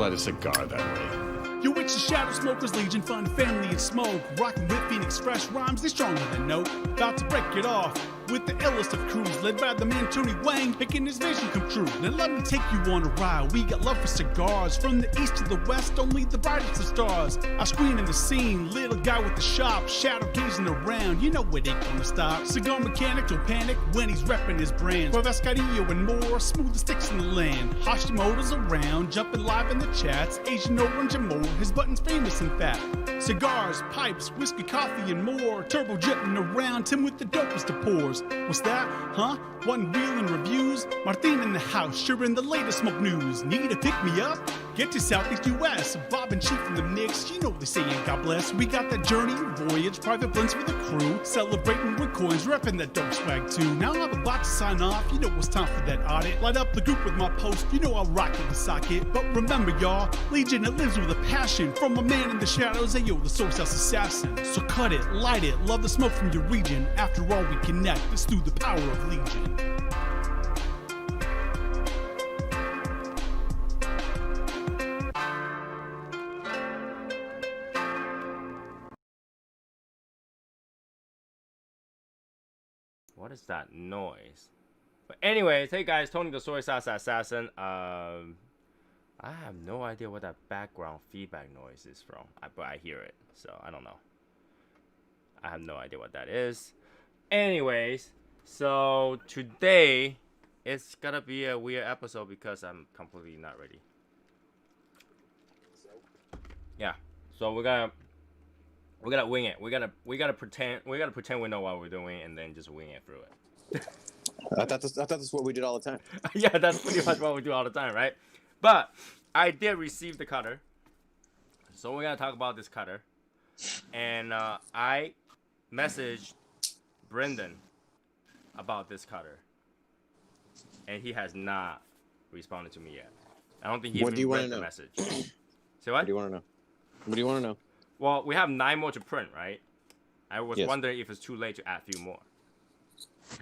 light a cigar that way. Yo, it's the Shadow Smokers Legion, fun, family, and smoke. Rockin' with Phoenix fresh rhymes, they stronger than no. About to break it off with the illest of crews, led by the man Tony Wang, making his vision come true. Now let me take you on a ride. We got love for cigars, from the east to the west, only the brightest of stars. I screen in the scene, little guy with the shop, shadow gazing around. You know it ain't gonna stop. Cigar mechanic don't panic when he's repping his brand. Escadillo and more, smooth as sticks in the land. Hashimoto's around, jumping live in the chats. Asian orange and more, his button's famous in fact. Cigars, pipes, whiskey, coffee, and more. Turbo jetting around, Tim with the dopest of pours. What's that? Huh? One wheel and reviews? Martin in the house, sharing the latest smoke news. Need to pick me up? Get to Southeast US. Bob and Chief from the mix, you know they say and God bless. We got that journey, voyage, private blends for the crew. Celebrating with coins, repping that dope swag too. Now I'm about to sign off, you know it's time for that audit. Light up the group with my post, you know I'll rock it the socket. But remember y'all, Legion, it lives with a passion. From a man in the shadows, hey yo, the SoySauceAssassin. So cut it, light it, love the smoke from your region. After all we connect, it's through the power of Legion. What is that noise? But anyways, hey guys, Tony the SoySauceAssassin. I have no idea what that background feedback noise is from, but I hear it, so I don't know. I have no idea what that is. Anyways, so today it's gonna be a weird episode because I'm completely not ready. Yeah, so we're gonna wing it. We gotta pretend we know what we're doing and then just wing it through it. I thought this is what we did all the time. Yeah, that's pretty much what we do all the time, right? But I did receive the cutter, so we're gonna talk about this cutter. And I messaged Brendan about this cutter, and he has not responded to me yet. I don't think he even read the message. So what? What do you want to know? What do you want to know? Well, we have 9 more to print, right? I was wondering if it's too late to add a few more.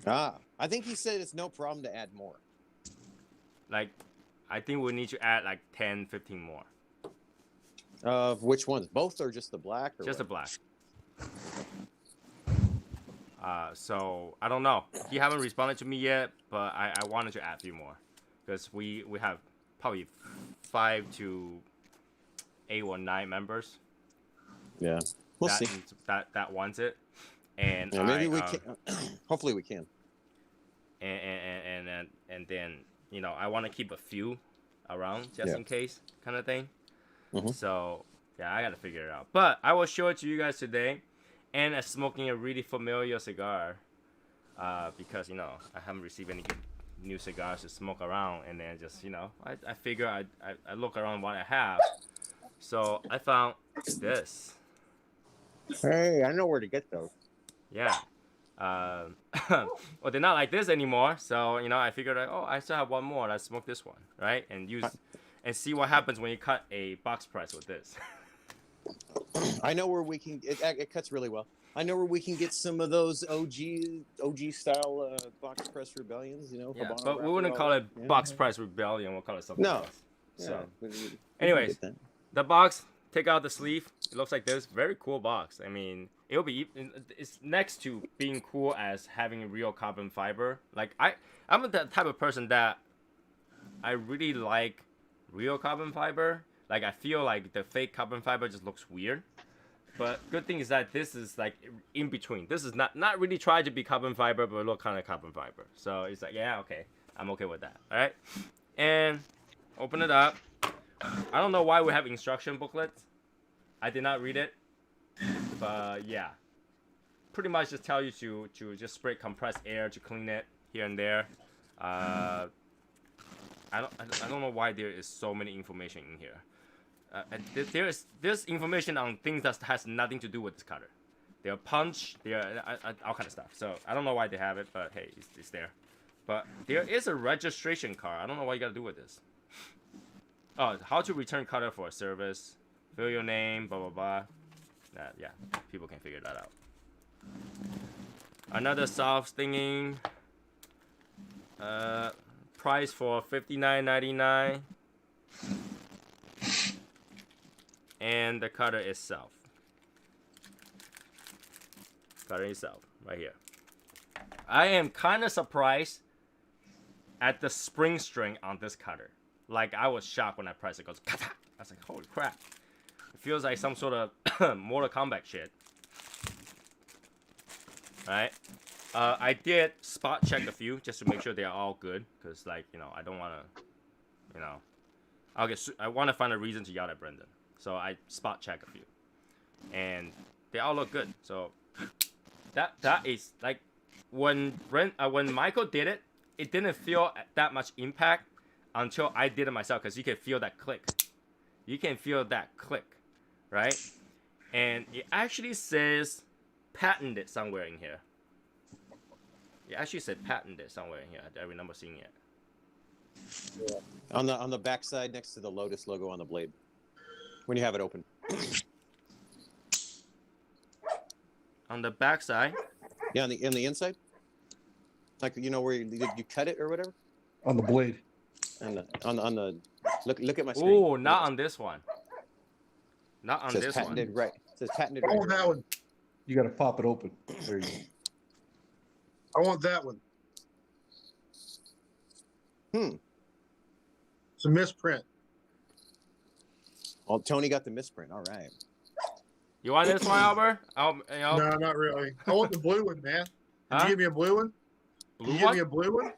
I think he said it's no problem to add more. Like, I think we need to add like 10, 15 more. Which ones? Both or just the black? Or just the what? black. So I don't know. He haven't responded to me yet, but I wanted to add a few more because we have probably 5 to 8 or 9 members. Yeah, we'll see. That wants it, and yeah, maybe we can. Hopefully, we can. And then you know I want to keep a few around just in case, kind of thing. So yeah, I gotta figure it out. But I will show it to you guys today, and I'm smoking a really familiar cigar, because you know I haven't received any new cigars to smoke around, and then just you know I figure I look around what I have, so I found this. Hey, I know where to get those. Yeah. Well, they're not like this anymore. So, you know, I figured, like, oh, I still have one more. Let's smoke this one, right? And use and see what happens when you cut a box press with this. I know where we can. It cuts really well. I know where we can get some of those OG style box press rebellions. You know. Yeah, but we wouldn't call it box press rebellion. We'll call it something else. So, anyways, the box. Take out the sleeve. It looks like this. Very cool box. I mean, it'll be. It's next to being cool as having a real carbon fiber. Like I'm the type of person that I really like real carbon fiber. Like I feel like the fake carbon fiber just looks weird. But good thing is that this is like in between. This is not really trying to be carbon fiber, but look kind of carbon fiber. So it's like yeah, okay, I'm okay with that. All right, and open it up. I don't know why we have instruction booklets. I did not read it, but yeah, pretty much just tell you to just spray compressed air to clean it here and there. I don't know why there is so many information in here. And there's information on things that has nothing to do with this cutter. There are punch, there are all kind of stuff. So I don't know why they have it, but hey, it's there. But there is a registration card. I don't know what you gotta do with this. Oh, how to return cutter for a service. Fill your name, blah, blah, blah. Yeah, people can figure that out. Another soft stinging. Price for $59.99. and the cutter itself. Cutter itself, right here. I am kind of surprised at the spring string on this cutter. Like, I was shocked when I pressed it. It goes, kata! I was like, holy crap. It feels like some sort of Mortal Kombat shit. Alright. I did spot check a few just to make sure they're all good. Because, like, you know, I don't want to, you know. I want to find a reason to yell at Brendan. So I spot check a few. And they all look good. So that is, like, when Michael did it, it didn't feel that much impact until I did it myself. Because you can feel that click. You can feel that click. Right? And it actually says patented somewhere in here. It actually said patented somewhere in here. I remember seeing it. Yeah. On the back side next to the Lotus logo on the blade. When you have it open. On the back side? Yeah, on the inside. Like, you know, where you cut it or whatever? On the blade. And on the look at my screen. Oh, not on this one. Not on this patented, one. Right. It says patented. I want that one. You got to pop it open. There you go. I want that one. It's a misprint. Well, Tony got the misprint. All right. You want this one, Albert? No, not really. I want the blue one, man. Can Huh? you give me a blue one? Blue Give one? me a blue one?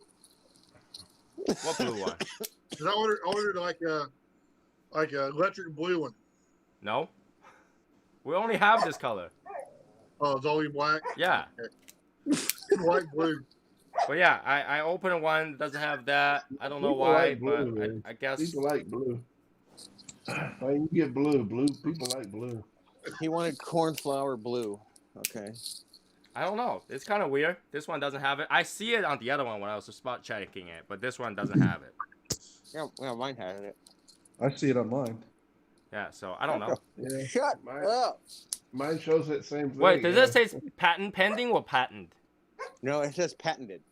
What blue one? Because I ordered like a electric blue one. No. We only have this color. Oh, it's only black. Yeah. White, blue. But yeah, I opened one, doesn't have that. I don't know People why, like blue, but man. I guess. People like blue. Why you get blue? People like blue. He wanted cornflower blue. Okay. I don't know. It's kind of weird. This one doesn't have it. I see it on the other one when I was spot checking it, but this one doesn't have it. Yeah, mine had it. I see it on mine. Yeah, so I don't know. Yeah. Shut up. Mine shows that same thing. Wait, does it say patent pending or patent? No, it says patented.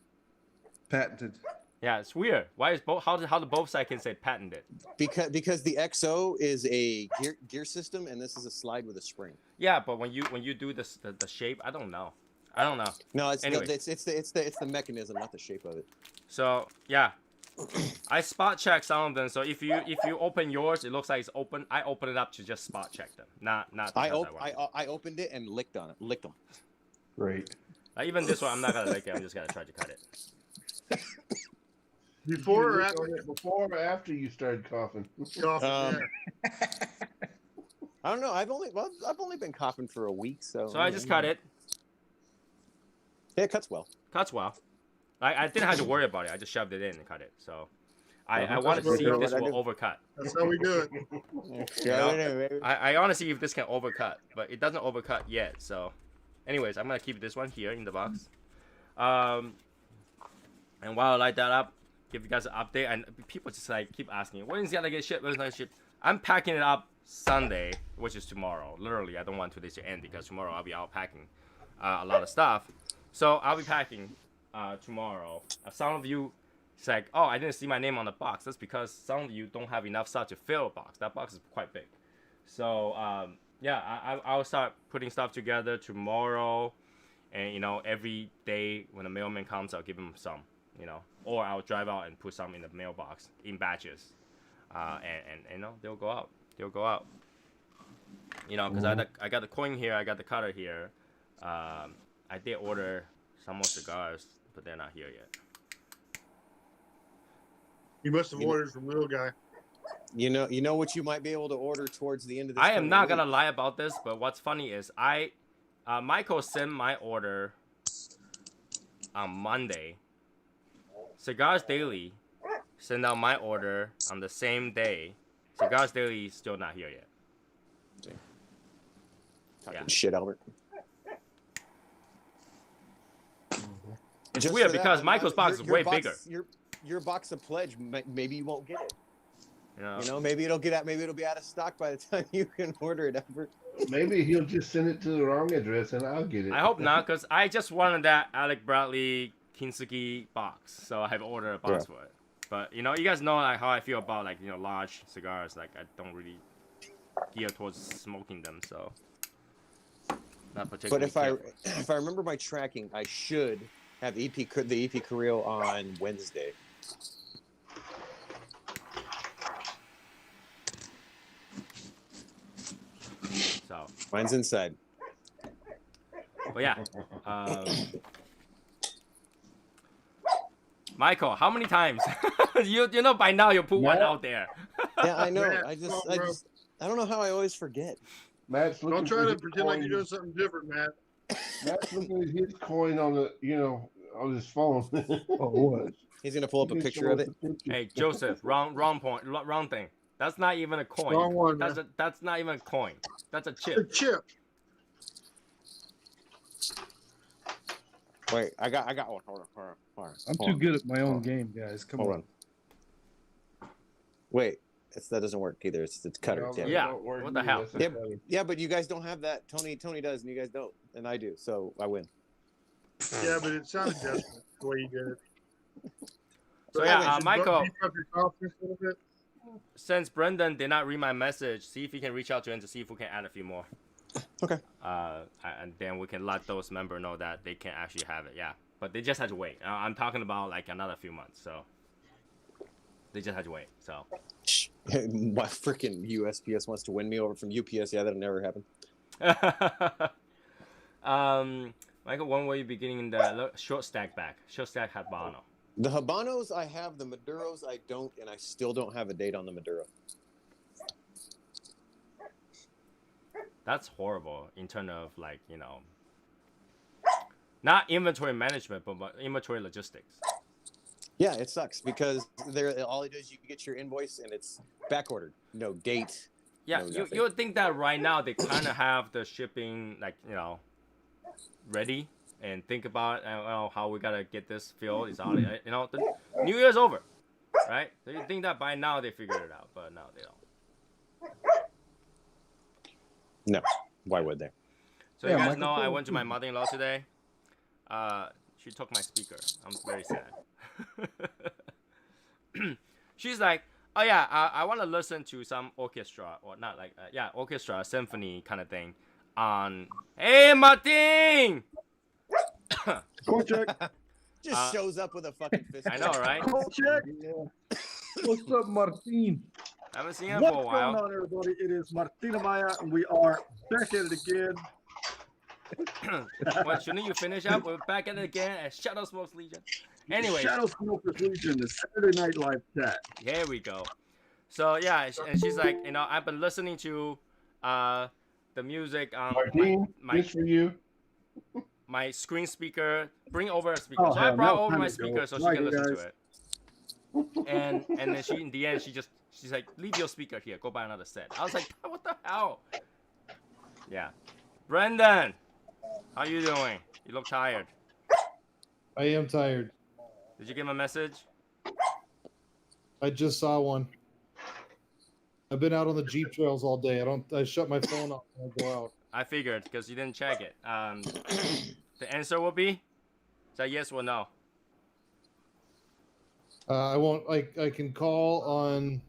Patented. Yeah, it's weird. Why is both? How the both sides can say patented? Because the XO is a gear system and this is a slide with a spring. Yeah, but when you do this the shape, I don't know. No, it's Anyway. it's the mechanism, not the shape of it. So yeah, I spot check some of them. So if you open yours, it looks like it's open. I open it up to just spot check them, not. I opened it and licked them. Great. Even this one, I'm not gonna lick it. I'm just gonna try to cut it. Before or You after? licked on it before or after you started coughing? Yeah. I don't know. I've only been coughing for a week, so. So I just cut it. Yeah, it cuts well. Cuts well. I didn't have to worry about it. I just shoved it in and cut it. So I wanted to see if this will overcut. That's how we do it. Yeah, I want to see if this can overcut, but it doesn't overcut yet. So, anyways, I'm gonna keep this one here in the box. And while I light that up, give you guys an update. And people just like keep asking, when is it gonna get shipped? When is it gonna ship? I'm packing it up Sunday, which is tomorrow. Literally, I don't want today's to end because tomorrow I'll be out packing a lot of stuff. So I'll be packing tomorrow. Some of you say, like, oh, I didn't see my name on the box. That's because some of you don't have enough stuff to fill a box. That box is quite big. So yeah, I'll start putting stuff together tomorrow. And, you know, every day when the mailman comes, I'll give him some, you know. Or I'll drive out and put some in the mailbox in batches. And you know, they'll go out. You know, because I got the coin here. I got the cutter here. I did order some more cigars, but they're not here yet. You must have ordered from little guy. You know what you might be able to order towards the end of this. I am not gonna lie about this, but what's funny is Michael sent my order on Monday. Cigars Daily sent out my order on the same day. Cigars Daily is still not here yet. Talking shit, Albert. It's Just weird for that, because Michael's box is way box, bigger. Your box of pledge, maybe you won't get it. You know, maybe it'll be out of stock by the time you can order it, Albert. Maybe he'll just send it to the wrong address and I'll get it. I hope not, because I just wanted that Alec Bradley Kinsugi box, so I have ordered a box for it. But you know, you guys know like how I feel about like, you know, large cigars. Like I don't really geared towards smoking them, so not But particularly. if I remember my tracking, I should have the EP Carrillo on Wednesday. So Mine's inside. but yeah, Michael, how many times? you know by now you put one Matt? out there. Yeah, I know. Matt, I come on, bro. don't know how I always forget. Matt's looking Don't try for to his pretend like coin. you're doing something different, Matt. Matt's looking at his coin on the, on his phone. Oh, what? He's gonna pull up a He can picture show of us it. the picture. Hey Joseph, wrong point, wrong thing. That's not even a coin. Wrong one, That's man. that's not even a coin. That's a The chip. chip. Wait, I got one. Hold on. I'm too good at my own game, guys. Come Hold on. on. Wait, that doesn't work either. It's cutter. No, Yeah, don't worry, what the you hell? SSL. Yeah, yeah, but you guys don't have that. Tony does, and you guys don't, and I do. So I win. Yeah, but it sounded desperate the way you did it. So But yeah, anyway, should Michael, beef up your confidence a little bit. since Brendan did not read my message, see if you can reach out to him to see if we can add a few more. Okay. And then we can let those members know that they can actually have it. Yeah, but they just have to wait. I'm talking about like another few months, so they just have to wait. So My freaking USPS wants to win me over from UPS. Yeah, that'll never happen. Michael, when will you be getting the short stack back? Short stack Habano. The Habanos I have, the Maduros I don't, and I still don't have a date on the Maduro. That's horrible in terms of like, not inventory management, but inventory logistics. Yeah, it sucks because all it is you get your invoice and it's back ordered, no date. Yeah, No, you nothing. would think that right now they kind of have the shipping like ready and think about how we gotta get this filled. It's all the New Year's over, right? So you think that by now they figured it out, but no, they don't. No, why would they? So Yeah, you guys Michael, know I tell went to them. my mother-in-law today. She took my speaker. I'm very sad. She's like, oh yeah, I want to listen to some orchestra or not like orchestra symphony kind of thing on. Hey Martin! Cool check. Just shows up with a fucking fist. I know, right? Cool check. What's up, Martin? I haven't seen him What's for a going while. on, everybody? It is Martina Maya, and we are back at it again. What, shouldn't you finish up? We're back at it again at Shadow Smokes Legion. Anyway, Shadow Smokers Legion, the Saturday Night Live chat. here we go. So yeah, and she's like, I've been listening to the music on Martin, this for you. my screen speaker. Bring over a speaker. Oh, so I hell, brought now over time my to go. speaker so she Right, can listen to guys. it. And then she in the end she's like, leave your speaker here. Go buy another set. I was like, what the hell? Yeah, Brendan, how you doing? You look tired. I am tired. Did you get my message? I just saw one. I've been out on the Jeep trails all day. I shut my phone off when I go out. I figured because you didn't check it. The answer will be, is that yes or no? I won't. I can call on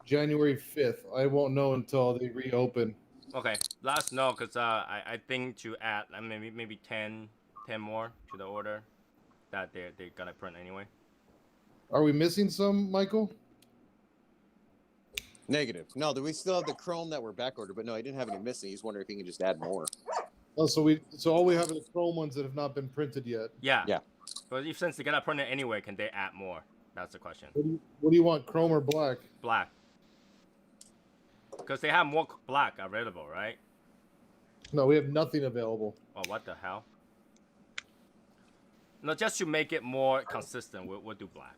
January 5th. I won't know until they reopen. Okay, let us know because I think to add maybe 10 more to the order that they're gonna print anyway. Are we missing some, Michael? Negative. No, we still have the Chrome that were back ordered, but no, he didn't have any missing. He's wondering if he can just add more. Oh, so all we have are the Chrome ones that have not been printed yet. Yeah. Yeah. But if since they gotta print it anyway, can they add more? That's the question. What do you want, Chrome or black? Black. Because they have more black available, right? No, we have nothing available. Oh, what the hell? No, just to make it more consistent, we'll do black.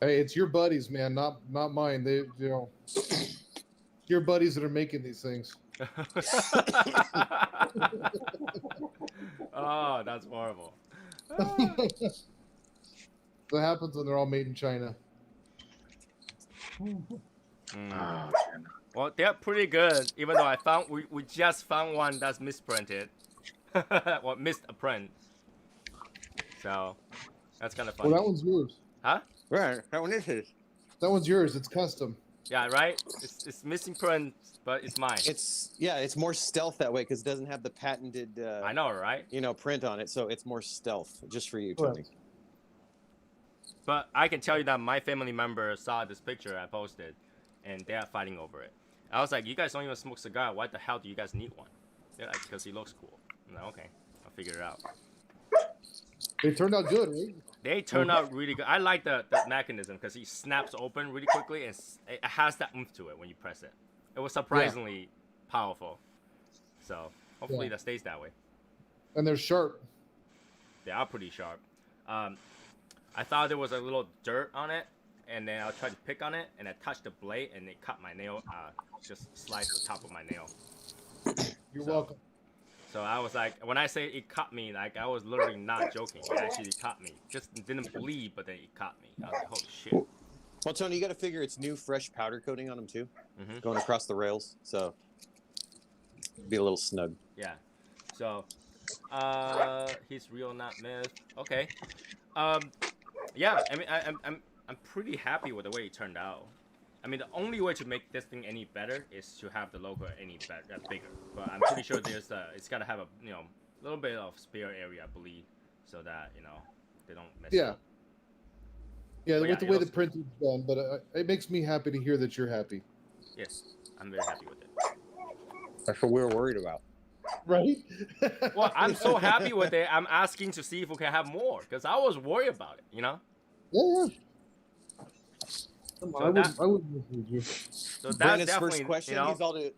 Hey, it's your buddies, man, not mine. It's your buddies that are making these things. Oh, that's horrible. That happens when they're all made in China. Mm. Well, they're pretty good, even though we just found one that's misprinted. Or missed a print. So, that's kind of funny. Well, that one's yours. Huh? Right. That one is his. That one's yours. It's custom. Yeah, right? It's missing print but it's mine. It's more stealth that way because it doesn't have the patented. I know, right? Print on it, so it's more stealth just for you, Tony. But I can tell you that my family member saw this picture I posted, and they are fighting over it. I was like, you guys don't even smoke cigar. Why the hell do you guys need one? They're like, because he looks cool. I'm like, okay, I'll figure it out. They turned out good, right? They turned out really good. I like the mechanism because he snaps open really quickly, and it has that oomph to it when you press it. It was surprisingly powerful. So hopefully that stays that way. And they're sharp. They are pretty sharp. I thought there was a little dirt on it, and then I tried to pick on it, and I touched the blade, and it cut my nail. Just sliced the top of my nail. You're welcome. So I was like, when I say it cut me, like I was literally not joking. It actually cut me. Just didn't bleed, but then it cut me. I was like, holy shit. Well, Tony, you got to figure it's new, fresh powder coating on them too, going across the rails. So be a little snug. Yeah. So, he's real, not myth. Okay. Yeah. I mean, I'm pretty happy with the way it turned out. I mean, the only way to make this thing any better is to have the logo bigger. But I'm pretty sure it's got to have a little bit of spare area, I believe, so that they don't mess up. Yeah, with the way the print is done, but it makes me happy to hear that you're happy. Yes, I'm very happy with it. That's what we were worried about. Right? Well, I'm so happy with it. I'm asking to see if we can have more because I was worried about it. Yeah. So I would with you. So Brandon's that's first question. He's all to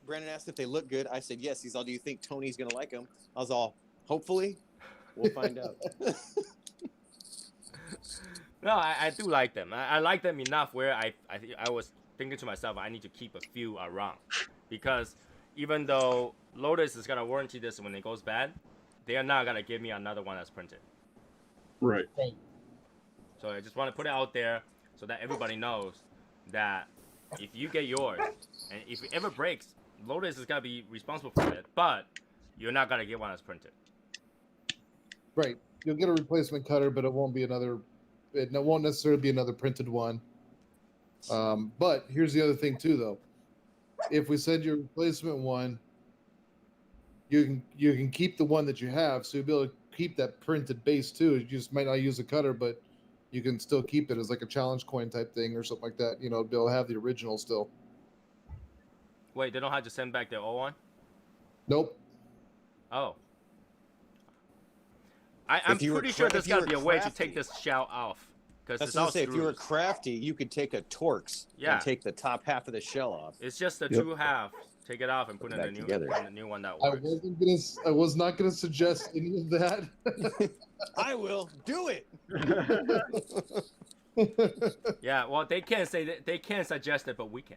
Brandon asked if they look good. I said yes. He's all, do you think Tony's gonna like them? I was all, hopefully, we'll find out. No, I do like them. I like them enough where I was thinking to myself, I need to keep a few around because even though Lotus is gonna warranty this when it goes bad, they are not gonna give me another one that's printed. Right. So I just want to put it out there so that everybody knows that if you get yours and if it ever breaks, Lotus is gonna be responsible for it, but you're not gonna get one that's printed. Right. You'll get a replacement cutter, but it won't be another. It won't necessarily be another printed one. But here's the other thing too, though. If we send you a replacement one, you can keep the one that you have, so you'll be able to keep that printed base too. You just might not use a cutter, but you can still keep it as like a challenge coin type thing or something like that. Be able to have the original still. Wait, they don't have to send back their old one? Nope. Oh. I'm pretty sure there's got to be a way to take this shell off. Because it's all screws. If you were crafty, you could take a Torx and take the top half of the shell off. It's just the two halves. Take it off and put in the new one that works. I was not gonna suggest any of that. I will do it. Yeah, well, they can't suggest it, but we can.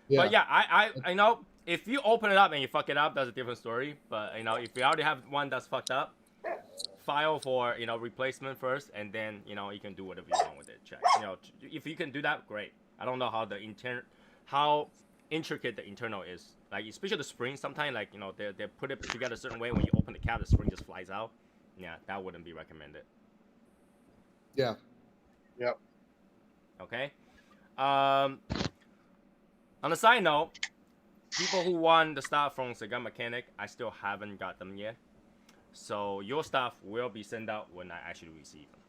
Yeah. But yeah, I know if you open it up and you fuck it up, that's a different story. But if you already have one that's fucked up, file for replacement first, and then you can do whatever you want with it. Check. If you can do that, great. I don't know how intricate the internal is, like especially the spring. Sometimes they put it together a certain way. When you open the cap, the spring just flies out. Yeah, that wouldn't be recommended. Yeah. Yep. Okay. On a side note, people who want the stuff from Cigar Mechanic, I still haven't got them yet. So your stuff will be sent out when I actually receive them.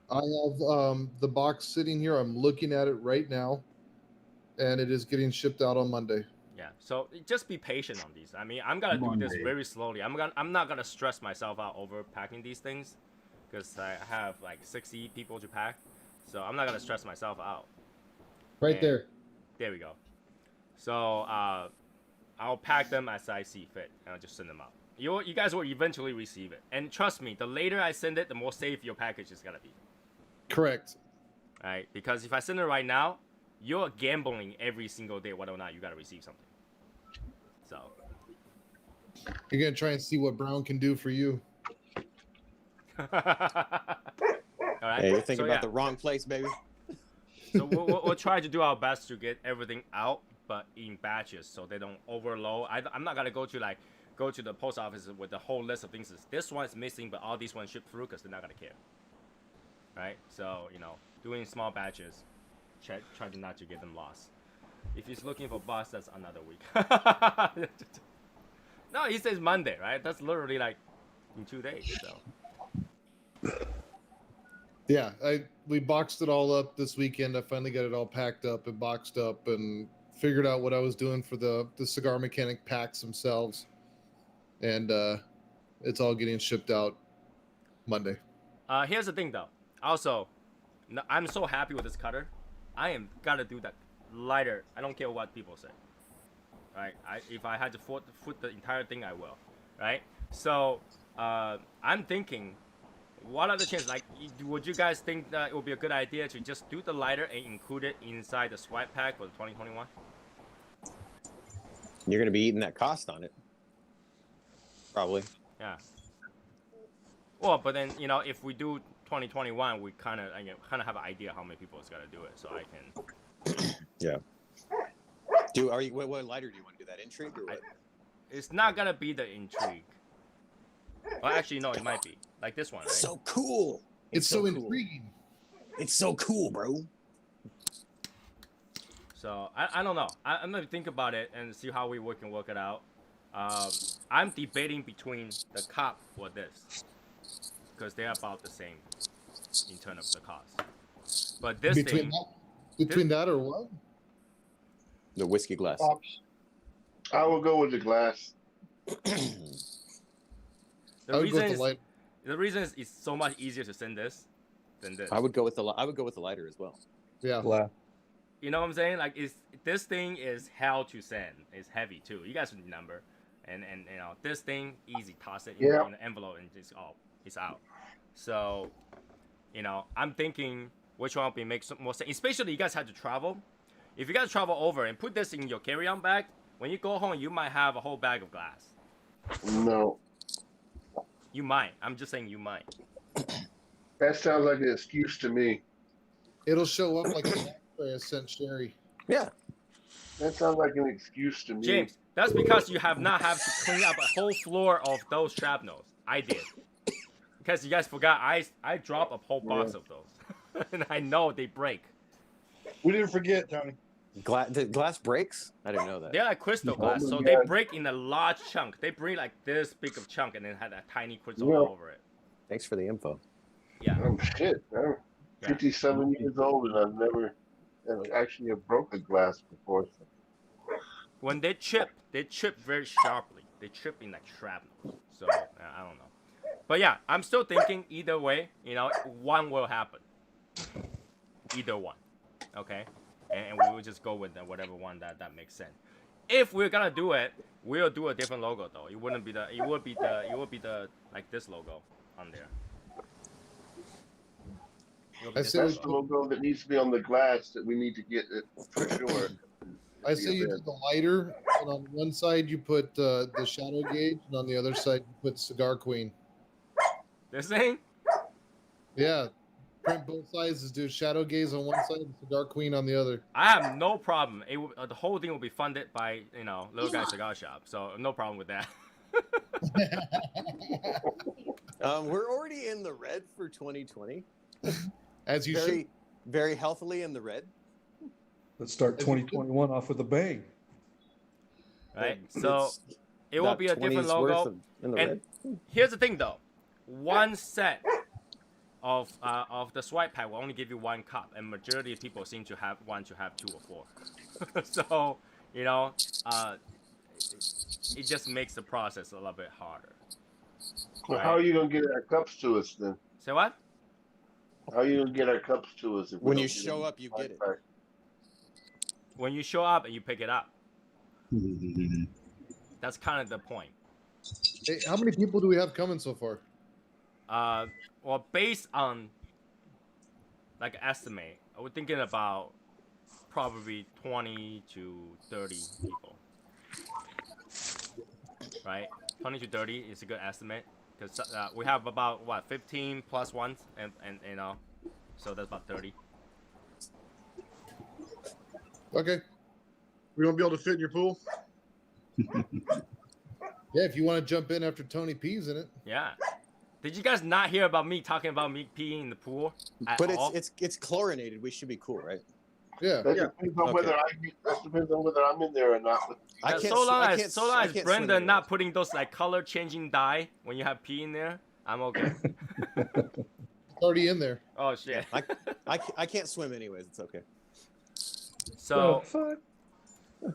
I have the box sitting here. I'm looking at it right now, and it is getting shipped out on Monday. Yeah, so just be patient on these. I mean, I'm gonna do this very slowly. I'm not gonna stress myself out over packing these things, because I have like 60 people to pack, so I'm not gonna stress myself out. Right there. There we go. So I'll pack them as I see fit, and I'll just send them out. You guys will eventually receive it, and trust me, the later I send it, the more safe your package is gonna be. Correct. All right, because if I send it right now, you're gambling every single day whether or not you gotta receive something. So you're gonna try and see what Brown can do for you. All right. Hey, you're thinking about the wrong place, baby. So we'll try to do our best to get everything out, but in batches, so they don't overload. I'm not gonna go to the post office with the whole list of things. This one is missing, but all these ones ship through because they're not gonna care. Right? So doing small batches, try to not to get them lost. If he's looking for boss, that's another week. No, he says Monday, right? That's literally like in 2 days. So Yeah, we boxed it all up this weekend. I finally got it all packed up and boxed up and figured out what I was doing for the cigar mechanic packs themselves. And it's all getting shipped out Monday. here's the thing, though. Also, I'm so happy with this cutter. I am gotta do that lighter. I don't care what people say. Right? If I had to foot the entire thing, I will. Right? So I'm thinking, what are the chances? Like, would you guys think that it would be a good idea to just do the lighter and include it inside the swipe pack for the 2021? You're gonna be eating that cost on it, probably. Yeah. Well, but then if we do 2021, we kind of have an idea how many people is gonna do it, so I can. Yeah. What lighter do you want to do? That intrigue or what? It's not gonna be the intrigue. Well, actually, no, it might be like this one. Right? So cool. It's so cool. intriguing. It's so cool, bro. So I don't know. I'm gonna think about it and see how we can work it out. I'm debating between the cup or this because they're about the same in terms of the cost. But this between that or what? The whiskey glass. I will go with the glass. The reason is it's so much easier to send this than this. I would go with the lighter as well. Yeah. Glass. You know what I'm saying? Like, this thing is hell to send. It's heavy too. You guys remember, and this thing easy, toss it in the envelope and it's out. So, I'm thinking which one will make more sense. Especially you guys have to travel. If you guys travel over and put this in your carry-on bag, when you go home, you might have a whole bag of glass. No. You might. I'm just saying you might. That sounds like an excuse to me. It'll show up like I sent Sherry. Yeah. That sounds like an excuse to me. James, that's because you have not had to clean up a whole floor of those shrapnels. I did. Because you guys forgot, I dropped a whole box of those. And I know they break. We didn't forget, Tony. The glass breaks? I didn't know that. They're like crystal glass, so they break in a large chunk. They break like this big of chunk and then had a tiny crystal all over it. Thanks for the info. Yeah. Oh shit! I'm 57 years old and I've never actually have broken glass before. So. When they chip very sharply. They chip in like shrapnel. So I don't know. But yeah, I'm still thinking either way, one will happen. Either one. Okay? And we will just go with whatever one that makes sense. If we're gonna do it, we'll do a different logo though. It would be the like this logo on there. That's the logo that needs to be on the glass that we need to get it for sure. I say you do the lighter, and on one side you put the shadow gauge, and on the other side you put Cigar Queen. This thing? Yeah. Print both sizes, do shadow gaze on one side and Cigar Queen on the other. I have no problem. The whole thing will be funded by Little Guy Cigar Shop, so no problem with that. We're already in the red for 2020. As you should. Very healthily in the red. Let's start 2021 off with a bang. Right. So it will be a different logo. And here's the thing, though. One set of the swipe pack will only give you one cup, and majority of people seem to want to have 2 or 4. So it just makes the process a little bit harder. Well, how are you gonna get our cups to us then? Say what? How are you gonna get our cups to us? When you show up, you get it. When you show up and you pick it up. That's kind of the point. Hey, how many people do we have coming so far? Well, based on like estimate, I was thinking about probably 20 to 30 people. Right? 20 to 30 is a good estimate because we have about 15 plus ones, and so that's about 30. Okay. We gonna be able to fit in your pool? Yeah, if you want to jump in after Tony pees in it. Yeah. Did you guys not hear about me talking about me peeing in the pool? But it's chlorinated. We should be cool, right? Yeah. That depends on whether that depends on whether I'm in there or not. I can't. So long I as can't, so long I as can't Brenda swim not putting those like color changing dye when you have pee in there, I'm okay. It's already in there. Oh shit. Yeah, I can't swim anyways. It's okay. So fuck?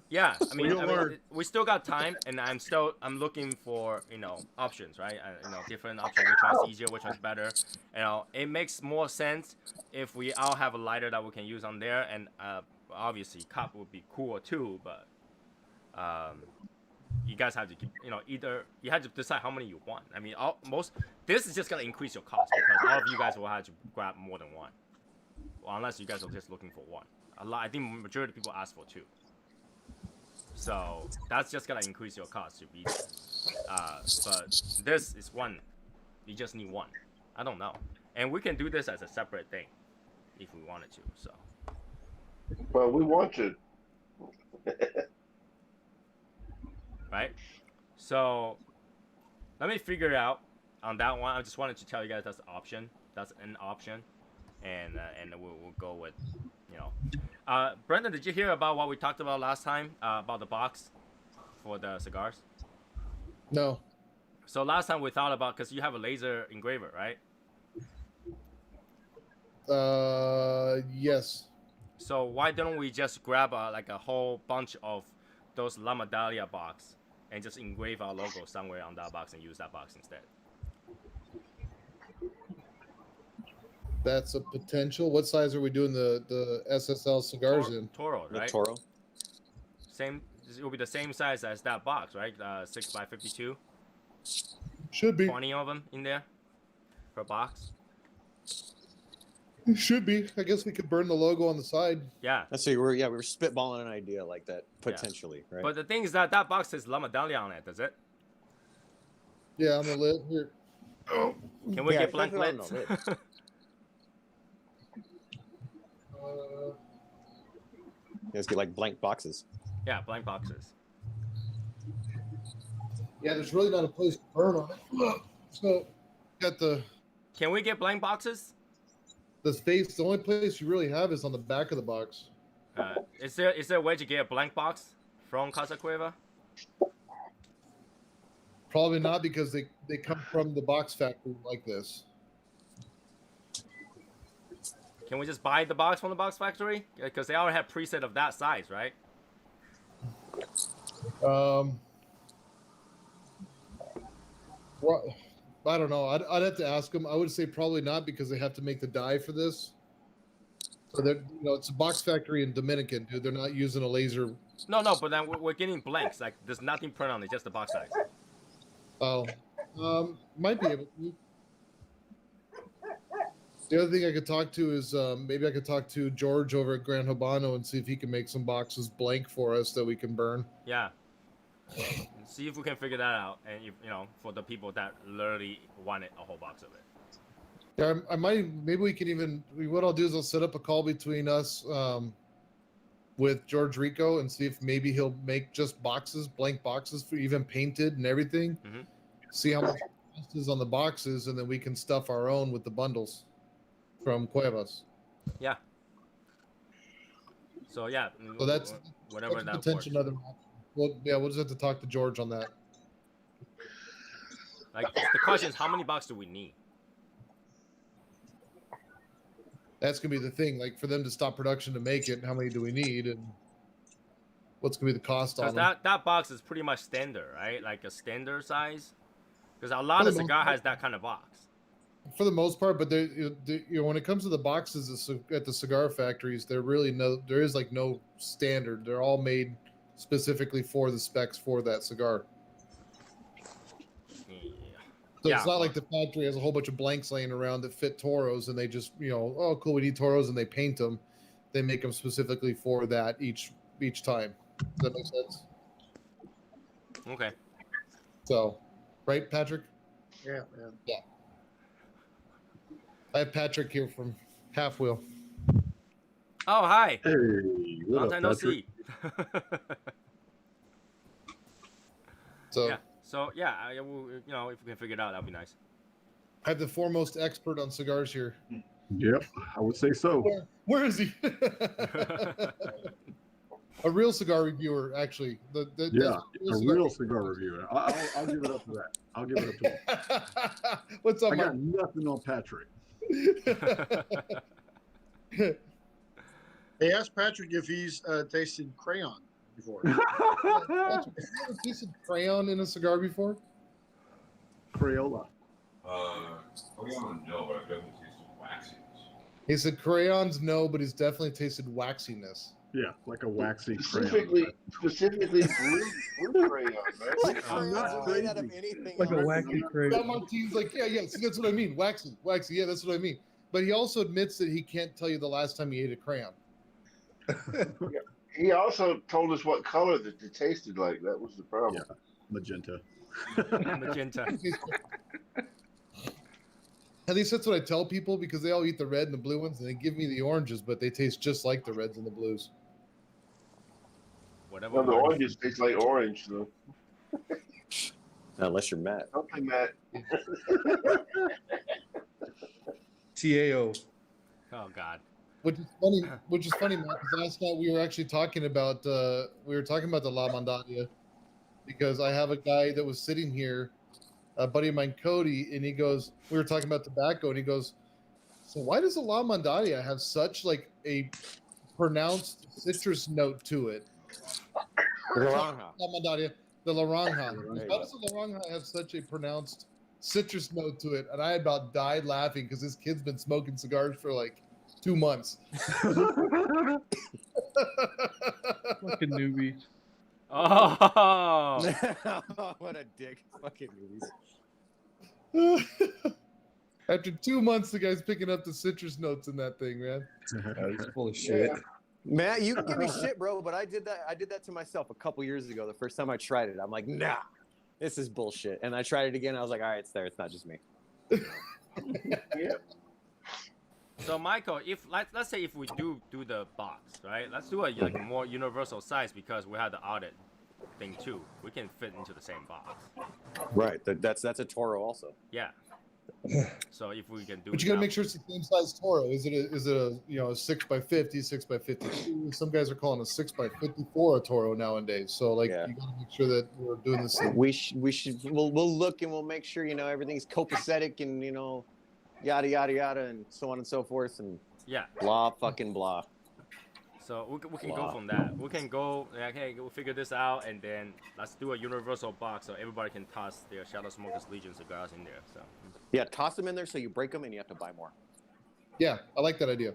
yeah, you'll learn. we still got time, and I'm looking for options, right? Different options. Which one's easier? Which one's better? It makes more sense if we all have a lighter that we can use on there, and obviously cup would be cool too, but you guys have to keep either you have to decide how many you want. I mean, this is just gonna increase your cost because all of you guys will have to grab more than one, well, unless you guys are just looking for one. I think majority of people ask for two. So that's just gonna increase your cost to be but this is one. You just need one. I don't know. And we can do this as a separate thing if we wanted to, so. Well, we want to. Right? So let me figure it out on that one. I just wanted to tell you guys that's an option. That's an option. And we'll go with Brendan, did you hear about what we talked about last time about the box for the cigars? No. So last time we thought about, because you have a laser engraver, right? Yes. So why don't we just grab like a whole bunch of those La Medalla box and just engrave our logo somewhere on that box and use that box instead? That's a potential. What size are we doing the SSL cigars in? Toro, right? The Toro. Same. It will be the same size as that box, right? 6x52. Should be. 20 of them in there per box. It should be. I guess we could burn the logo on the side. Yeah. That's we were spitballing an idea like that potentially, right? But the thing is that box says La Medalla on it, does it? Yeah, on the lid here. Can we Yeah, get blank put it on lids? the lid. Let's get like blank boxes. Yeah, blank boxes. Yeah, there's really not a place to burn on it. So, got Can we get blank boxes? the space. The only place you really have is on the back of the box. Is there a way to get a blank box from Casa Cueva? Probably not because they come from the box factory like this. Can we just buy the box from the box factory? Because they already have preset of that size, right? Well, I don't know. I'd have to ask them. I would say probably not because they have to make the die for this. So they're, it's a box factory in Dominican, dude. They're not using a laser. No, but then we're getting blanks. Like there's nothing printed on it, just the box size. Oh, might be able to. The other thing I could talk to is maybe I could talk to George over at Gran Habano and see if he can make some boxes blank for us that we can burn. Yeah. See if we can figure that out, and for the people that literally wanted a whole box of it. Yeah, I might. Maybe we can even. What I'll do is I'll set up a call between us with George Rico and see if maybe he'll make just boxes, blank boxes, for even painted and everything. Mm-hmm. See how much cost is on the boxes, and then we can stuff our own with the bundles from Cuevas. Yeah. So yeah. So that's whatever that's that potential works. another. Well, yeah, we'll just have to talk to George on that. Like the question is, how many boxes do we need? That's gonna be the thing. Like for them to stop production to make it, how many do we need, and what's gonna be the cost on Because them? that box is pretty much standard, right? Like a standard size. Because a lot of cigar has that kind of box. For the most part, but when it comes to the boxes at the cigar factories, there is like no standard. They're all made specifically for the specs for that cigar. Yeah. So it's not like the factory has a whole bunch of blanks laying around that fit Toros, and they just oh cool, we need Toros, and they paint them. They make them specifically for that each time. Does that make sense? Okay. So, right, Patrick? Yeah. Yeah. I have Patrick here from Half Wheel. Oh, hi. Hey, Long time no see. So yeah. So yeah, if we can figure it out, that'd be nice. I have the foremost expert on cigars here. Yep, I would say so. Where is he? A real cigar reviewer, actually. Yeah, a real cigar reviewer. I'll give it up to that. I'll give it up to him. What's up, I got Mike? nothing on Patrick. Hey, ask Patrick if he's tasted crayon before. Patrick, have you ever tasted crayon in a cigar before? Crayola. Crayon, no, but I've definitely tasted waxiness. He said crayons, no, but he's definitely tasted waxiness. Yeah, like a waxy crayon. Specifically blue crayon, right? Like I'm not crayons are made out of crazy. anything Like a else. wacky crayon. That Martine's like, yeah, see, that's what I mean. Waxy. Yeah, that's what I mean. But he also admits that he can't tell you the last time he ate a crayon. He also told us what color that it tasted like. That was the problem. Yeah, magenta. Magenta. At least that's what I tell people because they all eat the red and the blue ones and they give me the oranges, but they taste just like the reds and the blues. Whatever. Well, the oranges taste like orange, though. Unless you're Matt. Okay, Matt. TAO. Oh God. Which is funny, Matt, because last night we were actually talking about the La Mandadia because I have a guy that was sitting here, a buddy of mine, Cody, and we were talking about tobacco, and he goes, so why does the La Mandadia have such like a pronounced citrus note to it? Laranja. La Mandadia, the Laranja. There you How go. does the Laranja have such a pronounced citrus note to it? And I about died laughing because this kid's been smoking cigars for like 2 months. Fucking newbie. Oh. What a dick. Fucking movies. After 2 months, the guy's picking up the citrus notes in that thing, man. He's full of shit. Matt, you can give me shit, bro, but I did that to myself a couple years ago. The first time I tried it, I'm like, nah, this is bullshit. And I tried it again. I was like, all right, it's there. It's not just me. Yeah. So Michael, if let's say if we do the box, right? Let's do a like more universal size because we have the audit thing too. We can fit into the same box. Right. That's a Toro also. Yeah. So if we can do. But you got to make sure it's the same size Toro. Is it a 6x50, 6x52? Some guys are calling a 6x54 a Toro nowadays. So like Yeah. you got to make sure that we're doing the same. We'll look and we'll make sure everything's copacetic and yada yada yada and so on and so forth and Yeah. blah fucking blah. So we can go from that. We can go, okay, we'll figure this out, and then let's do a universal box so everybody can toss their Shadow Smokers Legion cigars in there. So. Yeah, toss them in there so you break them and you have to buy more. Yeah, I like that idea.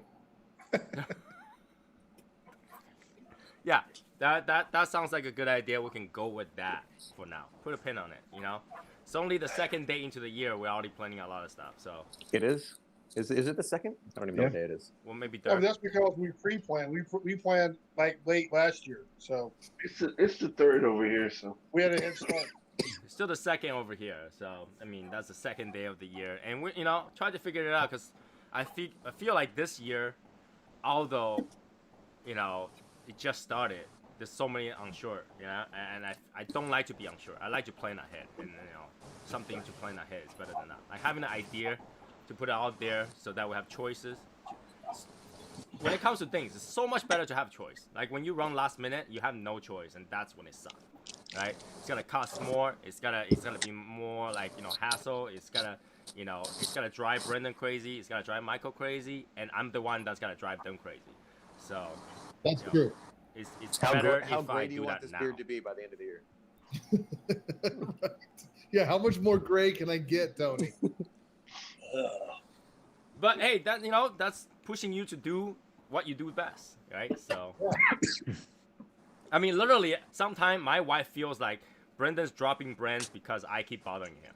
Yeah, that sounds like a good idea. We can go with that for now. Put a pin on it, It's only the second day into the year. We're already planning a lot of stuff, so. It is? Is it the second? I don't even know what day it is. Well, maybe Oh, third. that's because we pre-planned. We planned like late last year, so It's the third over here, so. we had a head start. It's still the second over here, so I mean that's the second day of the year, and we try to figure it out because I feel like this year, although it just started, there's so many unsure, and I don't like to be unsure. I like to plan ahead, and something to plan ahead is better than that. Like having an idea to put it out there so that we have choices. When it comes to things, it's so much better to have choice. Like when you run last minute, you have no choice, and that's when it sucks. Right? It's gonna cost more. It's gonna be more like hassle. It's gonna drive Brendan crazy. It's gonna drive Michael crazy, and I'm the one that's gonna drive them crazy. So That's true. it's How better great if I do you do want that this now. beard to be by the end of the year? Right. Yeah, how much more gray can I get, Tony? But hey, that's pushing you to do what you do best, right? So, I mean, literally, sometimes my wife feels like Brendan's dropping brands because I keep bothering him.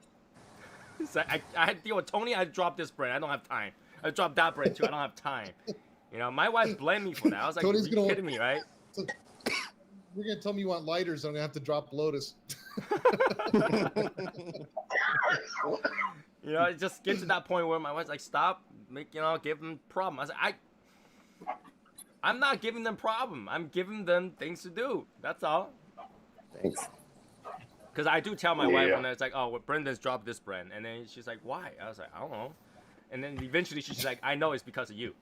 It's like I deal with Tony. I drop this brand. I don't have time. I drop that brand too. I don't have time. My wife blamed me for that. I was like, Tony's are you gonna- kidding me, right? You're gonna tell me you want lighters, I'm gonna have to drop Lotus. It just gets to that point where my wife's like, stop, give them problem. I was like, I'm not giving them problem. I'm giving them things to do. That's all. Thanks. Because I do tell my wife Yeah. when it's like, oh, well, Brendan's dropped this brand. And then she's like, why? I was like, I don't know. And then eventually she's like, I know it's because of you.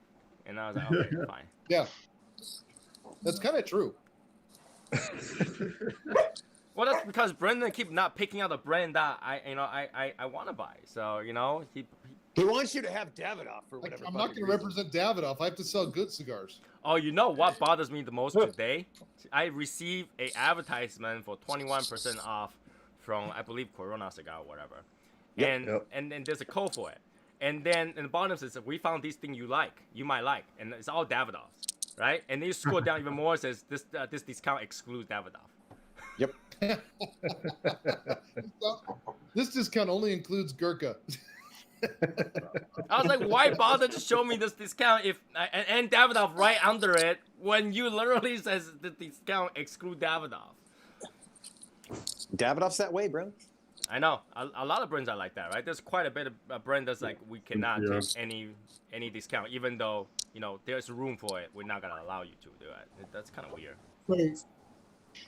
And I was like, okay, fine. Yeah, that's kind of true. Well, that's because Brendan keep not picking out the brand that I want to buy. So he wants you to have Davidoff for whatever. I'm not going to represent Davidoff. I have to sell good cigars. Oh, you know what bothers me the most today? I received a advertisement for 21% off from, I believe, Corona Cigar or whatever. Yep. And then there's a code for it. And then in the bottom says, we found this thing you might like. And it's all Davidoffs, right? And then you scroll down even more, it says, this discount excludes Davidoff. Yep. This discount only includes Gurkha. I was like, why bother to show me this discount if and Davidoff right under it when you literally says the discount exclude Davidoff? Davidoff's that way, bro. I know a lot of brands are like that, right? There's quite a bit of brand that's like we cannot take any discount, even though there's room for it. We're not gonna allow you to do it. That's kind of weird. Right.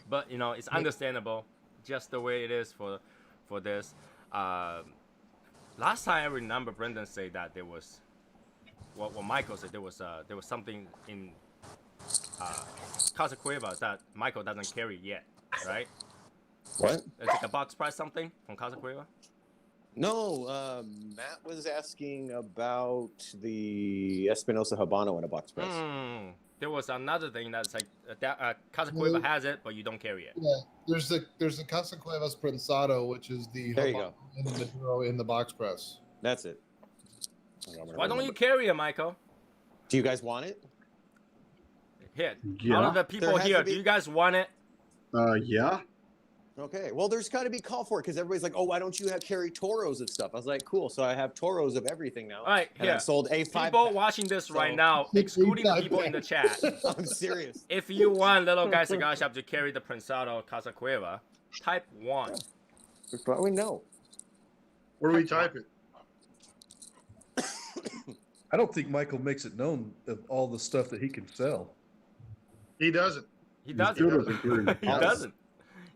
But it's understandable, just the way it is for this. Last time I remember Brendan say that there was, what Michael said there was something in Casa Cueva that Michael doesn't carry yet, right? What? It's like a box price something from Casa Cueva. No, Matt was asking about the Espinosa Habano in a box press. There was another thing that's like Casa Cueva has it, but you don't carry it. Yeah, there's the Casa Cuevas Prensado, which is the there you go. In the Maduro in the box press. That's it. Why don't you carry it, Michael? Do you guys want it? Here, Yeah. all of the people here, do you guys want it? Yeah. Okay. Well, there's got to be call for it because everybody's like, "Oh, why don't you carry Toros and stuff?" I was like, "Cool." So I have Toros of everything now. All right, and here. I've sold A5. People watching this right now, excluding the people in the chat. I'm serious. If you want Little Guy Cigar Shop to carry the Prensado Casa Cueva, type 1. Probably no. Where do we type it? I don't think Michael makes it known of all the stuff that he can sell. He doesn't. He doesn't. He doesn't.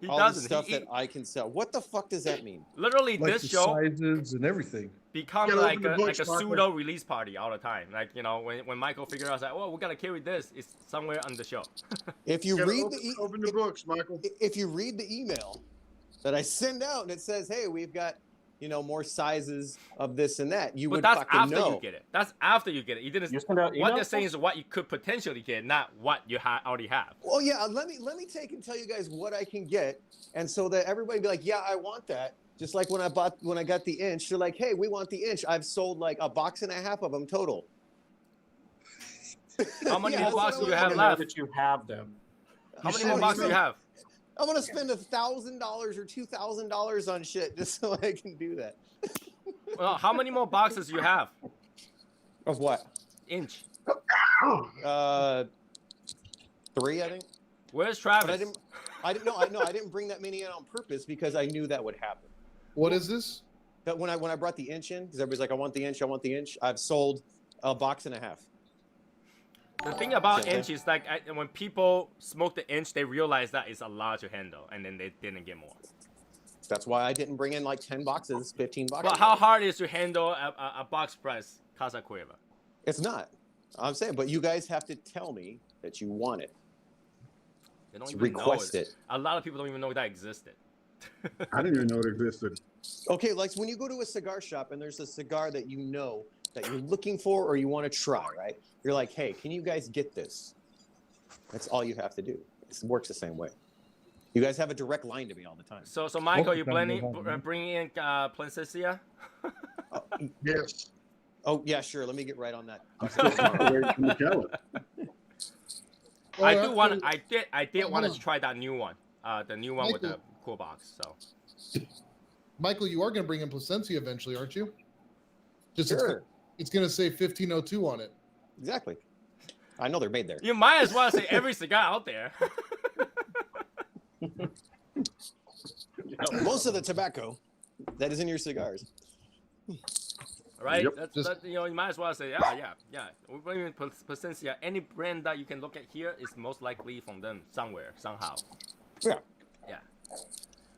He all doesn't. The stuff that I can sell. What the fuck does that mean? Literally, Like this the show sizes and everything becomes Yeah, like open the a books, Michael. pseudo release party all the time. Like when Michael figured out, like, well, we gotta carry this. It's somewhere on the show. If you Gotta read open the books, Michael. if you read the email that I send out and it says, "Hey, we've got more sizes of this and that," you But would that's fucking after know. you get it. That's after you get it. You didn't. You send out What they're emails? saying is what you could potentially get, not what you already have. Well, yeah. Let me take and tell you guys what I can get, and so that everybody be like, "Yeah, I want that." Just like when I got the inch, they're like, "Hey, we want the inch." I've sold like a box and a half of them total. How many Yeah, more that's boxes what do you I have I know left? that you have them. How many more boxes do you have? I'm gonna spend $1,000 or $2,000 on shit just so I can do that. Well, how many more boxes do you have? Of what? Inch. 3, I think. Where's But Travis? I didn't bring that many in on purpose because I knew that would happen. What is this? That when I brought the inch in, because everybody's like, I want the inch. I've sold a box and a half. The thing about Okay. inch is like when people smoke the inch, they realize that it's a lot to handle, and then they didn't get more. That's why I didn't bring in like 10 boxes, 15 boxes. But how hard is to handle a box press Casa Cueva? It's not. I'm saying, but you guys have to tell me that you want it. They don't To even request know it. A lot of people don't even know that existed. I didn't even know it existed. Okay, like when you go to a cigar shop and there's a cigar that you know that you're looking for or you want to try, right? You're like, hey, can you guys get this? That's all you have to do. It works the same way. You guys have a direct line to me all the time. So Michael, you Welcome to the home. bringing in Placencia? Yes. Oh, yeah, sure. Let me get right on that. I'm still waiting for McKellen. I Well, do want. after- I did Hold want on. to try that new one. The new one with the cool box. So Michael, you are going to bring in Placencia eventually, aren't you? Just Sure. it's going to say 1502 on it. Exactly. I know they're made there. you might as well say every cigar out there. Most of the tobacco that is in your cigars. Right? Yep. That's you might as well say, yeah. We're bringing Placencia. Any brand that you can look at here is most likely from them somewhere, somehow. Yeah. Yeah.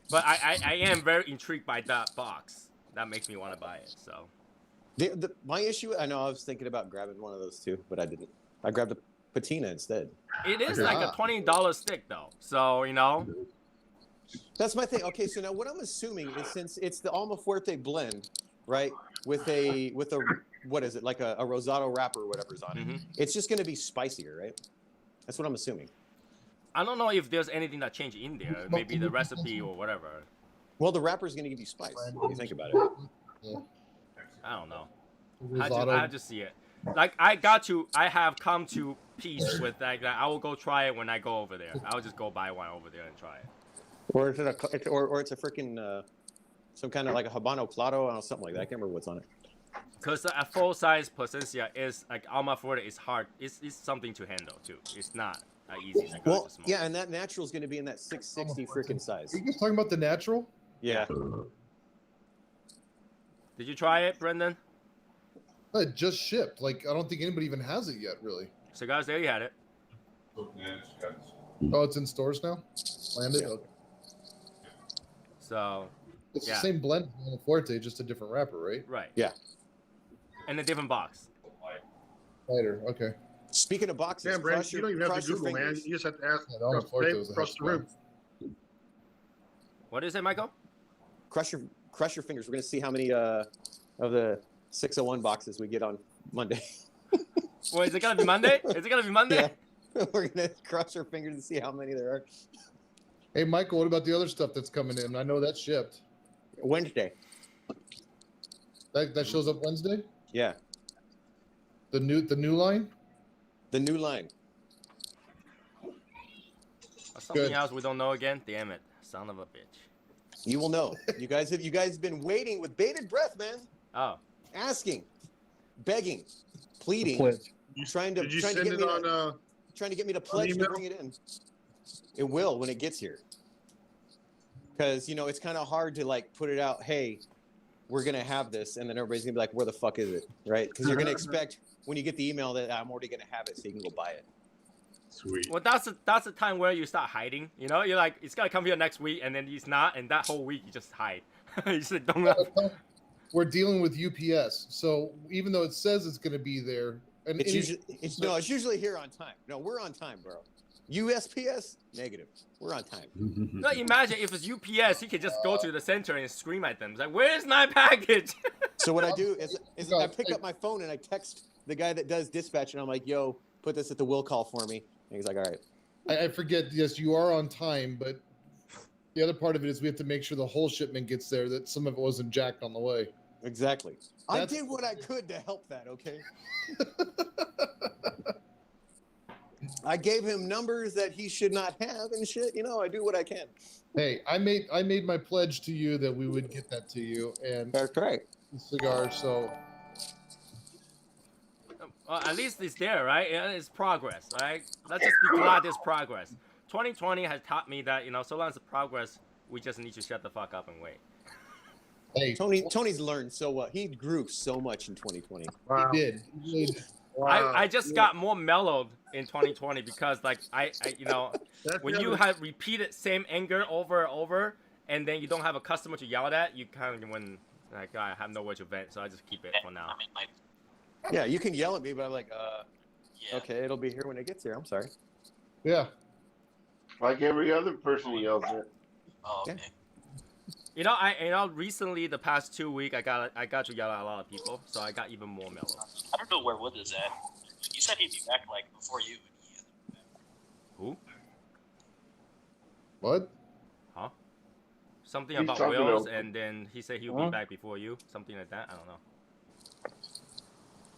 But I am very intrigued by that box. That makes me want to buy it. So My issue, I know I was thinking about grabbing one of those too, but I didn't. I grabbed a patina instead. It is like a $20 stick though, so you know. That's my thing. Okay, so now what I'm assuming is since it's the Alma Fuerte blend, right, with a what is it, like a rosado wrapper or whatever's on it, it's just going to be spicier, right? That's what I'm assuming. I don't know if there's anything that changed in there. Maybe the recipe or whatever. Well, the wrapper is going to give you spice. If you think about it. Yeah. I don't know. Risotto. I just see it. Like I have come to peace with that. I will go try it when I go over there. I'll just go buy one over there and try it. Or it's a freaking some kind of like a Habano Claro or something like that. I can't remember what's on it. Because a full size Plasencia is like Alma Fuerte is hard. It's something to handle too. It's not easy cigar to smoke. Yeah, and that natural is going to be in that 660 freaking size. Are you guys talking about the natural? Yeah. Did you try it, Brendan? It just shipped. Like, I don't think anybody even has it yet, really. So guys, there you had it. Oh, it's in stores now? Landed? Yeah. Okay. So, It's yeah. the same blend as the Forte, just a different wrapper, right? Right. Yeah. And a different box. Lighter, okay. Speaking of boxes, Damn, Brandon, you don't even have to Google, man. You just have to ask Yeah, the Alma Forte was a across the room. What is it, Michael? Crush your fingers. We're going to see how many of the 601 boxes we get on Monday. Well, is it gonna be Monday? Is it gonna be Monday? Yeah. We're going to cross our fingers and see how many there are. Hey, Michael, what about the other stuff that's coming in? I know that's shipped. Wednesday. That shows up Wednesday? Yeah. The new line? The new line. Something Good. else we don't know again? Damn it. Son of a bitch. You will know. You guys have been waiting with bated breath, man. Oh. Asking, begging, pleading, Pledge. trying to Did you trying to send get it me on? to, trying to get me to pledge to email? bring it in. It will when it gets here. Because it's kind of hard to like put it out. Hey, we're gonna have this, and then everybody's gonna be like, "Where the fuck is it?" Right? Because you're gonna expect when you get the email that I'm already gonna have it, so you can go buy it. Sweet. Well, that's the time where you start hiding. You know, you're like, it's gonna come here next week, and then it's not, and that whole week you just hide. You just like, don't. We're dealing with UPS, so even though it says it's going to be there, and It's usually here on time. No, we're on time, bro. USPS negative. We're on time. No, imagine if it's UPS, he could just go to the center and scream at them. It's like, where's my package? So what I do is I pick up my phone and I text the guy that does dispatch, and I'm like, "Yo, put this at the will call for me." And he's like, "All right." I forget. Yes, you are on time, but the other part of it is we have to make sure the whole shipment gets there. That some of it wasn't jacked on the way. Exactly. I That's- did what I could to help that. Okay. I gave him numbers that he should not have and shit. I do what I can. Hey, I made my pledge to you that we would get that to you and That's right. the cigar. So Well, at least it's there, right? It's progress, right? Let's just be glad there's progress. 2020 has taught me that, so long as the progress, we just need to shut the fuck up and wait. hey, Tony's learned so what he grew so much in 2020. Wow. he did. He did. Wow. I just got more mellowed in 2020 because, like, I That's when the you other- have repeated same anger over and over, and then you don't have a customer to yell at, you kind of like, I have nowhere to vent, so I just keep it for now. Yeah, you can yell at me, but I'm like, okay, it'll be here when it gets here. I'm sorry. Yeah. Like every other person yells at. Oh, Yeah. okay. Recently, the past 2 weeks, I got to yell at a lot of people, so I got even more mellow. I don't know where Wood is at. You said he'd be back like before you. Who? What? Huh? Something He's about talking Wills, about- and then he said he'll be back before you. Something like that. I don't know.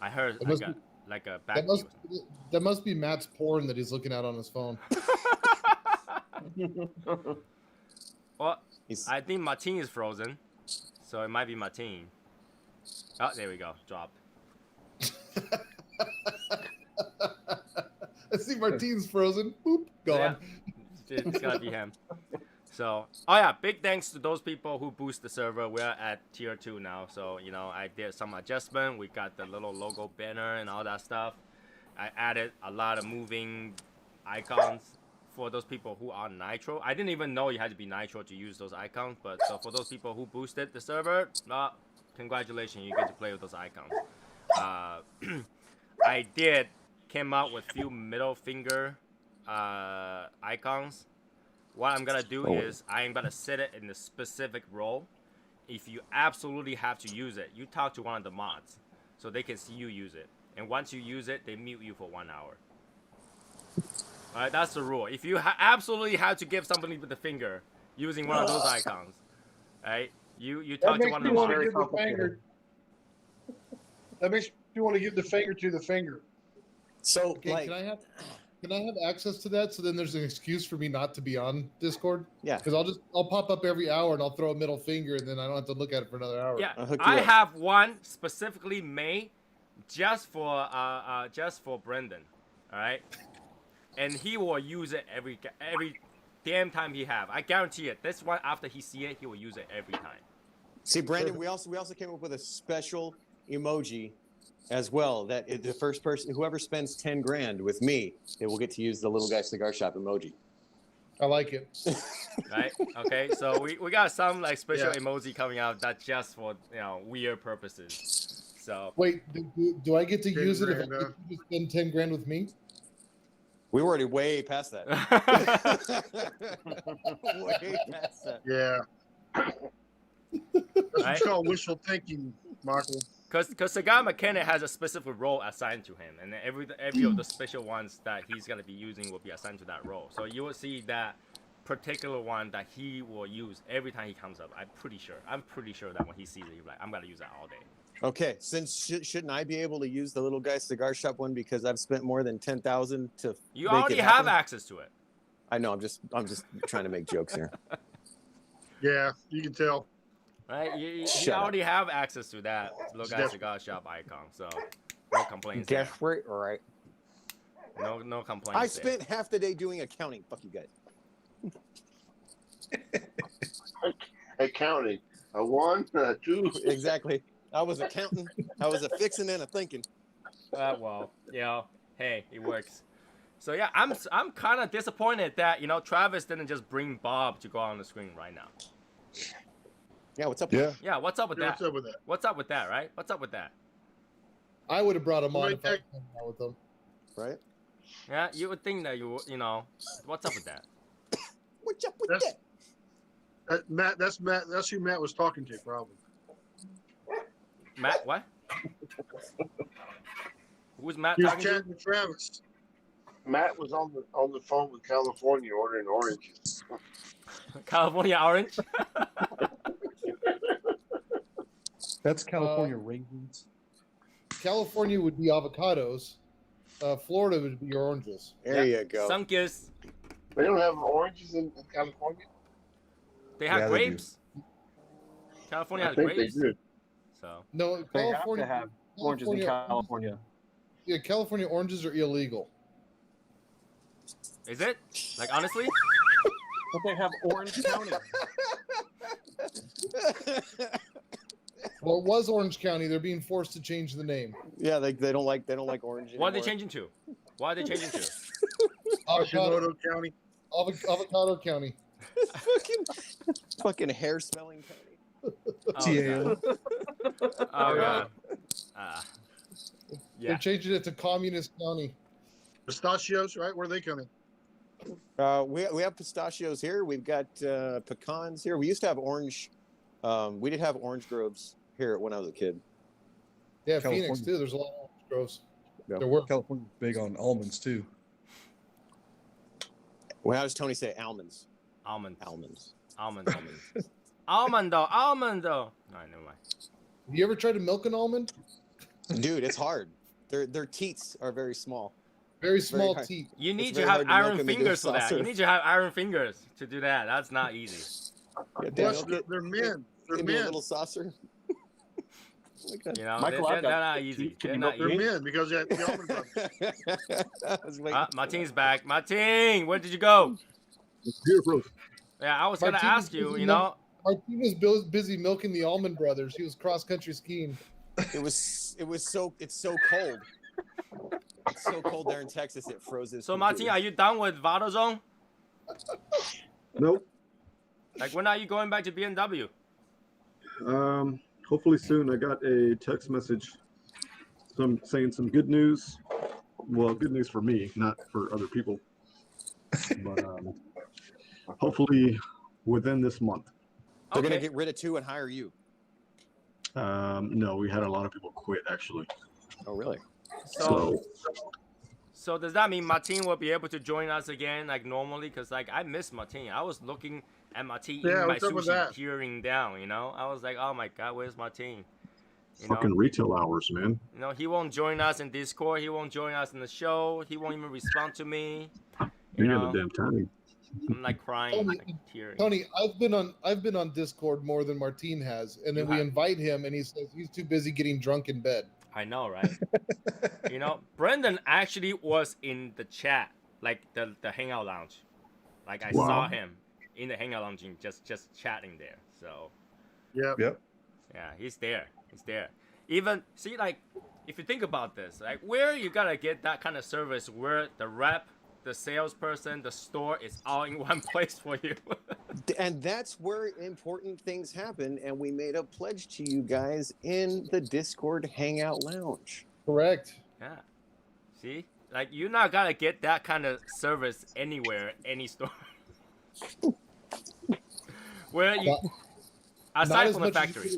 I heard It must like a back. That must be Matt's porn that he's looking at on his phone. Well, He's- I think Martin is frozen, so it might be Martin. Oh, there we go. Dropped. I see Martine's frozen. Boop, gone. Yeah, it's gotta be him. So, oh yeah, big thanks to those people who boost the server. We're at tier 2 now, so I did some adjustment. We got the little logo banner and all that stuff. I added a lot of moving icons for those people who are Nitro. I didn't even know you had to be Nitro to use those icons, but so for those people who boosted the server, congratulations, you get to play with those icons. I came out with few middle finger icons. What I'm gonna do is I'm gonna set it in a specific role. If you absolutely have to use it, you talk to one of the mods so they can see you use it. And once you use it, they mute you for 1 hour. All right, that's the rule. If you absolutely have to give somebody with the finger using one of those icons, right? You talk to one of the mods. That makes you want to give the finger to the finger. So, Okay, like, can I have access to that? So then there's an excuse for me not to be on Discord. Yeah. Because I'll pop up every hour and I'll throw a middle finger and then I don't have to look at it for another hour. Yeah, I have one specifically made just for Brendan. All right, and he will use it every damn time he have. I guarantee it. This one, after he see it, he will use it every time. See, Brandon, we also came up with a special emoji as well, that the first person, whoever spends 10 grand with me, they will get to use the little guy cigar shop emoji. I like it. Right? Okay, so we got some like special emoji coming out that just for weird purposes. So wait, do I get to use it if you spend 10 grand with me? We were already way past that. Way past that. Yeah. That's what you call wishful thinking, Michael. Because Cigar Mechanic has a specific role assigned to him, and every of the special ones that he's gonna be using will be assigned to that role. So you will see that particular one that he will use every time he comes up. I'm pretty sure that when he sees it, he's like, I'm gonna use that all day. Okay, shouldn't I be able to use the little guy cigar shop one because I've spent more than 10,000 to? You already have access to it. I know. I'm just trying to make jokes here. Yeah, you can tell. Right, you already have access to that little guy cigar shop icon, so no complaints. Desperate, all right. No complaints. I spent half the day doing accounting. Fuck you guys. Accounting. A 1, a 2. Exactly. I was accounting. I was a fixing and a thinking. Well, hey, it works. So yeah, I'm kind of disappointed that Travis didn't just bring Bob to go on the screen right now. Yeah, what's up? Yeah, what's up with that? What's up with that? What's up with that, right? What's up with that? I would have brought him on if I hung out with them. Right? Yeah, you would think that what's up with that? What's up with that? Matt, that's Matt. That's who Matt was talking to, probably. Matt, what? Who's Matt He was talking to? chatting with Travis. Matt was on the phone with California ordering oranges. California orange? That's California raisins. California would be avocados. Florida would be oranges. There you go. Sunkiss. They don't have oranges in California? They have grapes. California has grapes. They do. So no, California have oranges in California. Yeah, California oranges are illegal. Is it? Like honestly? But they have Orange County. Well, it was Orange County. They're being forced to change the name. Yeah, they don't like orange anymore. What are they changing to? What are they changing to? Avocado County. Avocado County. fucking hair smelling county. Oh, God. They're changing it to Communist County. Pistachios, right? Where are they coming? We have pistachios here. We've got pecans here. We used to have orange. We did have orange groves here when I was a kid. Yeah, Phoenix too. There's a lot of orange groves. Yeah. There were. California's big on almonds too. Well, how does Tony say almonds? Almonds. Almonds. Almonds. Almondo. Almondo. No, never mind. Have you ever tried to milk an almond? Dude, it's hard. Their teats are very small. Very small teeth. You need to have iron fingers for that. You need to have iron fingers to do that. That's not easy. Yeah, they're men. They're men. A little saucer. You know, they're not easy. They're not They're easy. men because they have the almond brothers. Martin's back. Martin, where did you go? Here, bro. Yeah, I was going to ask you, Martin was busy milking the Almond Brothers. He was cross-country skiing. It's so cold. It's so cold there in Texas, it froze. So, Martin, are you done with VadoZone? Nope. Like, when are you going back to BMW? hopefully soon. I got a text message saying some good news. Well, good news for me, not for other people. But hopefully within this month. They're gonna get rid of 2 and hire you. No, we had a lot of people quit actually. Oh, really? So does that mean Martin will be able to join us again like normally? Because like I miss Martin. I was looking at Martin eating my sushi, tearing down. You know, I was like, oh my god, where's Martin? Fucking retail hours, man. You know, he won't join us in Discord. He won't join us in the show. He won't even respond to me. You know, got a damn timing. I'm like crying, like tearing. Tony, I've been on Discord more than Martine has, and then we invite him, and he says he's too busy getting drunk in bed. I know, right? You know, Brendan actually was in the chat, like the Hangout Lounge. Like I saw him in the Hangout Lounge, just chatting there. So. Yep. Yeah, he's there. He's there. Even see, like, if you think about this, like, where you gotta get that kind of service, where the rep, the salesperson, the store is all in one place for you. And that's where important things happen. And we made a pledge to you guys in the Discord Hangout Lounge. Correct. Yeah. See, like, you're not gonna get that kind of service anywhere, any store. Where you, aside from the factory.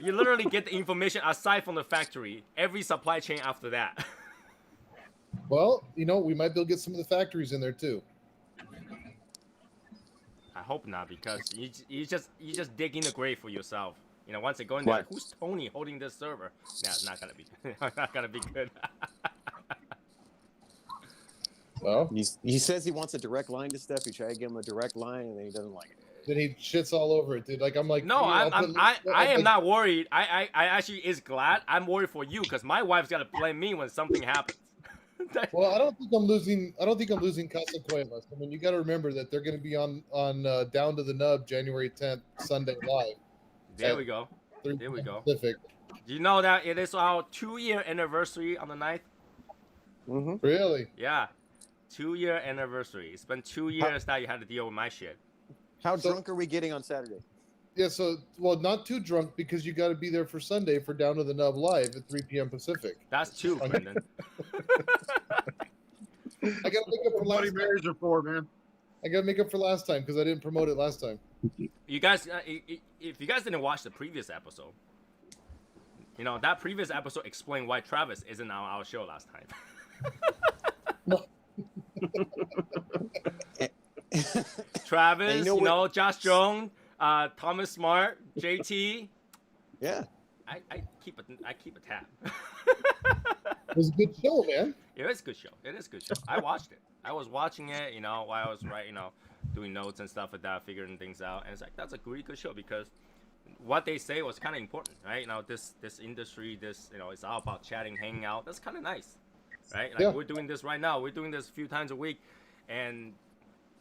You literally get the information aside from the factory, every supply chain after that. Well, you know, we might be able to get some of the factories in there too. I hope not, because you just digging the grave for yourself. You know, once they go in there, who's Tony holding this server? Nah, it's not gonna be not gonna be good. Well, he says he wants a direct line to Steph. You try to give him a direct line, and then he doesn't like it. Then he shits all over it, dude. Like I'm like, no, I am not worried. I actually is glad. I'm worried for you because my wife's gotta blame me when something happens. Well, I don't think I'm losing Casa Cuevas. I mean, you got to remember that they're going to be on Down to the Nub January 10th Sunday live. There we go. There we go. Pacific. Do you know that it is our 2-year anniversary on the 9th? Mm-hmm. Really? Yeah, 2-year anniversary. It's been 2 years that you had to deal with my shit. How drunk are we getting on Saturday? Yeah, so, well, not too drunk because you got to be there for Sunday for Down to the Nub live at 3 p.m. Pacific. That's 2, Brendan. I got to make up for last time. Marriage are for, man. I got to make up for last time because I didn't promote it last time. You guys, if you guys didn't watch the previous episode, you know, that previous episode explained why Travis isn't on our show last time. Travis, you know, Josh Jones, Thomas Smart, JT. Yeah. I keep a tab. It was a good show, man. It is a good show. It is a good show. I watched it. I was watching it, you know, while I was doing notes and stuff like that, figuring things out, and it's like that's a really good show because what they say was kind of important, right? You know, this industry, this, you know, it's all about chatting, hanging out. That's kind of nice, right? Like we're doing this right now. We're doing this a few times a week, and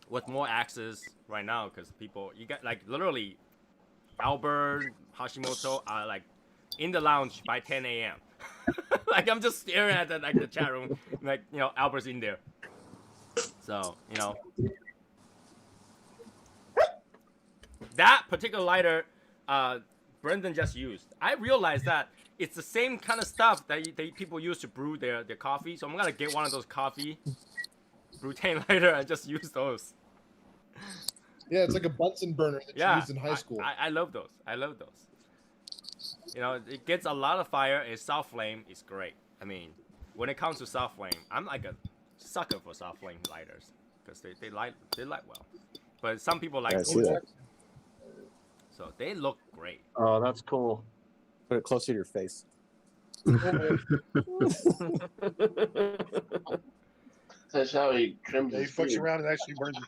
with more access right now because people, you got like literally Albert, Hashimoto are like in the lounge by 10 a.m. Like I'm just staring at the chat room, like, you know, Albert's in there. So, you know, that particular lighter Brendan just used, I realized that it's the same kind of stuff that people use to brew their coffee. So I'm gonna get one of those coffee butane lighter and just use those. Yeah, it's like a Bunsen burner that you used in high school. I love those. I love those. You know, it gets a lot of fire. It's soft flame. It's great. I mean, when it comes to soft flame, I'm like a sucker for soft flame lighters because they light well. But some people like those. So they look great. Oh, that's cool. Put it closer to your face. That's how he trims He his fucks beard. around and actually burns it.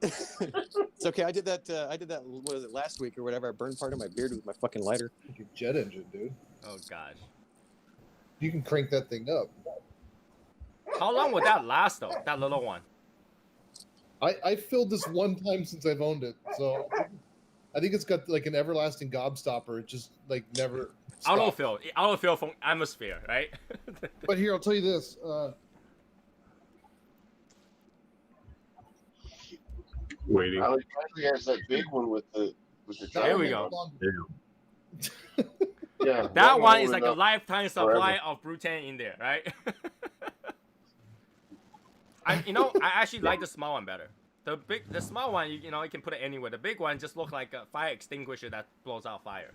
It's okay. I did that. What was it, last week or whatever? I burned part of my beard with my fucking lighter. Your jet engine, dude. Oh gosh. You can crank that thing up. How long would that last though? That little one. I filled this one time since I've owned it, so I think it's got like an everlasting gobstopper. It just like never. Autofill from atmosphere, right? But here, I'll tell you this. Waiting. Alex finally has that big one with the with the There we dragon go. on There you it. Yeah, That one is will like a hold lifetime supply forever. of Brutane in there, right? I actually like the small one better. The small one, you know, you can put it anywhere. The big one just looks like a fire extinguisher that blows out fire.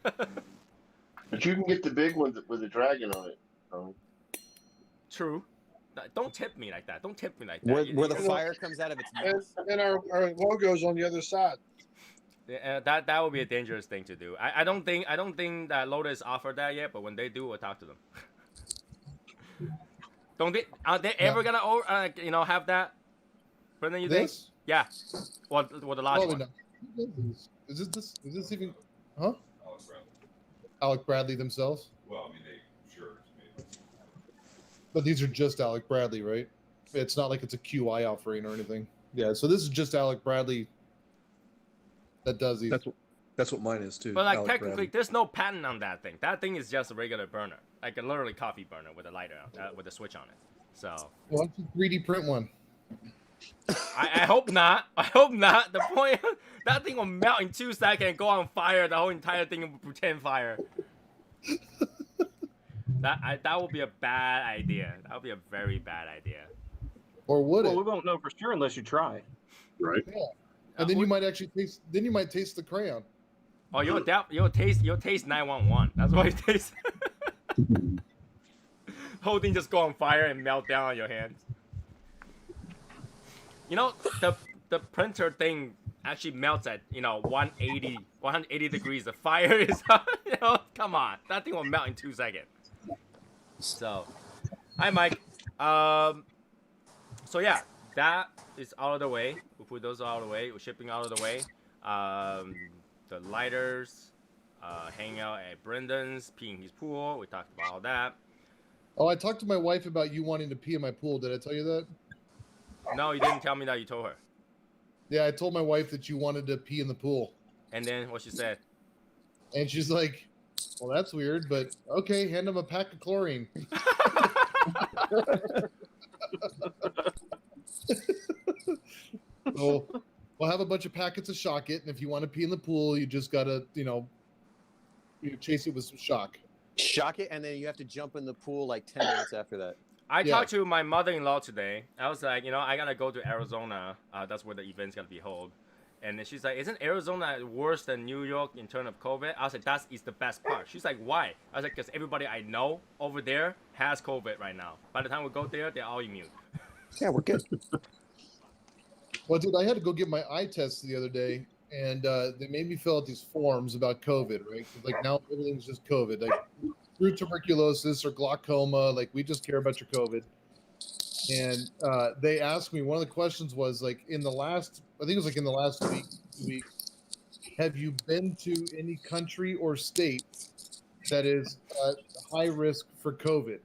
But you can get the big one with a dragon on it. True. Don't tip me like that. Don't tip me like that. Where the fire comes out of its And, mouth. and our logo's on the other side. That would be a dangerous thing to do. I don't think that Lotus offered that yet, but when they do, we'll talk to them. Are they ever gonna have that? Brendan, you think? This? Yeah. Well, the large Probably one. not. Is this even? Huh? Alex Bradley. Alec Bradley themselves? Well, I mean, they sure it's made. But these are just Alec Bradley, right? It's not like it's a QI offering or anything. Yeah, so this is just Alec Bradley that does these. That's what mine is too. But like Alec technically, Bradley. there's no patent on that thing. That thing is just a regular burner, like a literally coffee burner with a lighter with a switch on it. So Why don't you 3D print one? I hope not. I hope not. The point that thing will melt in 2 seconds and go on fire. The whole entire thing will pretend fire. That would be a bad idea. That would be a very bad idea. Or would Well, it? we won't know for sure unless you try. Right. Yeah. And then you might actually taste. Then you might taste the crayon. Oh, you'll taste 911. That's what it tastes. Whole thing just go on fire and melt down on your hands. You know, the printer thing actually melts at 180 degrees. The fire is come on, that thing will melt in 2 seconds. So, hi Mike. So yeah, that is out of the way. We put those out of the way. We're shipping out of the way. The lighters, hanging out at Brendan's, peeing his pool. We talked about all that. Oh, I talked to my wife about you wanting to pee in my pool. Did I tell you that? No, you didn't tell me that. You told her. Yeah, I told my wife that you wanted to pee in the pool. And then what she said? And she's like, well, that's weird, but okay, hand him a pack of chlorine. So we'll have a bunch of packets of Shock It, and if you want to pee in the pool, you just gotta, you chase it with some shock. Shock it, and then you have to jump in the pool like 10 minutes after that. I talked to my mother-in-law today. I was like, I gotta go to Arizona. That's where the event's gonna be held. And then she's like, isn't Arizona worse than New York in terms of COVID? I was like, that is the best part. She's like, why? I was like, because everybody I know over there has COVID right now. By the time we go there, they're all immune. Yeah, we're good. Well, dude, I had to go get my eye test the other day, and they made me fill out these forms about COVID, right? Like now everything's just COVID, like through tuberculosis or glaucoma. Like we just care about your COVID. And they asked me, one of the questions was like, in the last week, have you been to any country or state that is high risk for COVID?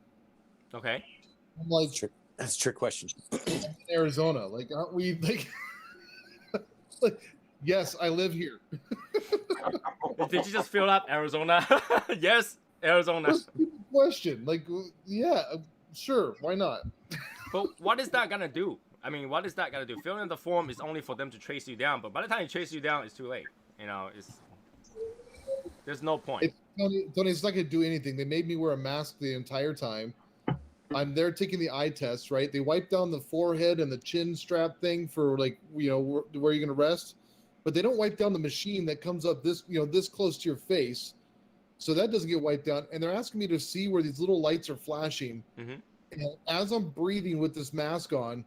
Okay. I'm like, that's a trick question. Arizona, like, aren't we like, like, yes, I live here. Did you just fill up Arizona? Yes, Arizona. Question, like, yeah, sure, why not? But what is that gonna do? I mean, what is that gonna do? Filling in the form is only for them to trace you down, but by the time you trace you down, it's too late. There's no point. Tony, it's not gonna do anything. They made me wear a mask the entire time. I'm there taking the eye test, right? They wipe down the forehead and the chin strap thing for like, where you're gonna rest, but they don't wipe down the machine that comes up this close to your face, so that doesn't get wiped down. And they're asking me to see where these little lights are flashing. Mm-hmm. And as I'm breathing with this mask on,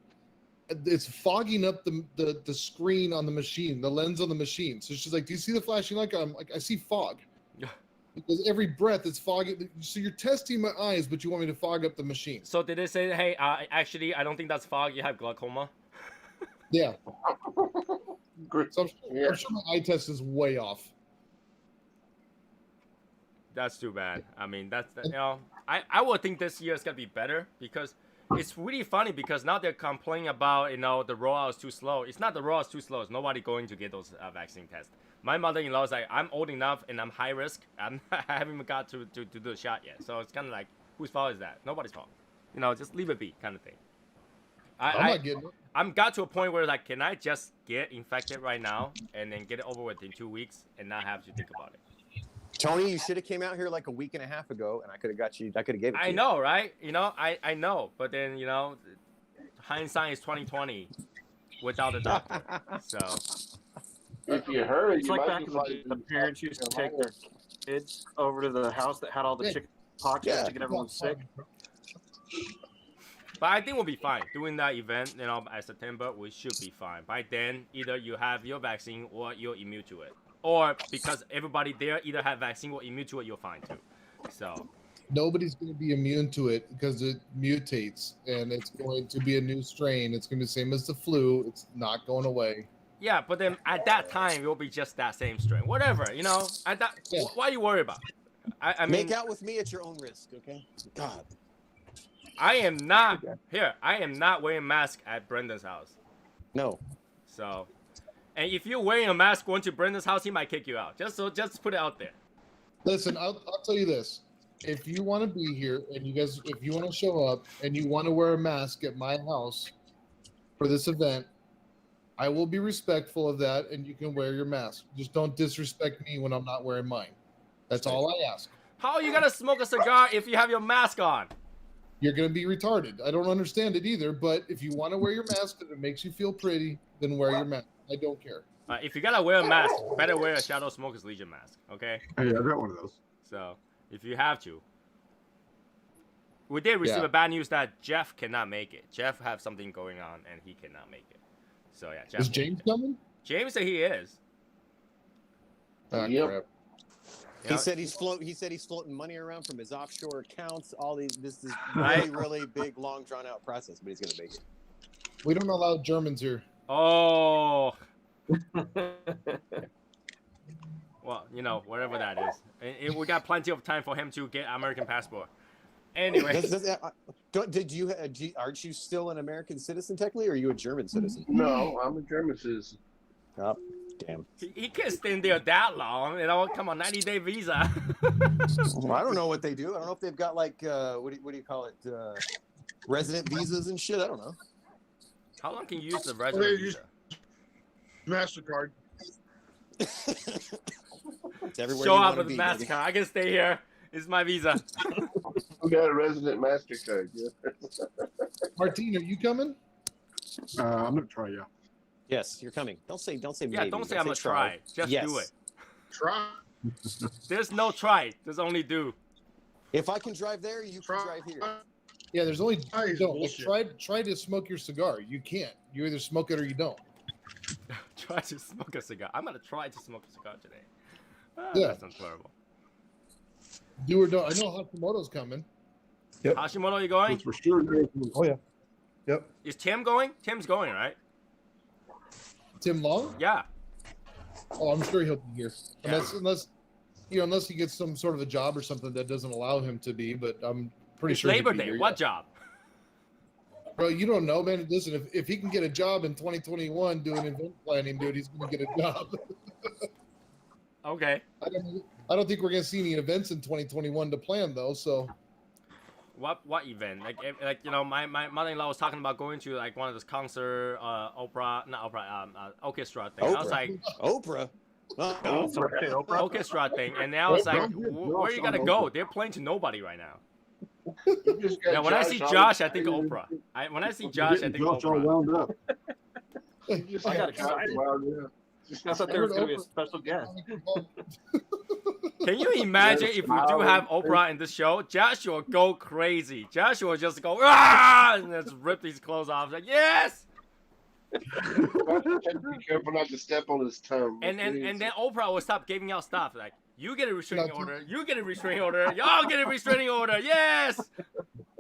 it's fogging up the screen on the machine, the lens on the machine. So she's like, "Do you see the flashing light?" I'm like, "I see fog." Because every breath it's fogging. So you're testing my eyes, but you want me to fog up the machine. So did they say, hey, actually, I don't think that's fog. You have glaucoma? Yeah. So I'm sure my eye test is way off. That's too bad. I mean, I would think this year is going to be better because it's really funny because now they're complaining about, the rollout is too slow. It's not the rollout is too slow. It's nobody going to get those vaccine tests. My mother-in-law is like, I'm old enough and I'm high risk. I haven't even got to do the shot yet. So it's kind of like, whose fault is that? Nobody's fault. Just leave it be kind of thing. I'm not getting it. I'm got to a point where like, can I just get infected right now and then get it over with in 2 weeks and not have to think about it? Tony, you should have came out here like a week and a half ago, and I could have got you. I could have gave it to you. I know, right? You know, I know, but then you know, hindsight is 2020 without a doctor. So If you hurry, It's you like might back be in the day, the parents used to take their kids over to the house that had all the chicken pox just to get everyone sick. But I think we'll be fine. Doing that event, you know, at September, we should be fine. By then, either you have your vaccine or you're immune to it. Or because everybody there either have vaccine or immune to it, you're fine too. So Nobody's going to be immune to it because it mutates and it's going to be a new strain. It's going to be the same as the flu. It's not going away. yeah, but then at that time, it will be just that same strain. Whatever, you know. At that, why are you worried about? I mean, Make out with me at your own risk, okay? God. I am not here. I am not wearing mask at Brendan's house. No. So, and if you're wearing a mask going to Brendan's house, he might kick you out. Just put it out there. Listen, I'll tell you this. If you want to be here and you guys, if you want to show up and you want to wear a mask at my house for this event, I will be respectful of that and you can wear your mask. Just don't disrespect me when I'm not wearing mine. That's all I ask. How are you gonna smoke a cigar if you have your mask on? You're going to be retarded. I don't understand it either, but if you want to wear your mask and it makes you feel pretty, then wear your mask. I don't care. If you gotta wear a mask, better wear a Shadow Smokers Legion mask, okay? Hey, I got one of those. So, if you have to. We did receive a bad news that Jeff cannot make it. Jeff have something going on and he cannot make it. So yeah, Jeff. Is James coming? James said he is. Crap. He said he's floating money around from his offshore accounts. All these, this is really big, long, drawn out process, but he's gonna make it. We don't allow Germans here. Oh. Well, you know, whatever that is. We got plenty of time for him to get American passport. Anyway. Aren't you still an American citizen technically, or are you a German citizen? No, I'm a German citizen. Oh, damn. He can't stay in there that long. You know, come on, 90-day visa. Well, I don't know what they do. I don't know if they've got like what do you call it? Resident visas and shit. I don't know. How long can you use the resident visa? MasterCard. It's everywhere Show you up wanna with be, MasterCard. baby. I can stay here. It's my visa. We got a resident MasterCard. Yeah. Martine, are you coming? I'm gonna try. Yeah. Yes, you're coming. Don't say Yeah, maybe. don't say I'm gonna try. Just yes. do it. Try. There's no try. There's only do. If I can drive there, you can drive here. Yeah, there's only Try is don't. Like, bullshit. try to smoke your cigar. You can't. You either smoke it or you don't. Try to smoke a cigar. I'm gonna try to smoke a cigar today. Yeah. That sounds terrible. Do or don't. I know Hashimoto's coming. Yep. Hashimoto, you going? That's for sure. Oh yeah. Yep. Is Tim going? Tim's going, right? Tim Long? Yeah. Oh, I'm sure he'll be here. Yeah. Unless he gets some sort of a job or something that doesn't allow him to be. But I'm pretty It's sure. Labor he'll be Day. here, What yeah. job? Bro, you don't know, man. Listen, if he can get a job in 2021 doing event planning, dude, he's gonna get a job. Okay. I don't think we're gonna see any events in 2021 to plan though. So What event? Like you know, my mother-in-law was talking about going to like one of those concert, orchestra thing. I was like, Oprah. orchestra thing, and then I was like, where are you gonna go? They're playing to nobody right now. Yeah, when I see Josh, I think Oprah. When I see Josh, I think Josh all Oprah. wound up. I got excited. I thought there was going to be a special guest. Can you imagine if we do have Oprah in this show? Josh will go crazy. Josh will just go, ah, and just rip these clothes off. Like, yes! Be careful not to step on his tongue. And then Oprah will stop giving out stuff. Like, you get a restraining order, you get a restraining order, y'all get a restraining order, yes!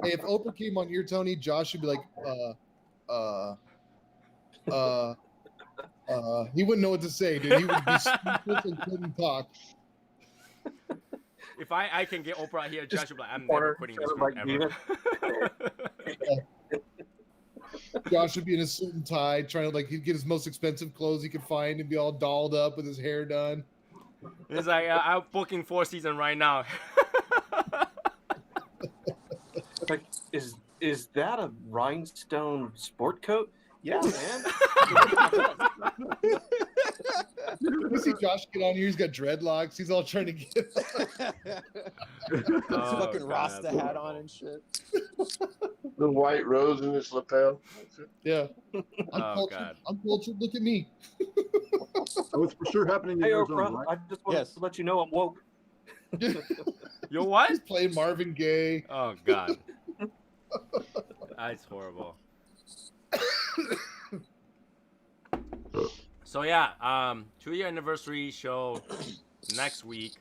hey, if Oprah came on your Tony, Josh would be like, he wouldn't know what to say, dude. He would be speechless and couldn't talk. If I can get Oprah here, Josh will be like, I'm never quitting this group ever. Josh would be in a suit and tie, trying to he'd get his most expensive clothes he could find and be all dolled up with his hair done. It's like, I'm booking 4 seasons right now. Like, is that a rhinestone sport coat? Yeah, man. You see Josh get on here. He's got dreadlocks. He's all trying to get. Oh, fucking God, Rasta that's hat horrible. on and shit. The white rose in his lapel. That's it. Yeah. I'm Oh, cultured. God. I'm cultured. Look at me. Oh, it's for sure happening in Hey, Arizona, Oprah, right? I just want Yes. to let you know I'm woke. You're what? He's playing Marvin Gaye. Oh, God. That's horrible. So yeah, 2-year anniversary show next week.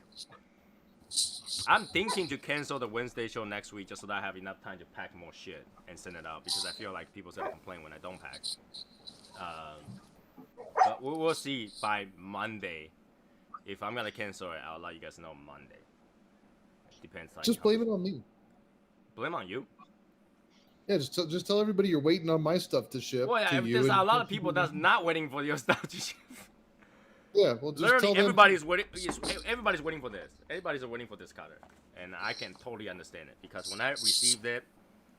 I'm thinking to cancel the Wednesday show next week just so that I have enough time to pack more shit and send it out because I feel like people start to complain when I don't pack. But we'll see by Monday. If I'm gonna cancel it, I'll let you guys know Monday. Depends. On Just blame it on me. Blame on you. Yeah, just tell everybody you're waiting on my stuff to ship. Well, yeah, to you there's and- a lot of people that's not waiting for your stuff to ship. Yeah, well, just Literally, tell them. everybody's waiting. Everybody's waiting for this. Everybody's waiting for this cutter, and I can totally understand it because when I received it,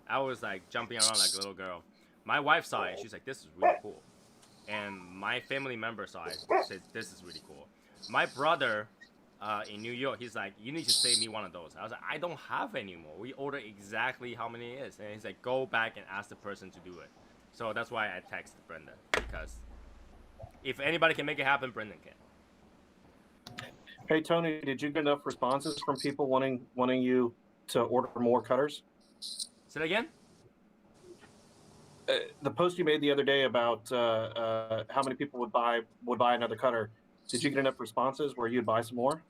I was like jumping around like a little girl. My wife saw it. She's like, "This is really cool," and my family member saw it. Said, "This is really cool." My brother in New York, he's like, "You need to save me one of those." I was like, "I don't have any more. We ordered exactly how many it is," and he's like, "Go back and ask the person to do it." So that's why I texted Brenda because if anybody can make it happen, Brendan can. Hey, Tony, did you get enough responses from people wanting you to order more cutters? Say that again? The post you made the other day about how many people would buy another cutter. Did you get enough responses where you'd buy some more?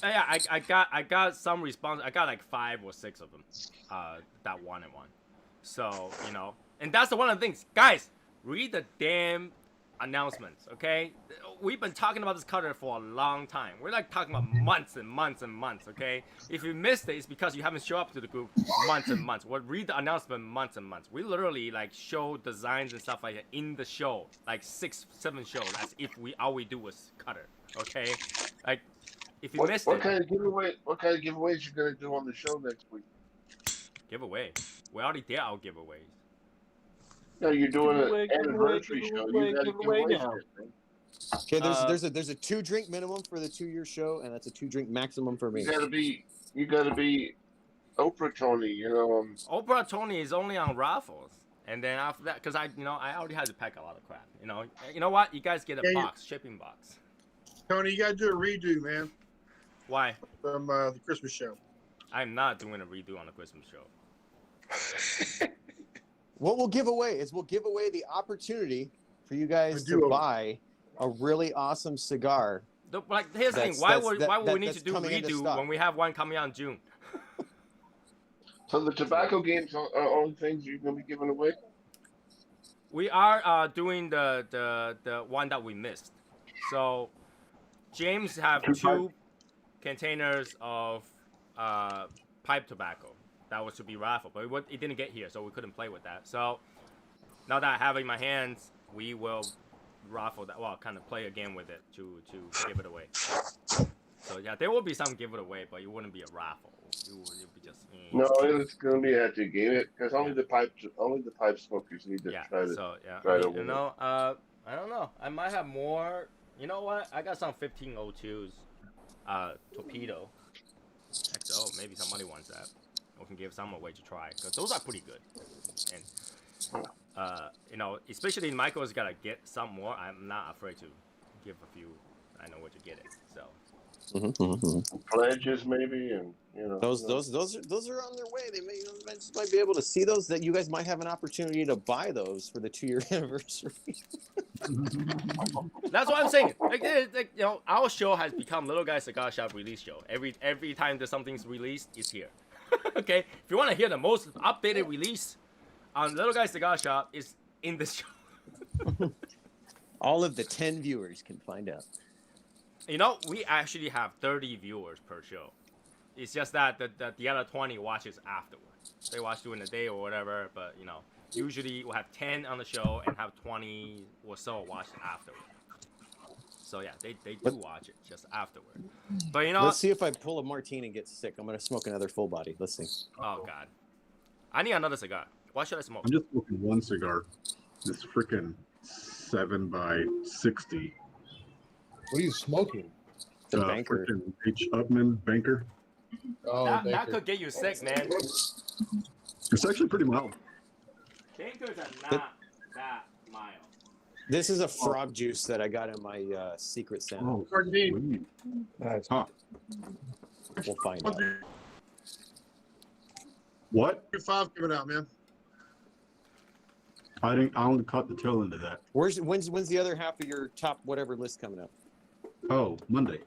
Yeah, I got some response. I got like 5 or 6 of them that wanted one. So, you know, and that's the one of the things. Guys, read the damn announcements, okay? We've been talking about this cutter for a long time. We're like talking about months and months and months, okay? If you missed it, it's because you haven't shown up to the group months and months. We'll read the announcement months and months. We literally like show designs and stuff like that in the show, like 6, 7 shows, as if all we do was cutter, okay? Like, if you missed what it, kind of giveaways you gonna do on the show next week? giveaway. We already did our giveaways. No, you're doing Giveaway, an anniversary giveaway, show. giveaway, You gotta give giveaway away now. shit, man. Okay, there's a 2-drink minimum for the 2-year show, and that's a 2-drink maximum for me. You gotta be Oprah Tony, you know. Oprah Tony is only on raffles, and then after that, because I already had to pack a lot of crap. You know what? You guys get a shipping box. Tony, you gotta do a redo, man, Why? from the Christmas show. I'm not doing a redo on the Christmas show. What we'll give away is we'll give away the opportunity for you guys to buy a really awesome cigar. Like, here's the thing. Why would we need to do redo when we have one coming out in June? So the tobacco games are all the things you're gonna be giving away. We are doing the one that we missed. So James have 2 containers of pipe tobacco that was to be raffled, but it didn't get here, so we couldn't play with that. So now that I have it in my hands, we will raffle that. Well, kind of play a game with it to give it away. So yeah, there will be some give it away, but it wouldn't be a raffle. It would be just. No, it's gonna be at the game it because only the pipe smokers need to try to. So yeah, try to you know, I don't know. I might have more. You know what? I got some 1502s, torpedo. XO. Maybe somebody wants that. We can give some away to try because those are pretty good. And you know, especially Michael's gotta get some more. I'm not afraid to give a few. I know where to get it. So. Pledges maybe, and you know those are on their way. They might be able to see those. That you guys might have an opportunity to buy those for the 2-year anniversary. That's what I'm saying. Like, you know, our show has become Little Guy Cigar Shop release show. Every time there's something's released, it's here. Okay, if you want to hear the most updated release on Little Guy Cigar Shop, is in this show. All of the 10 viewers can find out. You know, we actually have 30 viewers per show. It's just that the other 20 watches afterwards. They watch during the day or whatever, but you know, usually we'll have 10 on the show and have 20 or so watch afterwards. So yeah, they do watch it just afterward. But you know, let's see if I pull a martini and get sick. I'm gonna smoke another full body. Let's see. Oh god, I need another cigar. What should I smoke? I'm just smoking one cigar. this freaking 7x60. What are you smoking? The banker. Freaking H. Upman banker. Oh, that Baker. could get you sick, man. It's actually pretty mild. Bankers are not that mild. This is a frog juice that I got in my secret Santa. Oh, Sweet. Nice. huh. We'll find out. What? Your 5 coming out, man. I only caught the tail end of that. When's the other half of your top whatever list coming up? Oh, Monday.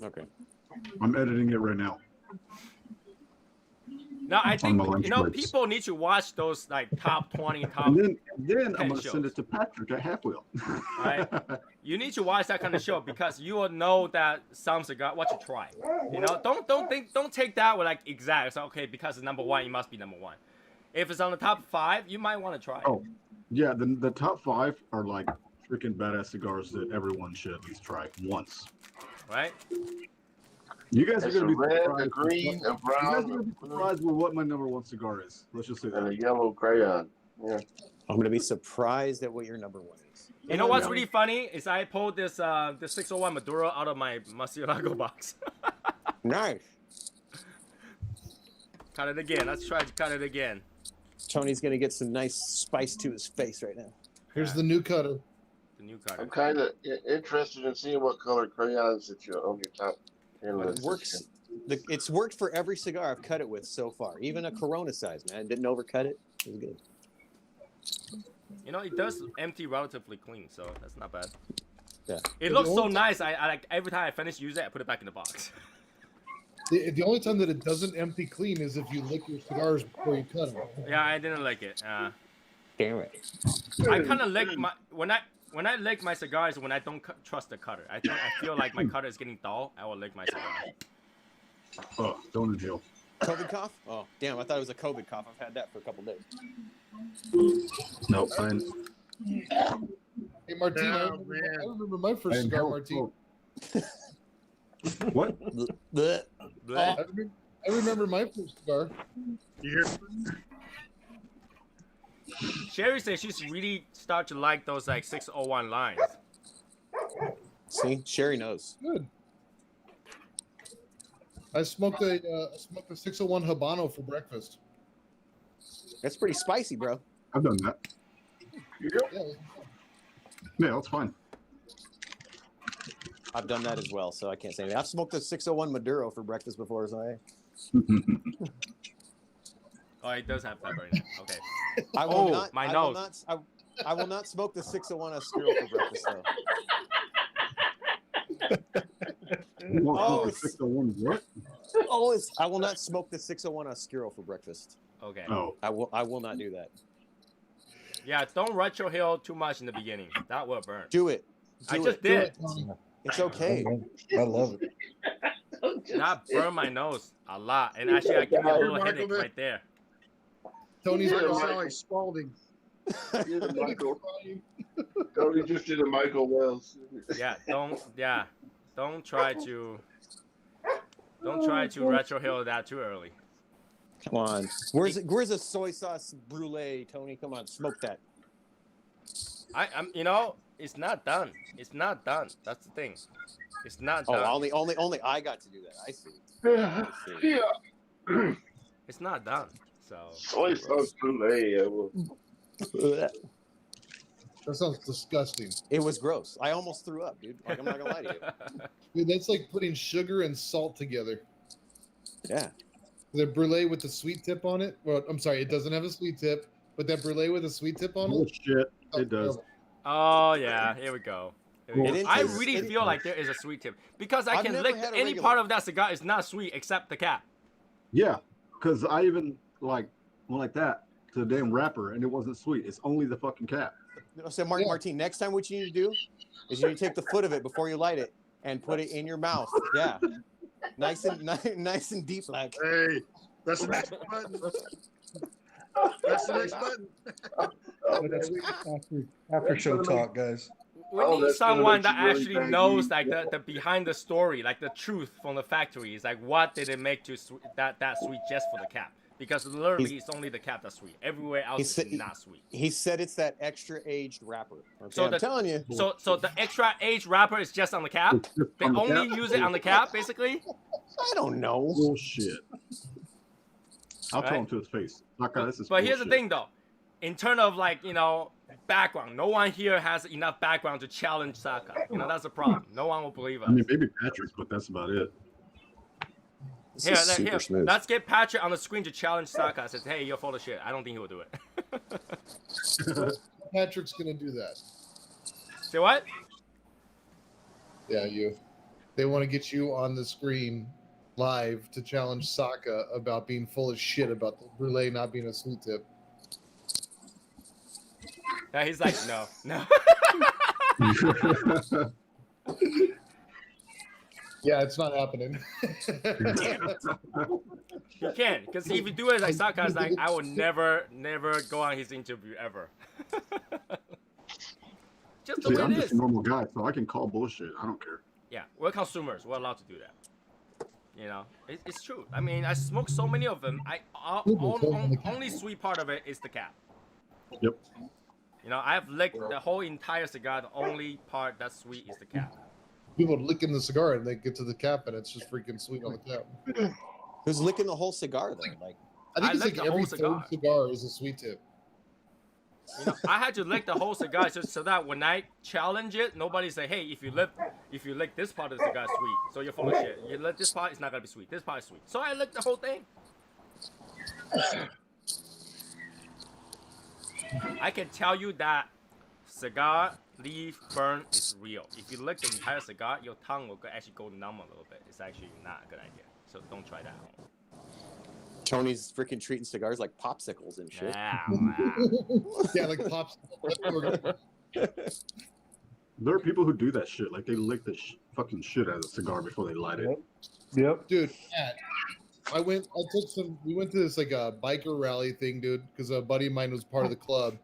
Okay. I'm editing it right now. No, I think my lunch breaks. people need to watch those like top 20, top. And then I'm gonna shows. send it to Patrick at Half Wheel. Right? You need to watch that kind of show because you will know that some cigar. What you try, you know. Don't take that with like exact. It's okay because it's number 1. It must be number 1. If it's on the top 5, you might want to try. Oh, yeah. The top 5 are like freaking badass cigars that everyone should at least try once. Right? You guys are It's a gonna be red, surprised. a green, a You guys are brown, gonna be surprised with what my number 1 cigar is. Let's just say and a that. yellow crayon. Yeah. I'm gonna be surprised at what your number 1 is. You know what's really funny is I pulled this 601 Maduro out of my Murcielago box. Nice. Cut it again. Let's try to cut it again. Tony's gonna get some nice spice to his face right now. Here's the new cutter. The new cutter. I'm kind of interested in seeing what color crayons that you're on your top 10 But it list. works. It's worked for every cigar I've cut it with so far. Even a Corona size, man. Didn't overcut it. It was good. You know, it does empty relatively clean, so that's not bad. Yeah. It looks so nice. I like every time I finish using it, I put it back in the box. The only time that it doesn't empty clean is if you lick your cigars before you cut them. Yeah, I didn't like it. Damn it. I kind of lick my when I lick my cigars when I don't trust the cutter. I feel like my cutter is getting dull. I will lick my cigar. Oh, don't inhale. COVID cough? Oh, damn. I thought it was a COVID cough. I've had that for a couple days. No, fine. Hey, Martine, Oh, I remember my first cigar, Martine. What? Blech. I remember my first cigar. You hear? Sherry says she's really start to like those like 601 lines. See, Sherry knows. Good. I smoked a 601 Habano for breakfast. That's pretty spicy, bro. I've done that. Yeah. Yeah, that's fine. I've done that as well, so I can't say anything. I've smoked a 601 Maduro for breakfast before, so Oh, it does have pepper in it. Okay. I will not. My I nose. Will not, I will not smoke the 601 Oscuro for breakfast, though. Oh, 601 what? I will not smoke the 601 Oscuro for breakfast. Okay. Oh. I will not do that. Yeah, don't retro too much in the beginning. That will burn. Do it. I Do just it. did. It's okay. I love it. That burned my nose a lot, and actually I give me a little Michael, headache man. right there. Tony's You're like, gonna sound like Spalding. You're the Michael. Tony just did a Michael Wells. Don't try to retro hill that too early. Come on. Where's a soy sauce brulee, Tony? Come on, smoke that. I'm it's not done. It's not done. That's the thing. It's not done. Oh, only I got to do that. I see. Yeah. It's not done. So Soy sauce brulee. that sounds disgusting. It was gross. I almost threw up, dude. Like, I'm not gonna lie to Dude, that's like putting sugar and salt together. you. Yeah. The brulee with the sweet tip on it. Well, I'm sorry, it doesn't have a sweet tip, but that brulee with a sweet tip on Oh it. shit, it does. Oh yeah, here we go. I really it- feel like there is a sweet tip because I I've can never lick had a any regular. part of that cigar is not sweet except the cap. Yeah, because I even like went like that to the damn wrapper, and it wasn't sweet. It's only the fucking cap. So, Martine, next time what you need to do is you need to take the foot of it before you light it and put it in your mouth. Yeah. Nice and deep like. Hey, that's the next button. That's the next button. After show talk, guys. We need that's gonna someone make that you really actually baggy. knows like the behind the story, like the truth from the factory. Is like what did it make to that sweet just for the cap? because literally it's only the cap that's sweet. Everywhere else is not sweet. He said it's that extra aged wrapper. Okay, So I'm telling you. So the extra aged wrapper is just on the cap. They only use it on the cap, basically. I don't know. Bullshit. I'll tell him to his face. But here's the thing, though. In terms of like background, no one here has enough background to challenge Saka. That's the problem. No one will believe us. I mean, maybe Patrick, but that's about it. Here, let's get Patrick on the screen to challenge Saka. I said, hey, you're full of shit. I don't think he will do it. Patrick's gonna do that. Say what? Yeah, you. They want to get you on the screen live to challenge Saka about being full of shit about the brulee not being a sweet tip. Yeah, he's like, no. Yeah, it's not happening. He can't, because if you do it like Saka, it's like, I will never go on his interview ever. Just the way I'm it just is. a normal guy, so I can call bullshit. I don't care. Yeah, we're consumers. We're allowed to do that. It's true. I mean, I smoke so many of them. Only sweet part of it is the cap. Yep. I have licked the whole entire cigar. The only part that's sweet is the cap. People licking the cigar and they get to the cap and it's just freaking sweet on the cap. Who's licking the whole cigar though? Like, I think it's like every third cigar is a sweet tip. I had to lick the whole cigar just so that when I challenge it, nobody say, "Hey, if you lick this part of the cigar, sweet." So you're full of shit. You lick this part, it's not gonna be sweet. This part is sweet. So I licked the whole thing. I can tell you that cigar leaf burn is real. If you lick the entire cigar, your tongue will actually go numb a little bit. It's actually not a good idea. So don't try that at home. Tony's freaking treating cigars like popsicles and shit. Yeah, like popsicles. There are people who do that shit. Like they lick the fucking shit out of a cigar before they light it. Yep. Dude, we went to this like a biker rally thing, dude, because a buddy of mine was part of the club.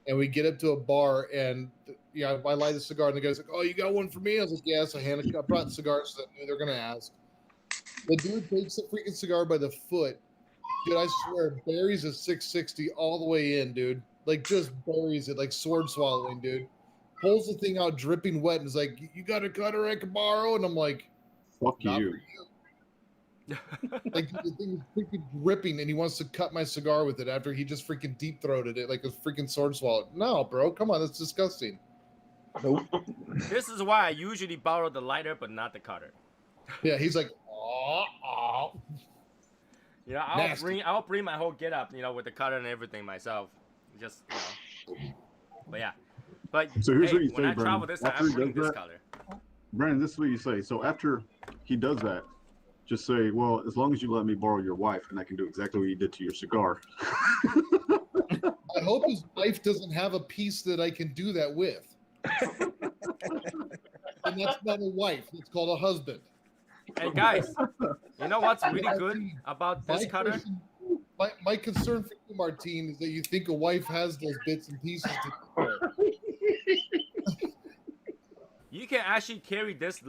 And we get up to a bar and I light a cigar and the guy's like, "Oh, you got one for me?" I was like, "Yes." I brought cigars so I knew they're gonna ask. The dude takes the freaking cigar by the foot. Dude, I swear, buries a 660 all the way in, dude. Like, just buries it, like sword swallowing, dude. Pulls the thing out dripping wet and is like, "You got a cutter I can borrow?" And I'm like, "Fuck you." Like, the thing is freaking dripping and he wants to cut my cigar with it after he just freaking deep throated it like a freaking sword swallow. No, bro, come on, that's disgusting. Nope. This is why I usually borrow the lighter but not the cutter. Yeah, he's like, oh. I'll bring my whole get up, with the cutter and everything myself. Just, But yeah. But so here's what you when say, I travel Brandon. this time, After I'm he bringing does this that- color. Brandon, this is what you say. So after he does that, just say, "Well, as long as you let me borrow your wife, and I can do exactly what you did to your cigar." I hope his wife doesn't have a piece that I can do that with. And that's not a wife. It's called a husband. Hey guys, you know what's really good about this cutter? My concern for you, Martine, is that you think a wife has those bits and pieces to You can actually carry this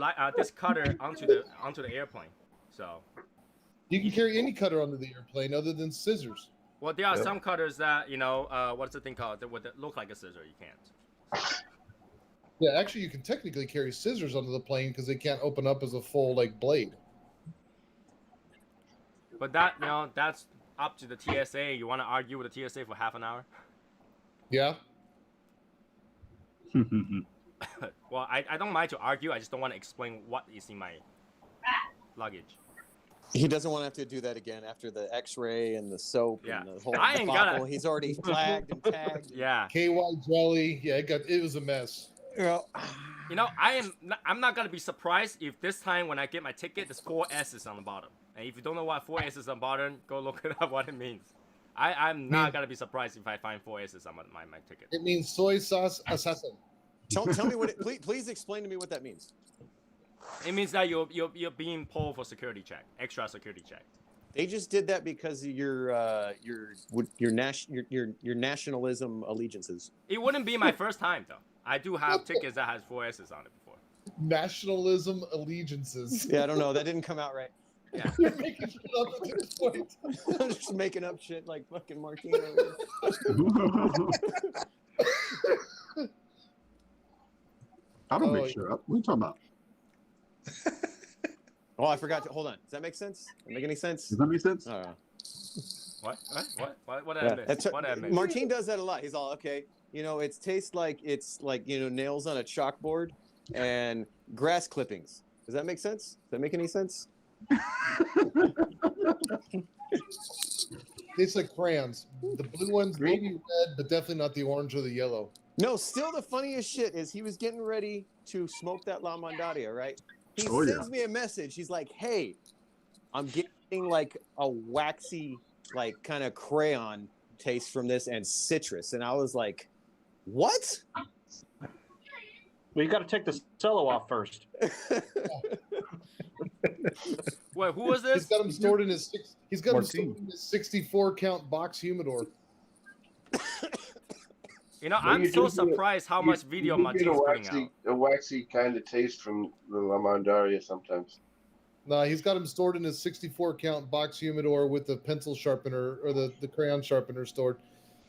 cutter onto the airplane. So you can carry any cutter onto the airplane other than scissors. Well, there are some cutters that what's the thing called that would look like a scissor. You can't. Yeah, actually, you can technically carry scissors onto the plane because they can't open up as a full blade. But that's up to the TSA. You want to argue with the TSA for half an hour? Yeah. Well, I don't mind to argue. I just don't want to explain what is in my luggage. He doesn't want to have to do that again after the X-ray and the soap and the whole I ain't debacle. gonna. He's already flagged and tagged. Yeah. KY jelly. Yeah, it was a mess. I'm not gonna be surprised if this time when I get my ticket, there's 4 S's on the bottom. And if you don't know what 4 S's on the bottom, go look it up what it means. I'm not gonna be surprised if I find 4 S's on my ticket. It means soy sauce assassin. Tell me what it. Please explain to me what that means. It means that you're being pulled for security check, extra security check. They just did that because of your nationalism allegiances. It wouldn't be my first time though. I do have tickets that has 4 S's on it before. Nationalism allegiances. Yeah, I don't know. That didn't come out right. Yeah. You're making shit up at this point. I'm just making up shit like fucking Martino. I don't make shit up. What are you talking about? Oh, I forgot to hold on. Does that make sense? Does that make any sense? Does that make sense? What did I miss? What did I miss? Martine does that a lot. He's all okay. You know, it tastes like nails on a chalkboard and grass clippings. Does that make sense? Does that make any sense? Tastes like crayons. The blue one's maybe red, but definitely not the orange or the yellow. No, still the funniest shit is he was getting ready to smoke that La Mandaria, right? He sends me a message. He's like, hey, I'm getting like a waxy, like kind of crayon taste from this and citrus. And I was like, what? Well, you got to take the cello off first. Wait, who was this? He's got him stored in his 64 count box humidor. You know, I'm so surprised how much video Martine's putting out. A waxy kind of taste from the La Mandaria sometimes. No, he's got him stored in his 64 count box humidor with the pencil sharpener or the crayon sharpener stored.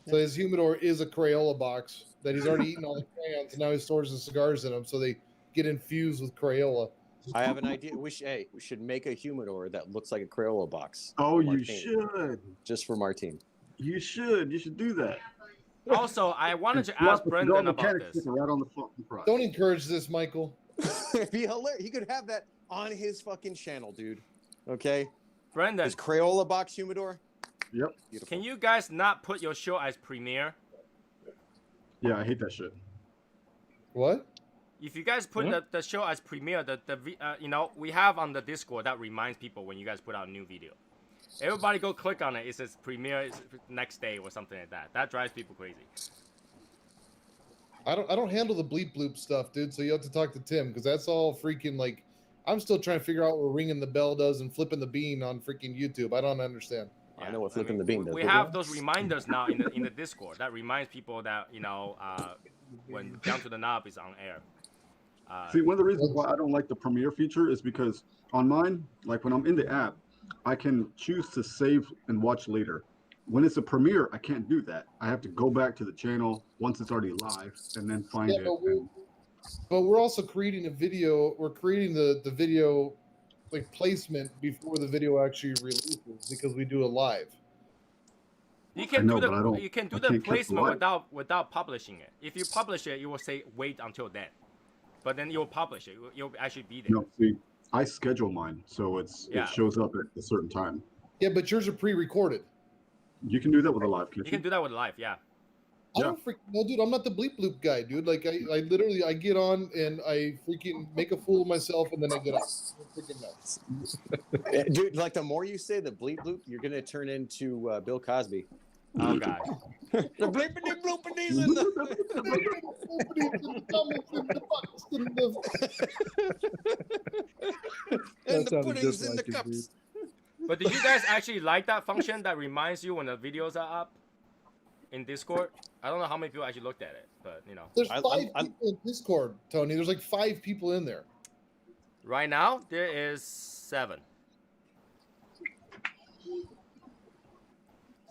So his humidor is a Crayola box that he's already eaten all the crayons, and now he stores the cigars in them so they get infused with Crayola. I have an idea. We should make a humidor that looks like a Crayola box. Oh, you should. Just for Martine. You should. You should do that. Also, I wanted to ask Brendan about this. Right on the fucking price. Don't encourage this, Michael. It'd be hilarious. He could have that on his fucking channel, dude. Okay? Brendan. His Crayola box humidor. Yep. Beautiful. Can you guys not put your show as premiere? Yeah, I hate that shit. What? If you guys put the show as premiere, we have on the Discord that reminds people when you guys put out a new video. Everybody go click on it. It says premiere next day or something like that. That drives people crazy. I don't handle the bleep bloop stuff, dude. So you have to talk to Tim because that's all freaking like. I'm still trying to figure out what ringing the bell does and flipping the bean on freaking YouTube. I don't understand. Yeah, I know what flipping the bean does. We have those reminders now in the Discord that reminds people that when Down to the Knob is on air. See, one of the reasons why I don't like the premiere feature is because on mine, like when I'm in the app, I can choose to save and watch later. When it's a premiere, I can't do that. I have to go back to the channel once it's already live and then find it. But we're also creating a video. We're creating the video like placement before the video actually releases because we do it live. You can do the placement without publishing it. If you publish it, you will say wait until then. But then you'll publish it. You'll actually be there. No, see, I schedule mine, so it shows up at a certain time. Yeah, but yours are pre-recorded. You can do that with a live. You can do that with live, yeah. I don't freaking know, dude. I'm not the bleep bloop guy, dude. Like I literally get on and I freaking make a fool of myself and then I get off. Freaking nuts. Dude, like the more you say the bleep bloop, you're gonna turn into Bill Cosby. Oh god. The bleepity bloopity in and the puddings in the cups. But did you guys actually like that function that reminds you when the videos are up in Discord? I don't know how many people actually looked at it, but you know. There's 5 people in Discord, Tony. There's like 5 people in there. Right now, there is 7.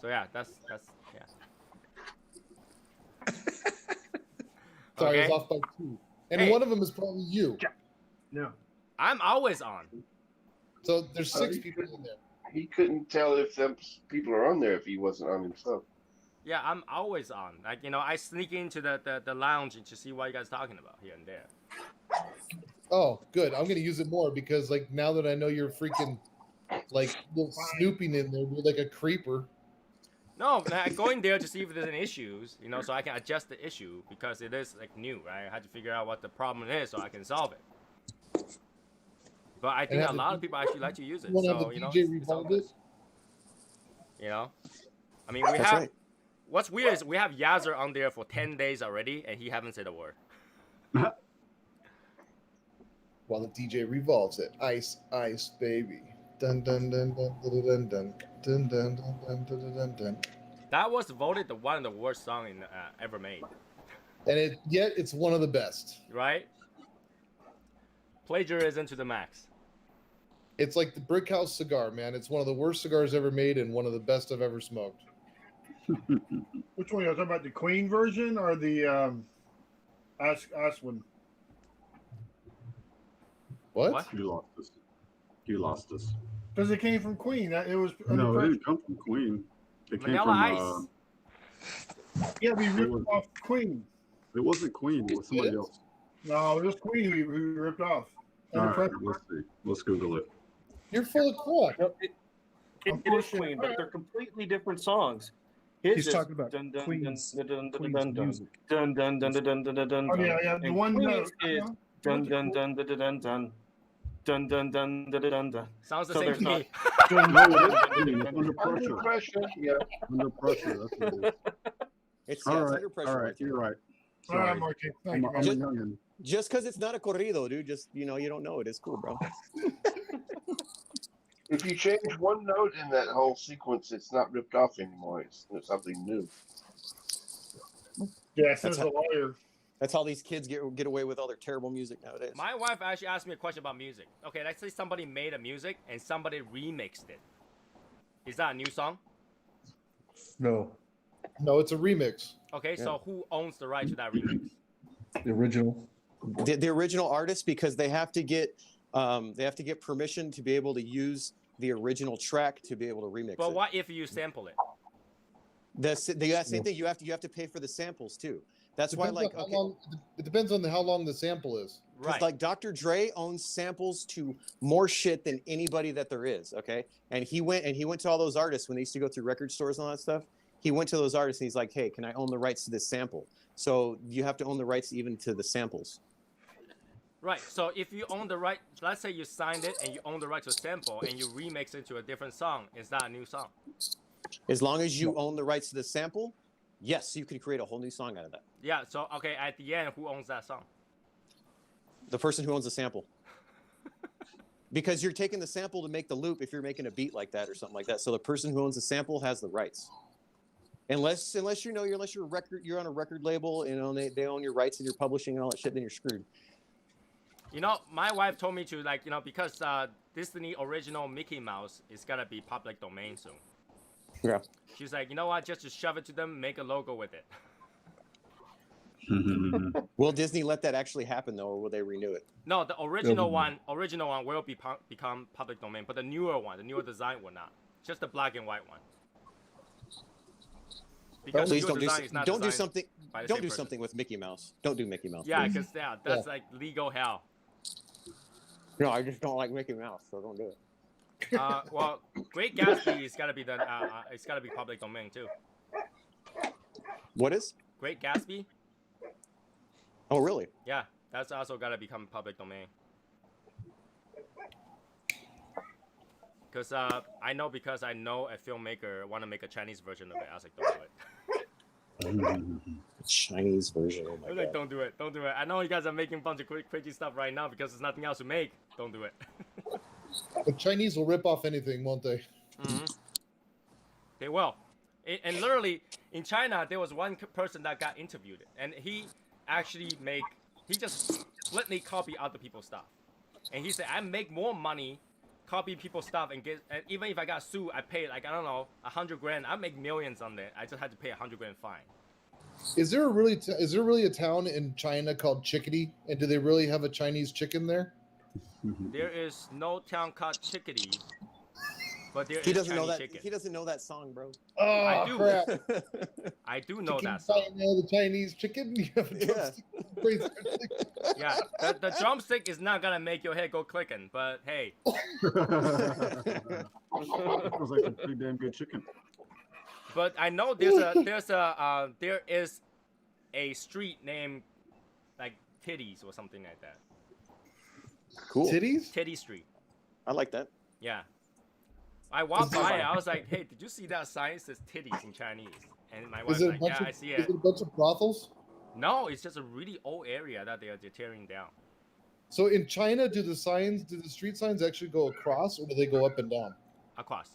So yeah, that's yeah. Sorry, I was off by 2. And one of them is probably you. No. I'm always on. So there's 6 people in there. He couldn't tell if them people are on there if he wasn't on himself. Yeah, I'm always on. Like, I sneak into the lounge to see what you guys are talking about here and there. Oh, good. I'm gonna use it more because like now that I know you're freaking like snooping in there, you're like a creeper. No, I'm going there to see if there's any issues, so I can adjust the issue because it is like new, right? I had to figure out what the problem is so I can solve it. But I think a lot of people actually like to use it. So, it's all good. I mean, we have. Right. What's weird is we have Yazzer on there for 10 days already, and he haven't said a word. While the DJ revolves it, ice, ice, baby. Dun dun dun dun dun dun dun dun dun dun dun dun dun. That was voted one of the worst songs ever made. And yet it's one of the best. Right? Plagiarism to the max. It's like the Brick House cigar, man. It's one of the worst cigars ever made and one of the best I've ever smoked. Which one are you talking about? The Queen version or the Aswin? What? You lost us. You lost us. Because it came from Queen. It was No, it didn't come from Queen. It came Vanilla from. Ice. Yeah, we ripped off Queen. It wasn't Queen. It was somebody else. No, it was Queen we ripped off. All right, let's see. Let's Google it. You're full of crap. No, it is Queen, but they're completely different songs. He's talking about Queen's music. Dun dun dun dun dun dun dun dun. Oh yeah. The one Queen's is dun dun dun dun dun dun. Dun dun dun dun dun dun. Sounds the So same to there's me. Under Under pressure. pressure, yeah. Under pressure. That's what it is. It's, All yeah, it's right. under pressure. All right. You're right. All right, Sorry. Marky. I'm Thank a, you, I'm a man. youngin. Just because it's not a corrido, dude, just, you don't know it. It's cool, bro. If you change one note in that whole sequence, it's not ripped off anymore. It's something new. Yeah, says That's the how- lawyer. That's how these kids get away with all their terrible music nowadays. My wife actually asked me a question about music. Okay, let's say somebody made a music and somebody remixed it. Is that a new song? No, No, it's a remix. Okay, so who owns the right to that remix? the original. The original artist, because they have to get permission to be able to use the original track to be able to remix But it. what if you sample it? The same thing. You have to pay for the samples too. That's why, Depends like, on how okay, long, it depends on how long the sample is. Right. like Dr. Dre owns samples to more shit than anybody that there is. Okay, and he went to all those artists when they used to go through record stores and all that stuff. He went to those artists and he's like, "Hey, can I own the rights to this sample?" So you have to own the rights even to the samples. Right. So if you own the right, let's say you signed it and you own the right to sample and you remix it to a different song, is that a new song? As long as you own the rights to the sample, yes, you can create a whole new song out of that. Yeah. So okay, at the end, who owns that song? The person who owns the sample. Because you're taking the sample to make the loop if you're making a beat like that or something like that. So the person who owns the sample has the rights. Unless you're on a record label, they own your rights and you're publishing and all that shit, then you're screwed. My wife told me to because Disney original Mickey Mouse is gonna be public domain soon. Yeah. She's like, you know what? Just to shove it to them, make a logo with it. Will Disney let that actually happen though, or will they renew it? No, the original one will become public domain, but the newer design will not. Just the black and white one. Because Please the newer design is not don't do designed something. by the Don't same do person. something with Mickey Mouse. Don't do Mickey Mouse. Yeah, please. because that's like legal hell. No, I just don't like Mickey Mouse, so don't do it. Well, Great Gatsby is gotta be it's gotta be public domain too. What is? Great Gatsby? Oh, really? Yeah, that's also gotta become public domain. Because I know a filmmaker want to make a Chinese version of it. I was like, don't do it. Chinese version. Oh I my was like, god. don't do it. Don't do it. I know you guys are making a bunch of crazy stuff right now because there's nothing else to make. Don't do it. The Chinese will rip off anything, won't they? Mm-hmm. They will. And literally, in China, there was one person that got interviewed, and he just blatantly copy other people's stuff. And he said, I make more money copy people's stuff and even if I got sued, I paid like, I don't know, 100 grand. I make millions on that. I just had to pay 100 grand fine. Is there really a town in China called Chickadee? And do they really have a Chinese chicken there? There is no town called Chickadee, but there He is doesn't know Chinese that. chicken. He doesn't know that song, bro. Oh, I do. crap. I do know Chicken that song. China, the Chinese chicken. You have a Yeah. drumstick. Praise Yeah, the drumstick is not gonna make your head go clicking, but hey. Sounds like a pretty damn good chicken. But I know there is a street named like Titties or something like that. Cool. Titties? Titty Street. I like that. Yeah. I walked by it. I was like, hey, did you see that sign? It says titties in Chinese. And my wife's Is it a like, bunch yeah, of, I see is it. it a bunch of brothels? No, it's just a really old area that they're tearing down. So in China, do the street signs actually go across, or do they go up and down? Across.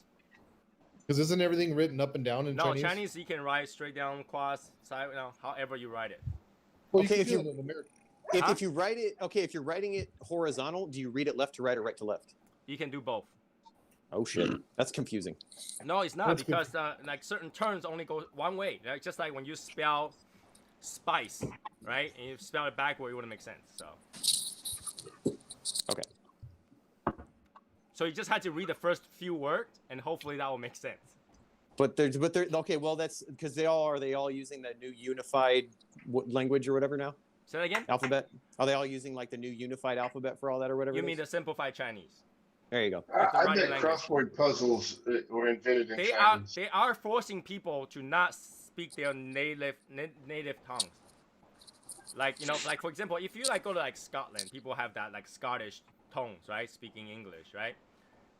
Because isn't everything written up and down in No, Chinese? Chinese you can write straight down, across, side, however you write it. Well, Okay, you if can do that in America. If you write it, if you're writing it horizontal, do you read it left to right or right to left? You can do both. Oh shit, that's confusing. No, it's not because like certain terms only go one way. Like just like when you spell spice, right? And you spell it backward, it wouldn't make sense. So. Okay. So you just had to read the first few words, and hopefully that will make sense. But they're okay. Well, that's because they all using the new unified language or whatever now. Say that again. Alphabet. Are they all using like the new unified alphabet for all that or whatever? You mean the simplified Chinese? There you go. I bet crossword puzzles were invented in Chinese. They are forcing people to not speak their native tongues. Like like for example, if you like go to like Scotland, people have that like Scottish tones, right? Speaking English, right?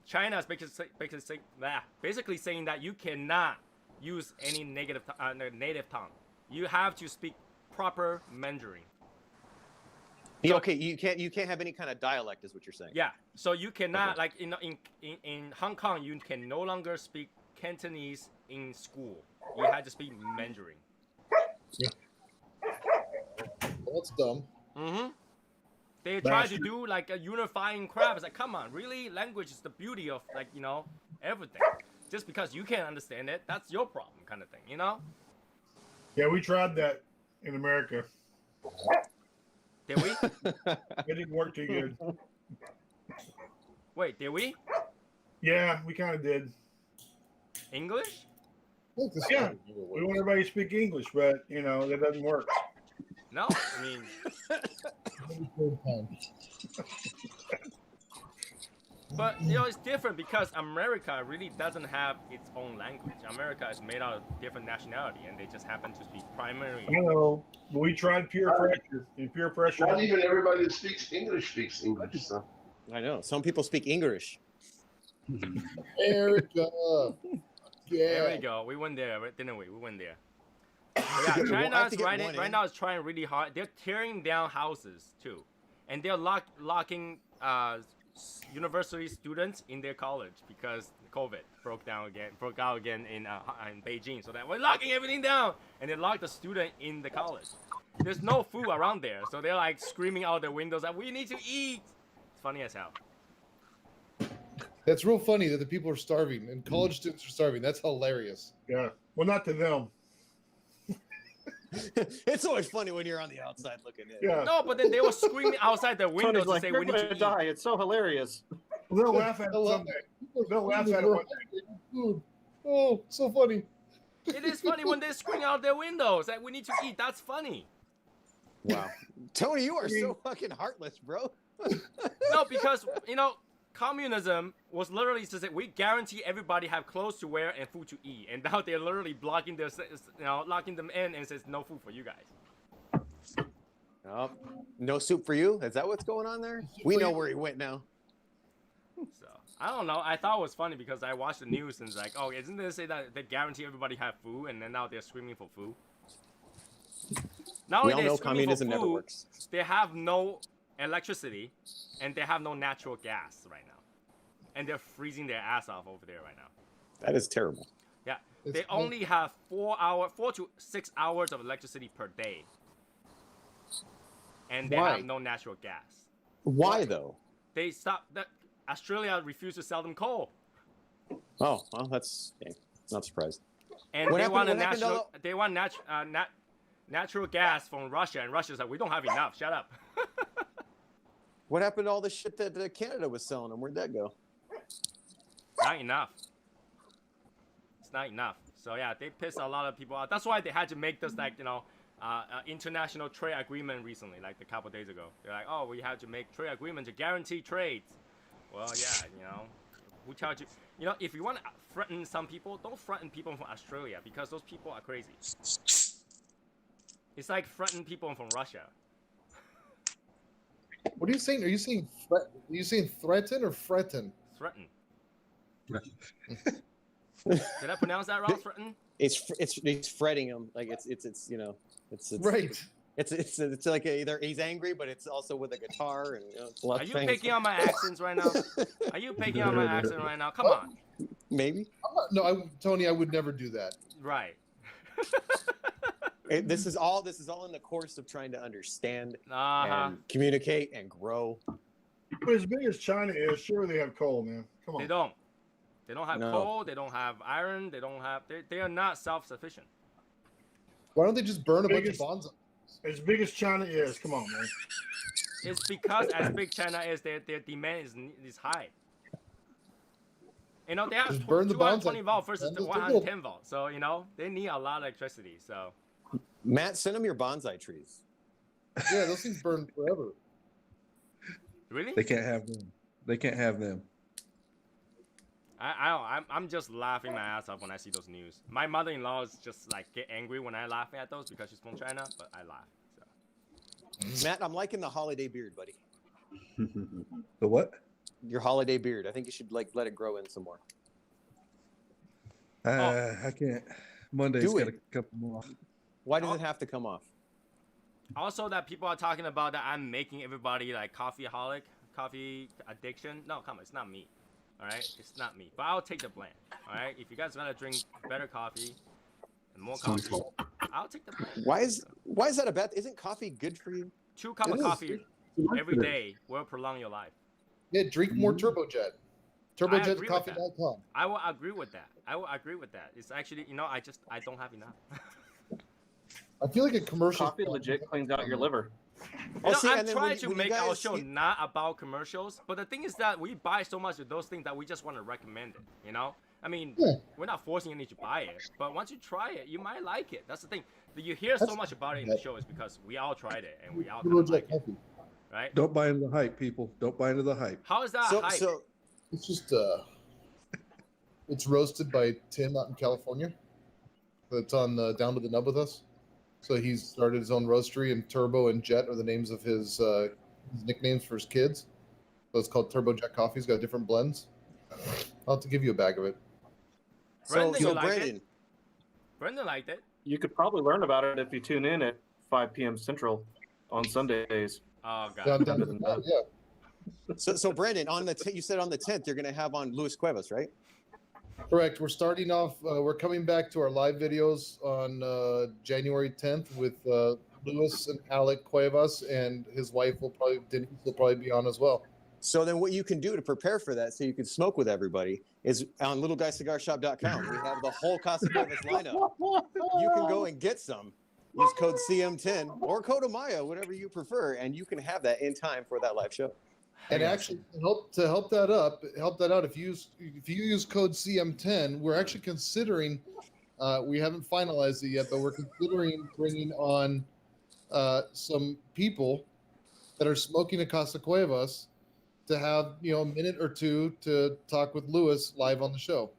China is basically saying that you cannot use any native tongue. You have to speak proper Mandarin. So, okay, you can't have any kind of dialect, is what you're saying. Yeah, so you cannot like in Hong Kong, you can no longer speak Cantonese in school. You had to speak Mandarin. Yeah. Well, that's dumb. Mm-hmm. They try to do like a unifying crap. It's like, come on, really? Language is the beauty of like everything. Just because you can't understand it, that's your problem, kind of thing, Yeah, we tried that in America. Did we? It didn't work too good. Wait, did we? Yeah, we kind of did. English? Yeah, we want everybody to speak English, but that doesn't work. No, I mean. But it's different because America really doesn't have its own language. America is made out of different nationality, and they just happen to speak primarily. I know. We tried peer pressure. And peer pressure. Not even everybody that speaks English. So. I know. Some people speak English. America. Yeah. There we go. We went there, didn't we? We went there. Yeah, China's right now is trying really hard. They're tearing down houses too, and they're locking university students in their college because COVID broke out again in Beijing. So that we're locking everything down, and they locked the student in the college. There's no food around there, so they're like screaming out their windows that we need to eat. It's funny as hell. That's real funny that the people are starving and college students are starving. That's hilarious. Yeah. Well, not to them. It's always funny when you're on the outside looking in. Yeah. No, but then they were screaming outside their windows to say we need to die. It's so hilarious. They'll laugh at it someday. They'll laugh at it one day. Oh, so funny. It is funny when they're screaming out their windows that we need to eat. That's funny. Wow. Tony, you are so fucking heartless, bro. No, because, communism was literally to say we guarantee everybody have clothes to wear and food to eat, and now they're literally blocking locking them in and says no food for you guys. Oh, no soup for you? Is that what's going on there? We know where he went now. So I don't know. I thought it was funny because I watched the news and it's like, oh, isn't they say that they guarantee everybody have food, and then now they're screaming for food? Not we only all know screaming communism for food, never works. They have no electricity, and they have no natural gas right now, and they're freezing their ass off over there right now. That is terrible. Yeah, they only have 4 to 6 hours of electricity per day, and they have no natural gas. Why though? They stopped. Australia refused to sell them coal. Oh, well, that's not surprised. And they want natural gas from Russia, and Russia's like, we don't have enough. Shut up. What happened to all the shit that Canada was selling them? Where'd that go? Not enough. It's not enough. So yeah, they pissed a lot of people out. That's why they had to make this international trade agreement recently, like a couple days ago. They're like, oh, we had to make trade agreement to guarantee trades. Well, yeah, who tells you? If you want to threaten some people, don't threaten people from Australia because those people are crazy. It's like threatening people from Russia. What are you saying? Are you saying threaten or threaten? Threaten. Did I pronounce that wrong? Threaten? It's fretting him like it's right. It's like either he's angry, but it's also with a guitar and Are you picking on my accents right now? Are you picking on my accent right now? Come on. Maybe. Tony, I would never do that. Right. This is all in the course of trying to understand Uh-huh. and communicate and grow. But as big as China is, sure they have coal, man. Come on. They don't. They don't have No. coal. They don't have iron. They don't have. They are not self-sufficient. Why don't they just burn a bunch of Biggest- bonds? As big as China is, come on, man. It's because as big China is, their demand is high. You know, they have Just burn the bonds 220 out. volt versus Then they'll 110 volt. So, you know, they need a lot of electricity. So, Matt, send them your bonsai trees. Yeah, those things burn forever. really? They can't have them. They can't have them. I'm just laughing my ass off when I see those news. My mother-in-law is just like get angry when I laugh at those because she's from China, but I laugh. So. Matt, I'm liking the holiday beard, buddy. The what? Your holiday beard. I think you should like let it grow in some more. I can't. Monday's Do got to it. come off. Why does it have to come off? Also, that people are talking about that I'm making everybody like coffeeaholic, coffee addiction. No, come on, it's not me. All right, it's not me. But I'll take the blame. All right, if you guys gotta drink better coffee and more coffee, I'll take the blame. Why is that a bad? Isn't coffee good for you? 2 cups It of is. coffee every day will prolong your life. Yeah, drink more Turbojet. agree with that. Turbojetcoffee.com. I will agree with that. I will agree with that. It's actually, you know, I don't have enough. I feel like a commercial. Coffee legit cleans out your liver. You know, see, I'm and then trying when to you make our guys- show not about commercials, but the thing is that we buy so much of those things that we just want to recommend it, you know? I mean, Yeah. we're not forcing you to buy it, but once you try it, you might like it. That's the thing. You hear so That's- much about it in the show is because we all tried it and we all kind of Turbojet like it, coffee. right? Don't buy into the hype, people. Don't buy into the hype. How is that hype? So It's just it's roasted by Tim out in California. That's on Down to the Nub with us. So he's started his own roastery, and Turbo and Jet are the names of his nicknames for his kids. So it's called Turbojet Coffee. He's got different blends. I'll have to give you a bag of it. Brendan, you so liked Brandon, it? Brendan liked it. You could probably learn about it if you tune in at 5 p.m. Central on Sundays. Oh, God. Down to the Nub, yeah. so Brandon, on the you said on the 10th you're gonna have on Luis Cuevas, right? Correct. We're starting off. We're coming back to our live videos on January 10th with Luis and Alec Cuevas, and his wife will probably be on as well. So then what you can do to prepare for that so you can smoke with everybody is on littleguycigarshop.com. We have the whole Casa Cuevas lineup. You can go and get some. Use code CM10 or code Amaya, whatever you prefer, and you can have that in time for that live show. And actually, to help that out, if you use code CM10, we're actually considering. We haven't finalized it yet, but we're considering bringing on some people that are smoking a Casa Cuevas to have a minute or two to talk with Luis live on the show.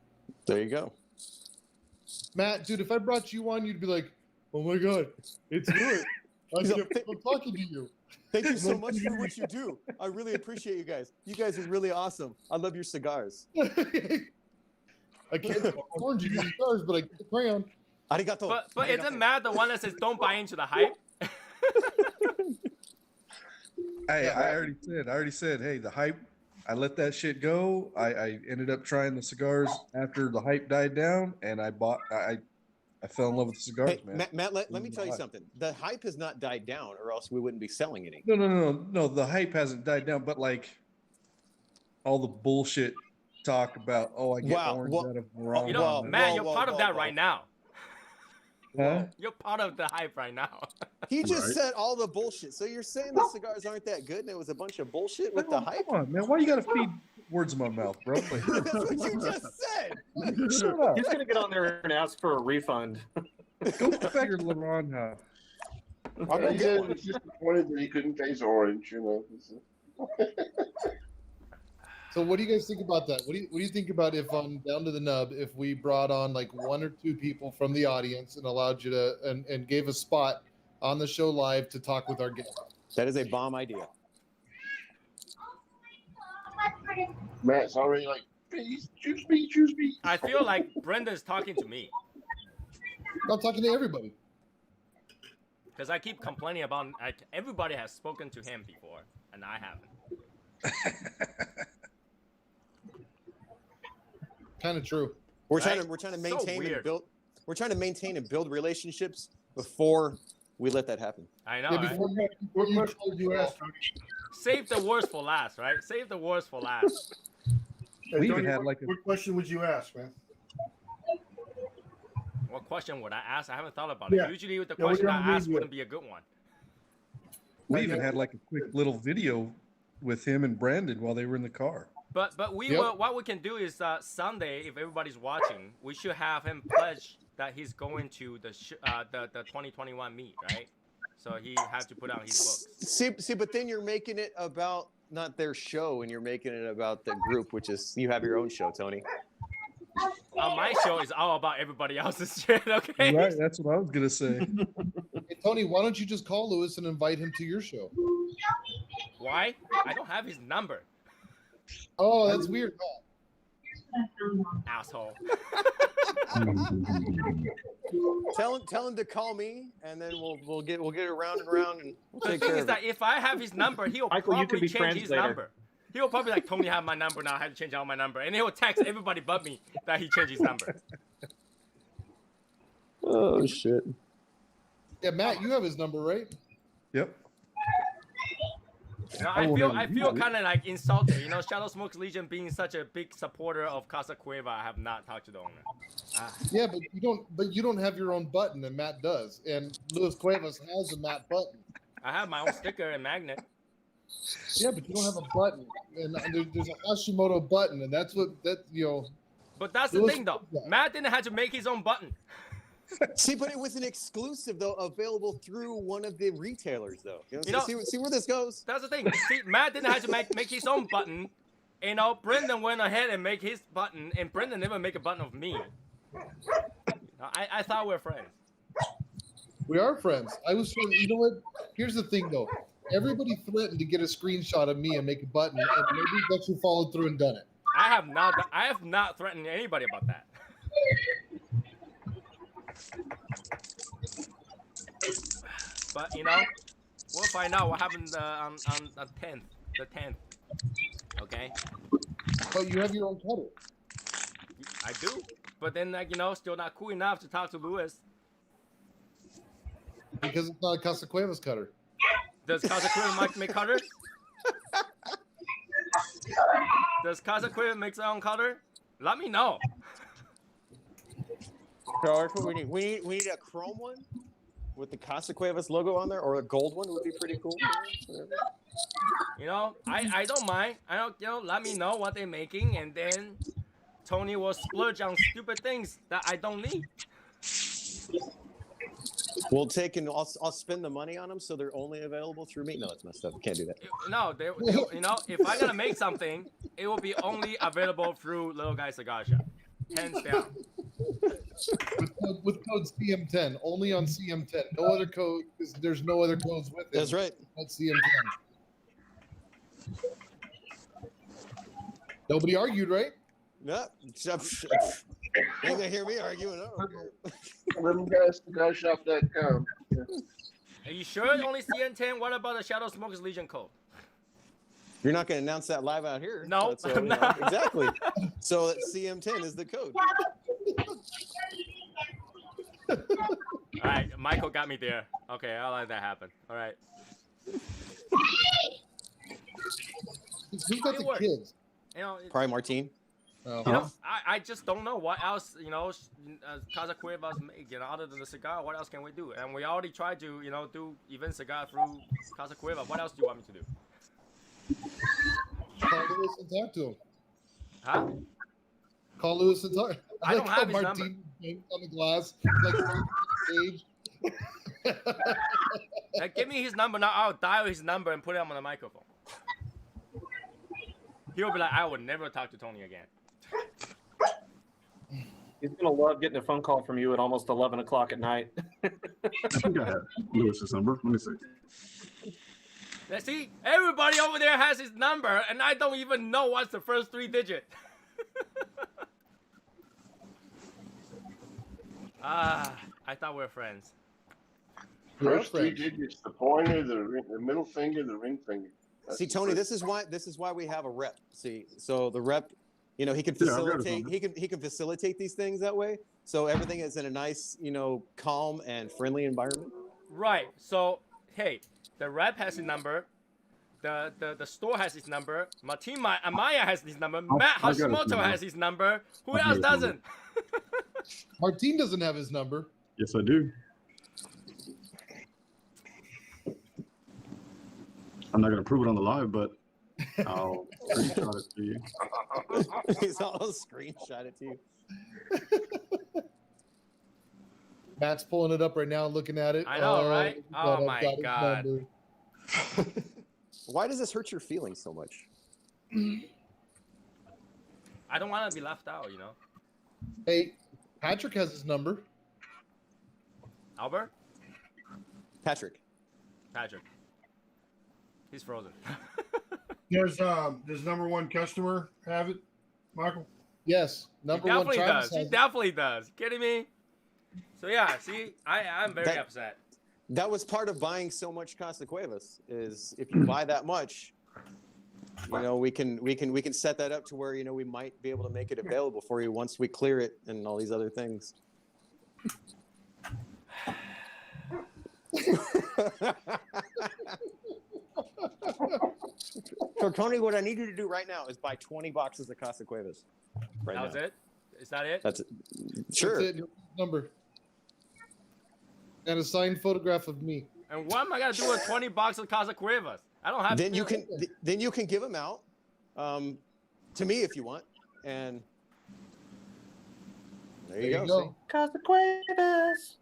There you go. Matt, dude, if I brought you on, you'd be like, "Oh my God, it's Luis! I'm talking to you." Thank you so much for what you do. I really appreciate you guys. You guys are really awesome. I love your cigars. I can't orange you cigars, but I get the crayon. Arigato. But isn't Matt the one that says don't buy into the hype? I already said, hey, the hype, I let that shit go. I ended up trying the cigars after the hype died down, and I fell in love with the cigars, Hey, man. Matt, let me tell you something. The hype has not died down, or else we wouldn't be selling any. No. The hype hasn't died down, but like all the bullshit talk about, I get orange out of wrong. You know, Matt, you're part of that right now. Huh? You're part of the hype right now. He just said all the bullshit. So you're saying the cigars aren't that good, and it was a bunch of bullshit with the hype? Come on, man. Why you gotta feed words in my mouth, bro? Like, That's what you just said. shut up. He's gonna get on there and ask for a refund. Go figure LeBron how. He said he was disappointed that he couldn't taste orange, So what do you guys think about that? What do you think about if on Down to the Nub, if we brought on like 1 or 2 people from the audience and allowed you to and gave a spot on the show live to talk with our guests? That is a bomb idea. Matt's already like, please, choose me. I feel like Brendan's talking to me. I'm talking to everybody. Because I keep complaining about everybody has spoken to him before, and I haven't. Kind of true. We're Right? trying to So maintain and weird. build. We're trying to maintain and build relationships before we let that happen. I know. Yeah, right? before you What you question told did you you ask? Save the worst for last, right? Save the worst for last. Hey, We even Tony, had what, like a- what question would you ask, man? What question would I ask? I haven't thought about Yeah. it. Usually, the Yeah, what question do you I want me ask to do? wouldn't be a good one. We even had like a quick little video with him and Brandon while they were in the car. But we Yep. will. What we can do is Sunday, if everybody's watching, we should have him pledge that he's going to the 2021 meet, right? So he had to put out his books. See, but then you're making it about not their show, and you're making it about the group, which is you have your own show, Tony. My show is all about everybody else's shit. Okay. Right, that's what I was gonna say. Hey, Tony, why don't you just call Lewis and invite him to your show? Why? I don't have his number. Oh, that's weird. Asshole. Tell him to call me, and then we'll get it around and around, and we'll The take thing care is of that it. if I have his number, he'll Michael, you can probably be change his translator. number. He'll probably like, Tony have my number now. I have to change out my number, and he'll text everybody but me that he changed his number. Oh shit! Yeah, Matt, you have his number, right? Yep. You know, I won't ever I use feel it. kind of like insulted. You know, Shadow Smoke's Legion being such a big supporter of Casa Cueva, I have not talked to the owner. Yeah, but you don't have your own button, and Matt does. And Luis Cuevas has a Matt button. I have my own sticker and magnet. Yeah, but you don't have a button, and there's a Hashimoto button, and that's what But that's the thing, though. Matt didn't have to make his own button. See, but it was an exclusive though, available through one of the retailers, though. You know, See where this goes. That's the thing. See, Matt didn't have to make his own button. You know, Brendan went ahead and make his button, and Brendan never make a button of me. I thought we were friends. We are friends. I was trying. You know what? Here's the thing, though. Everybody threatened to get a screenshot of me and make a button, and nobody actually followed through and done it. I have not threatened anybody about that. But you know, we'll find out what happened on the 10th. The 10th. Okay. But you have your own cutter. I do. But then, like, you know, still not cool enough to talk to Lewis. Because it's not a Casa Cuevas cutter. Does Casa Cueva make cutters? Does Casa Cueva make their own cutter? Let me know. So that's what we need. We need a chrome one with the Casa Cuevas logo on there, or a gold one would be pretty cool. You know, I don't mind. I don't, you know, let me know what they're making, and then Tony will splurge on stupid things that I don't need. We'll take and I'll spend the money on them so they're only available through me. No, that's messed up. Can't do that. No, they you know, if I'm gonna make something, it will be only available through Little Guy Cigar Shop. Hands down. With code CM10, only on CM10. No other code, because there's no other codes with it. That's right. That's CM10. Nobody argued, right? Yeah. You ain't gonna hear me arguing. LittleGuyCigarShop.com. Are you sure only CN10? What about the Shadow Smokers Legion code? You're not gonna announce that live out here. No, So, you know, exactly. So that CM10 is the code. All right, Michael got me there. Okay, I'll let that happen. All right. Who's got the kids? You know, Probably Martine. Oh. You know, I just don't know what else, you know, Casa Cuevas make, you know, other than the cigar, what else can we do? And we already tried to, you know, do event cigar through Casa Cueva. What else do you want me to do? Call Lewis and talk to him. Huh? Call Lewis and talk. I don't like have how his Martine paints on the glass, like on the stage. Give me his number now. I'll dial his number and put him on the microphone. He'll be like, I would never talk to Tony again. He's gonna love getting a phone call from you at almost 11 o'clock at night. I think I have Lewis's number. Let me see. Let's see, everybody over there has his number, and I don't even know what's the first 3 digits. I thought we were friends. First 3 digits: the pointer, the middle finger, the ring finger. That's See, Tony, this is why we have a rep. See, so the rep, you know, he can facilitate. He can facilitate these things that way. So everything is in a nice, you know, calm and friendly environment. Right. So, hey, the rep has his number. the store has his number. Martin Amaya has his number. Matt I got his Hashimoto number. has his number. Who I got else his number. doesn't? Martin doesn't have his number. Yes, I do. I'm not gonna prove it on the live, but I'll screenshot it to you. I'll screenshot it to you. Matt's pulling it up right now, looking at it. I know, right? but Oh I've my got his God. number. Why does this hurt your feelings so much? I don't want to be left out, you know. Hey, Patrick has his number. Albert? Patrick. He's frozen. Does number one customer have it, Michael? Yes, number one. Definitely Travis does. He has it. definitely does. Kidding me? So yeah, see, I'm very upset. That was part of buying so much Casa Cuevas. Is if you buy that much, you know, we can set that up to where, you know, we might be able to make it available for you once we clear it and all these other things. So Tony, what I need you to do right now is buy 20 boxes of Casa Cuevas. Right That was now. it? Is that it? That's it. Sure. That's it, number. And a signed photograph of me. And what am I gonna do with 20 boxes of Casa Cuevas? I don't have. Then you can give them out to me if you want, and there you go. Casa Cuevas.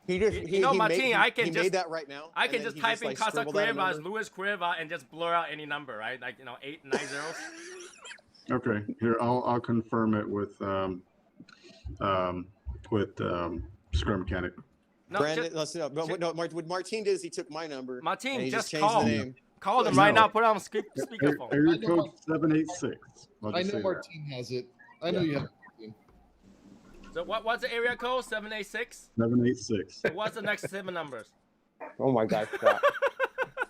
He just, You know, Martin, I can he just made that right now. I and can then just he type in like, Casa scribbled out a Cuevas, number. Luis Cueva, and just blur out any number, right? Like, you know, 8, 9 zeros. Okay, here I'll confirm it with Scrum Mechanic. No, Brandon, what Martin did is he took my number. and Martin, he just changed call. the name. Call them No. right now. Put it on speakerphone. Area code 786. I know Martin has it. I know you have it. So what's the area code? 786. 786. So what's the next 7 numbers? Oh my God! Scott.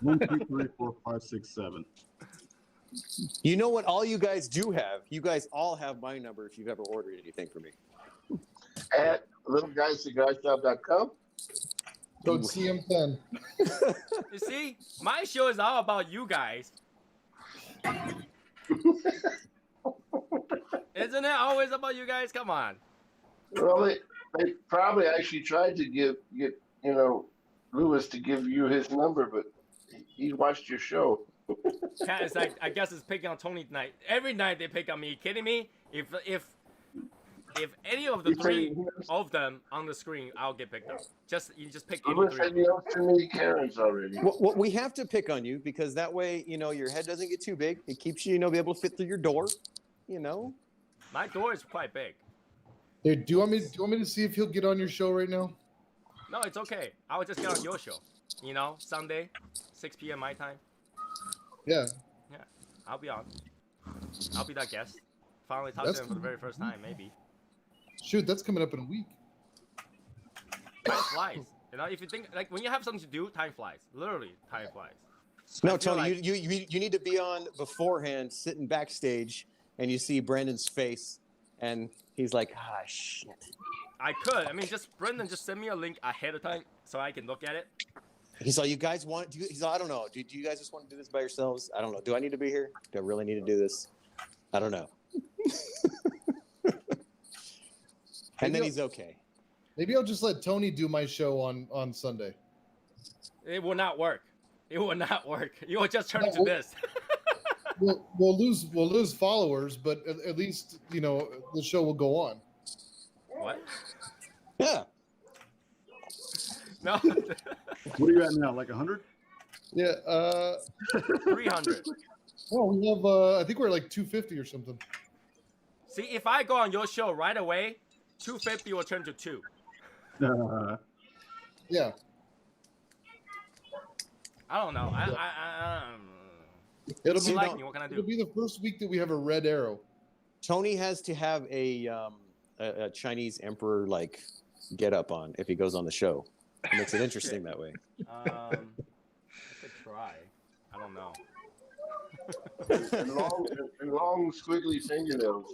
1, 2, 3, 4, 5, 6, 7. You know what? All you guys do have. You guys all have my number if you've ever ordered anything for me. At littleguyscigarshop.com. Code CM10. You see, my show is all about you guys. Isn't it always about you guys? Come on. Well, they probably actually tried to get Lewis to give you his number, but he watched your show. Cat is like, I guess it's picking on Tony tonight. Every night they pick on me. Kidding me? If any of the 3 of them on the screen, I'll get picked up. You just pick any Lewis 3. said you have too many Karens already. Well, we have to pick on you because that way, you know, your head doesn't get too big. It keeps you, be able to fit through your door. You know. My door is quite big. Hey, do you want me to see if he'll get on your show right now? No, it's okay. I will just get on your show. You know, Sunday, 6 p.m. my time. Yeah. Yeah, I'll be on. I'll be that guest. Finally talk to him for the very first time, maybe. Shoot, that's coming up in a week. Time flies. You know, if you think, like, when you have something to do, time flies. Literally, time flies. No, I feel Tony, like- you need to be on beforehand, sitting backstage, and you see Brandon's face, and he's like, ah, shit. I could. I mean, Brendan, just send me a link ahead of time so I can look at it. He's like, you guys want? He's like, I don't know. Do you guys just want to do this by yourselves? I don't know. Do I need to be here? Do I really need to do this? I don't know. And then he's okay. Maybe I'll just let Tony do my show on Sunday. It will not work. It will not work. You will just turn into this. We'll lose followers, but at least the show will go on. What? Yeah. No. What are you at now? Like 100? Yeah. 300. Well, we have. I think we're like 250 or something. See, if I go on your show right away, 250 will turn to 2. Yeah. I don't know. It'll be like me. What can I do? It'll be the first week that we have a red arrow. Tony has to have a Chinese emperor like get up on if he goes on the show. It makes it interesting that way. I could try. I don't know. and long squiggly fingernails.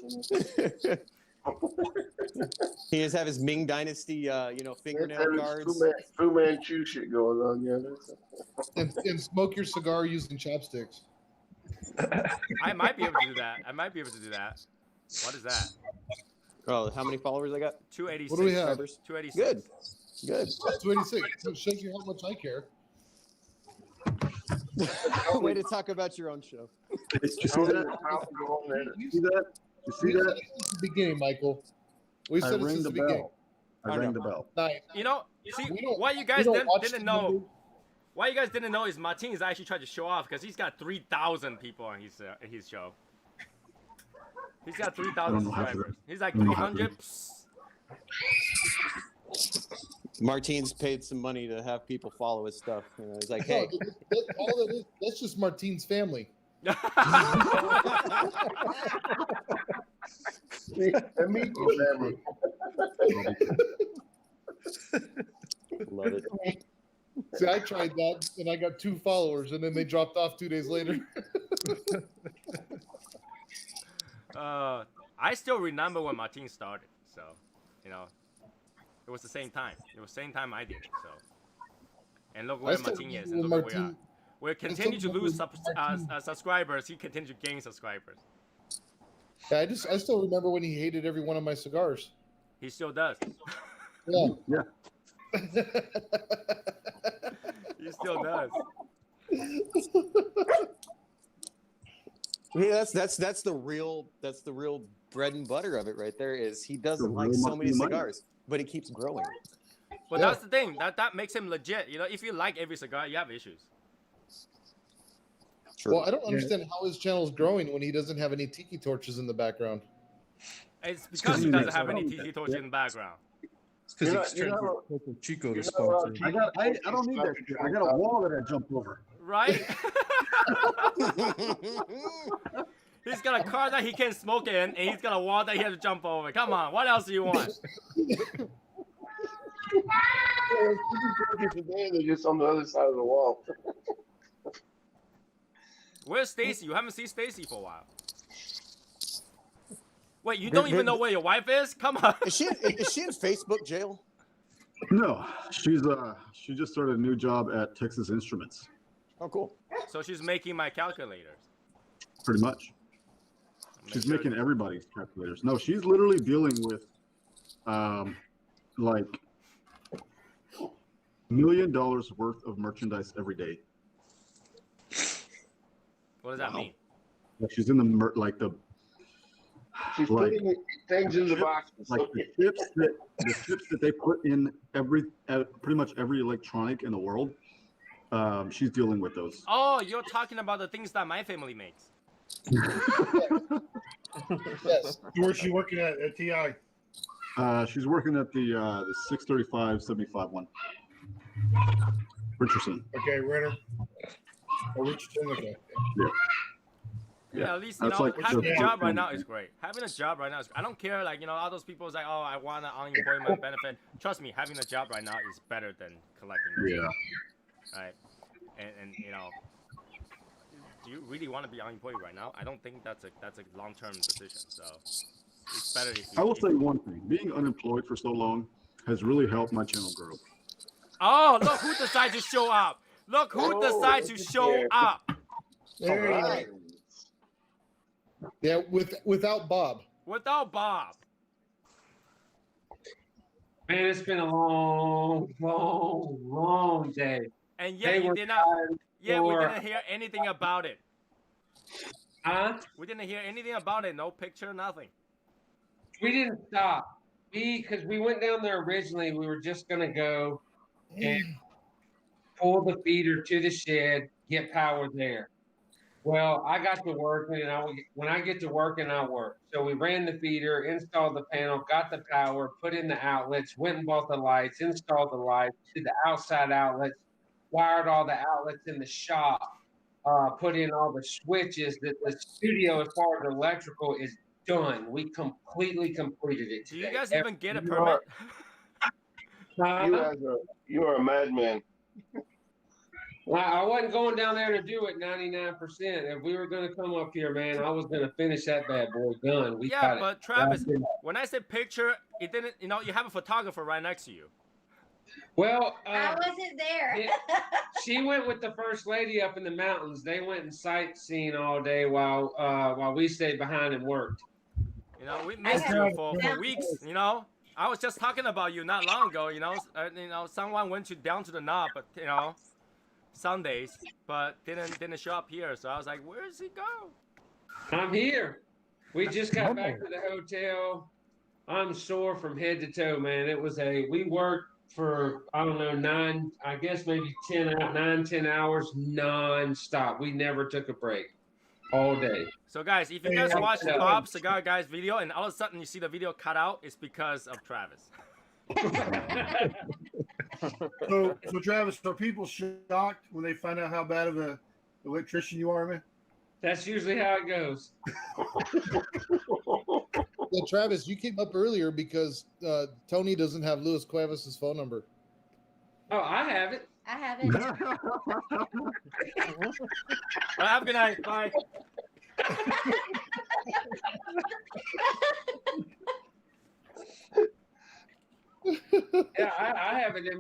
He just have his Ming Dynasty, fingernail guards. Fu Manchu shit going on, yeah. And smoke your cigar using chopsticks. I might be able to do that. What is that? Oh, how many followers I got? 286. What do we have? 286. Good. 286. It shows you how much I care. Way to talk about your own show. Did you see that? You see that? You see that? Since the beginning, Michael. We said it since the beginning. I rang the bell. Nice. You know, see, what you guys didn't know. What you guys didn't know is Martin is actually trying to show off because he's got 3,000 people on his show. He's got 3,000 subscribers. He's like 300. Martine's paid some money to have people follow his stuff. You know, he's like, hey. All that is, that's just Martine's family. Meet your family. Love it. See, I tried that and I got 2 followers, and then they dropped off 2 days later. I still remember when Martin started, so it was the same time. It was the same time I did. So, and look where Martin is, and look where we are. We continue to lose subscribers. He continues to gain subscribers. Yeah, I still remember when he hated every one of my cigars. He still does. Yeah. Yeah. He still does. Yeah, that's the real bread and butter of it right there. Is he doesn't like so many cigars, but he keeps growing. But that's the thing. That makes him legit. You know, if you like every cigar, you have issues. Well, I don't understand how his channel is growing when he doesn't have any tiki torches in the background. It's because he doesn't have any tiki torches in the background. It's because he's trying to get Coco Chico to sponsor. I don't need that shit. I got a wall that I jump over. Right? He's got a car that he can smoke in, and he's got a wall that he has to jump over. Come on, what else do you want? They're just on the other side of the wall. Where's Stacy? You haven't seen Stacy for a while. Wait, you don't even know where your wife is? Come on. Is she in Facebook jail? No, she just started a new job at Texas Instruments. Oh, cool. So she's making my calculators. Pretty much. She's making everybody's calculators. No, she's literally dealing with, like, $1 million worth of merchandise every day. What does that mean? Like she's in the She's putting things in the boxes. Like the chips that they put in pretty much every electronic in the world. She's dealing with those. Oh, you're talking about the things that my family makes. Yes. Where's she working at TI? She's working at the 635-75 one. Richardson. Okay, Renner. Oh, Richardson, okay. Yeah, at least, you know, like having a job right now is great. Having a job right now is, I don't care, like, you know, all those people is like, oh, I want an unemployment benefit. Trust me, having a job right now is better than collecting. Yeah. Right. And you know, do you really want to be unemployed right now? I don't think that's a long-term decision. So it's better if you, I will say one thing: being unemployed for so long has really helped my channel grow. Oh, look who decides to show up! Look who decides to show up! There you go. Yeah, without Bob. Without Bob. Man, it's been a long day. And yet you did not. Yeah, we didn't hear anything about it. Huh? We didn't hear anything about it. No picture, nothing. We didn't stop. Because we went down there originally. We were just gonna go and pull the feeder to the shed, get power there. Well, I got to working, and when I get to working, I work. So we ran the feeder, installed the panel, got the power, put in the outlets, went and bought the lights, installed the lights, did the outside outlets, wired all the outlets in the shop, put in all the switches. The studio, as far as electrical, is done. We completely completed it today. Do you guys even get a permit? You are a madman. Well, I wasn't going down there to do it 99%. If we were going to come up here, man, I was going to finish that bad boy done. We Yeah, got but it. Travis, when I said picture, it didn't. You know, you have a photographer right next to you. Well, I wasn't there. She went with the first lady up in the mountains. They went and sightseeing all day while we stayed behind and worked. You know, we missed you for weeks. You know, I was just talking about you not long ago. You know, someone went down to the knob, but you know, Sundays, but didn't show up here. So I was like, where does he go? I'm here. We just got back to the hotel. I'm sore from head to toe, man. We worked for, I don't know, 9, I guess maybe 10 hours non-stop. We never took a break all day. So guys, if you guys watch the Bob Cigar Guys video and all of a sudden you see the video cut out, it's because of Travis. So Travis, are people shocked when they find out how bad of an electrician you are, man? That's usually how it goes. Yeah, Travis, you came up earlier because Tony doesn't have Luis Cuevas' phone number. Oh, I have it. I have it. Well, have a good night. Bye. Yeah, I have it in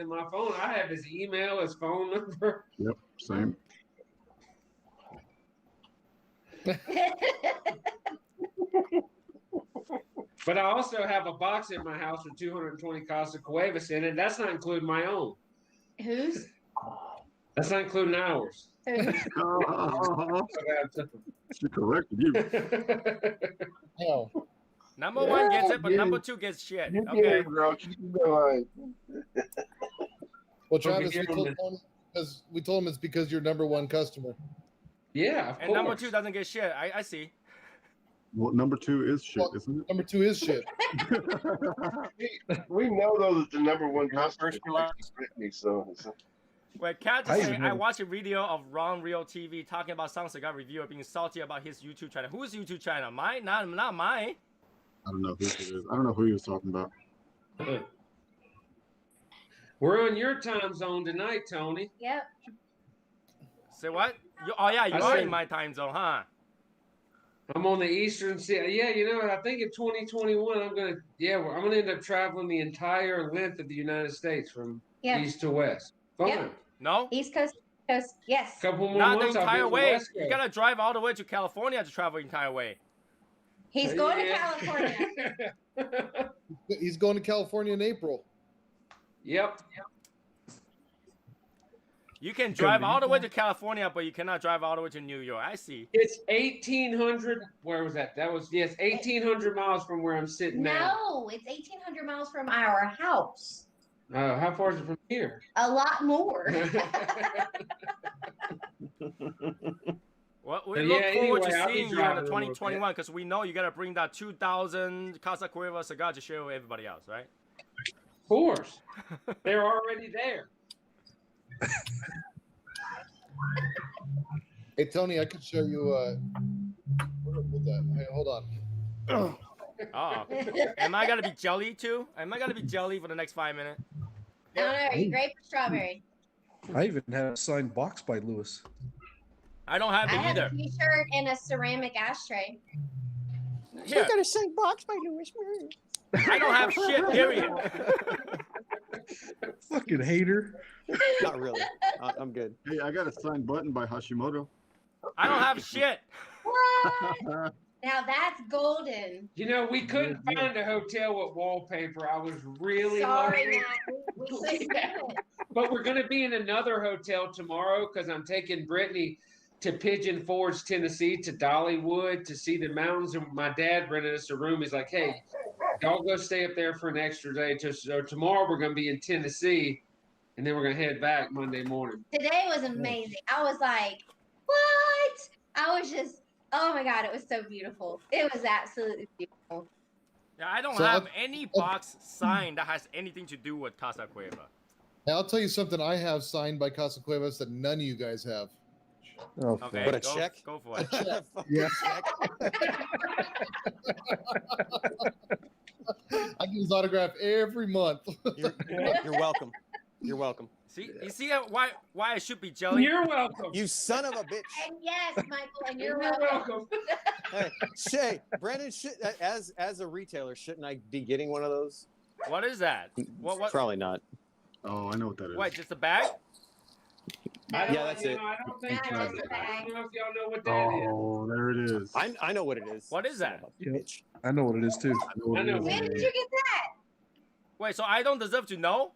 my phone. I have his email, his phone number. Yep, same. But I also have a box in my house with 220 Casa Cuevas in it. That's not including my own. Whose? That's not including ours. She corrected you. Hell. Number one gets it, but number two gets shit. You Okay. get it, bro. Keep it going. Well, Travis, we told him it's because you're number one customer. Yeah, of And course. number two doesn't get shit. I see. Well, number two is shit, isn't it? Number two is shit. We know though that the number one customer is Brittany, so. Well, Kat just saying, I watched a video of Ron Real TV talking about some cigar reviewer being salty about his YouTube channel. Whose YouTube channel? Mine? Not mine. I don't know who it is. I don't know who he was talking about. We're on your time zone tonight, Tony. Yep. Say what? Oh yeah, you I are said- in my time zone, huh? I'm on the Eastern Sea. Yeah, you know, I think in 2021, I'm gonna end up traveling the entire length of the United States from east to west. Fun. Yep. No? East Coast, Coast, yes. Couple more Not the months, I'll be entire on the way. West You Coast. gotta drive all the way to California to travel the entire way. He's going to Yeah. California. He's going to California in April. Yep. You can drive all the way to California, but you cannot drive all the way to New York. I see. It's 1,800. Where was that? That was 1,800 miles from where I'm sitting now. No, it's 1,800 miles from our house. How far is it from here? A lot more. Well, we But look yeah, forward anyway, to I'll be seeing you in driving the a little bit. 2021 because we know you gotta bring that 2,000 Casa Cueva cigar to show everybody else, right? Of course. They're already there. Hey, Tony, I could show you. Where did I put that? Hey, hold on. Uh-oh. Am I gonna be jelly too? Am I gonna be jelly for the next 5 minutes? No, you grape or strawberry? I even have a signed box by Lewis. I don't have I it have either. a T-shirt and a ceramic ashtray. Here. got a signed box by Louis. I don't have shit, period. Fucking hater. Not really. I'm good. Hey, I got a signed button by Hashimoto. I don't have shit. What? Now that's golden. You know, we couldn't find a hotel with wallpaper. I was really Sorry, lucky. Matt. We couldn't do it. But we're going to be in another hotel tomorrow because I'm taking Brittany to Pigeon Forge, Tennessee, to Dollywood to see the mountains. And my dad rented us a room. He's like, hey, y'all go stay up there for an extra day. So tomorrow we're going to be in Tennessee, and then we're going to head back Monday morning. Today was amazing. I was like, what? I was just, oh my God, it was so beautiful. It was absolutely beautiful. Yeah, I don't So have any box signed that has anything to do with Casa Cueva. Now, I'll tell you something I have signed by Casa Cuevas that none of you guys have. Oh, Okay, What, a go, check? Go for it. Yeah. I get his autograph every month. You're welcome. You're welcome. See, you see why I should be jelly? You're welcome. You son of a bitch. And yes, Michael, and you're You're welcome. welcome. Hey, Brandon, as a retailer, shouldn't I be getting one of those? What is that? What? Probably not. Oh, I know what that is. What? Just a bag? Yeah, that's it. I don't think Yeah, so. it's a bag. I don't know if y'all know what that is. Oh, there it is. I know what it is. What is that? Bitch. I know what it is too. I know. When did you get that? Wait, so I don't deserve to know?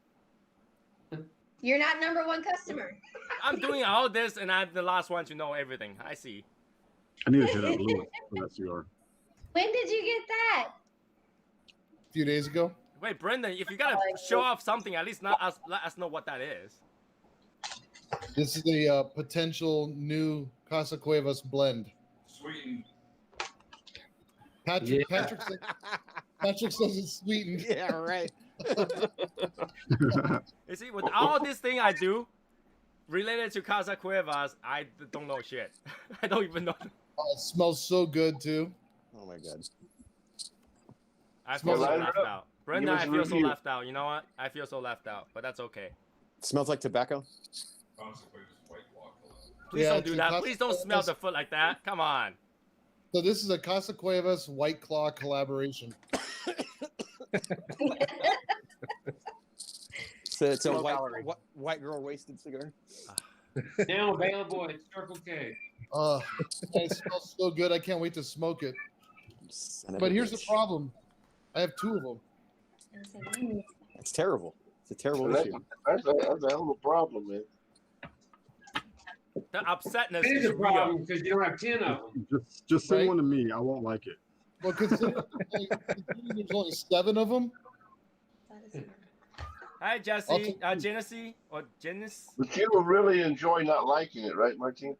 You're not number one customer. I'm doing all this, and I'm the last one to know everything. I see. I need to hit up Lewis for that cigar. When did you get that? A few days ago. Wait, Brendan, if you gotta show off something, at least let us know what that is. This is a potential new Casa Cuevas blend. Sweetened. Patrick says it's sweetened. Yeah, right. You see, with all this thing I do related to Casa Cuevas, I don't know shit. I don't even know. Oh, it smells so good too. Oh my god. I feel so Light it left up. out. Brendan, Give us I a feel so review. left out. You know what? I feel so left out, but that's okay. Smells like tobacco. Consequences white claw collab. Please Yeah, don't it's do a that. Casa Please don't smell the foot like that. Come on. So this is a Casa Cuevas White Claw collaboration. So it's a Low calorie. white girl wasted cigar. Now available at Circle K. It smells so good. I can't wait to smoke it. Son of But a here's the bitch. problem. I have two of them. That's terrible. It's a terrible That's issue. a hell of a problem, man. The upsetness It is is a real. problem because you don't have 10 of them. Just send Right? one to me. I won't like it. Well, considering there's only 7 of them. Hi, Jesse. Genesee or Genis. But you will really enjoy not liking it, right, Martin?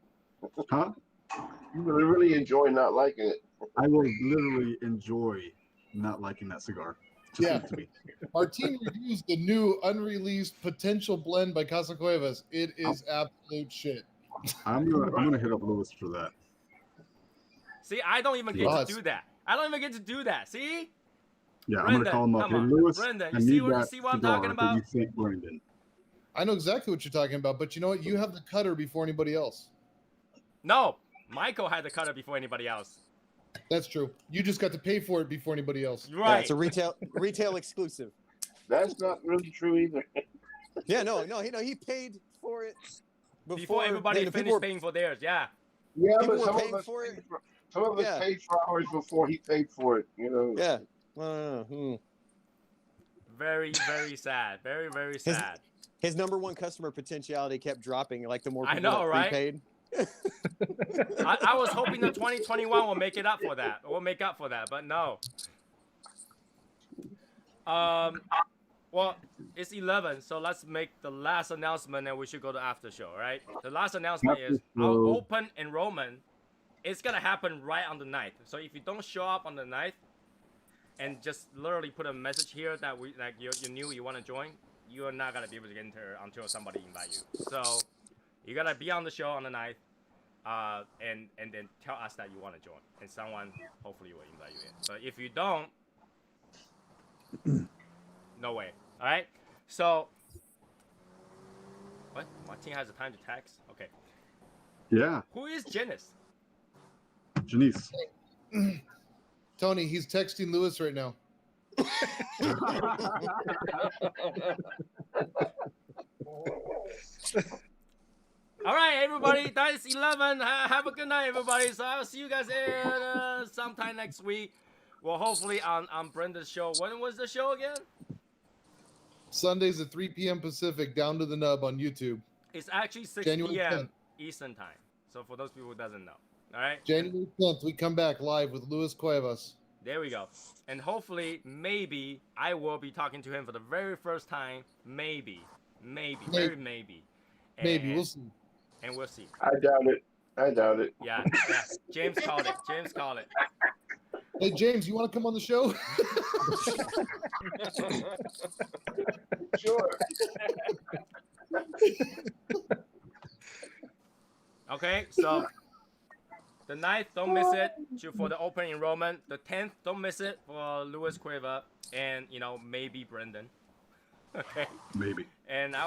Huh? You will really enjoy not liking it. I will literally enjoy not liking that cigar. Just Yeah. send it to me. Martin reviews the new unreleased potential blend by Casa Cuevas. It is absolute shit. I'm gonna hit up Lewis for that. See, I don't even get Yes. to do that. I don't even get to do that. See? Yeah, I'm Brendan, gonna call him up. come Hey, on. Lewis, Brendan, I you see need what- that see what I'm cigar talking that you about? think Brandon. I know exactly what you're talking about, but you know what? You have the cutter before anybody else. No, Michael had the cutter before anybody else. That's true. You just got to pay for it before anybody else. Right. Yeah, it's a retail exclusive. That's not really true either. Yeah, no, he paid for it Before everybody the finished people were- paying for theirs, yeah. Yeah, People but were some of paying us for paid it. for, some of us Yeah. paid for ours before he paid for it. You know. Yeah. Very, very sad. Very, very sad. His number one customer potentiality kept dropping. Like the more I people know, that right? prepaid. I was hoping that 2021 will make it up for that. Will make up for that, but no. Well, it's 11, so let's make the last announcement and we should go to after show, right? The last announcement is our show. open enrollment. It's gonna happen right on the 9th. So if you don't show up on the 9th and just literally put a message here that you knew you want to join, you are not gonna be able to get enter until somebody invite you. So you gotta be on the show on the 9th, and then tell us that you want to join, and someone hopefully will invite you in. But if you don't, no way. All right. So what? Martin has the time to text. Okay. Yeah, Who is Janice? Janice. Tony, he's texting Lewis right now. All right, everybody. That is 11. Have a good night, everybody. So I'll see you guys sometime next week. Well, hopefully on Brenda's show. When was the show again? Sundays at 3 p.m. Pacific, down to the nub on YouTube. It's actually 6 January p.m. 10th. Eastern time. So for those people who doesn't know. All right. January 10th, we come back live with Luis Cuevas. There we go. And hopefully, maybe I will be talking to him for the very first time. Maybe. Very maybe. Maybe, we'll see. And we'll see. I doubt it. Yeah. James called it. Hey, James, you want to come on the show? Sure. Okay, so the 9th, don't miss it for the open enrollment. The 10th, don't miss it for Luis Cueva and, maybe Brendan. Okay. Maybe. And I'll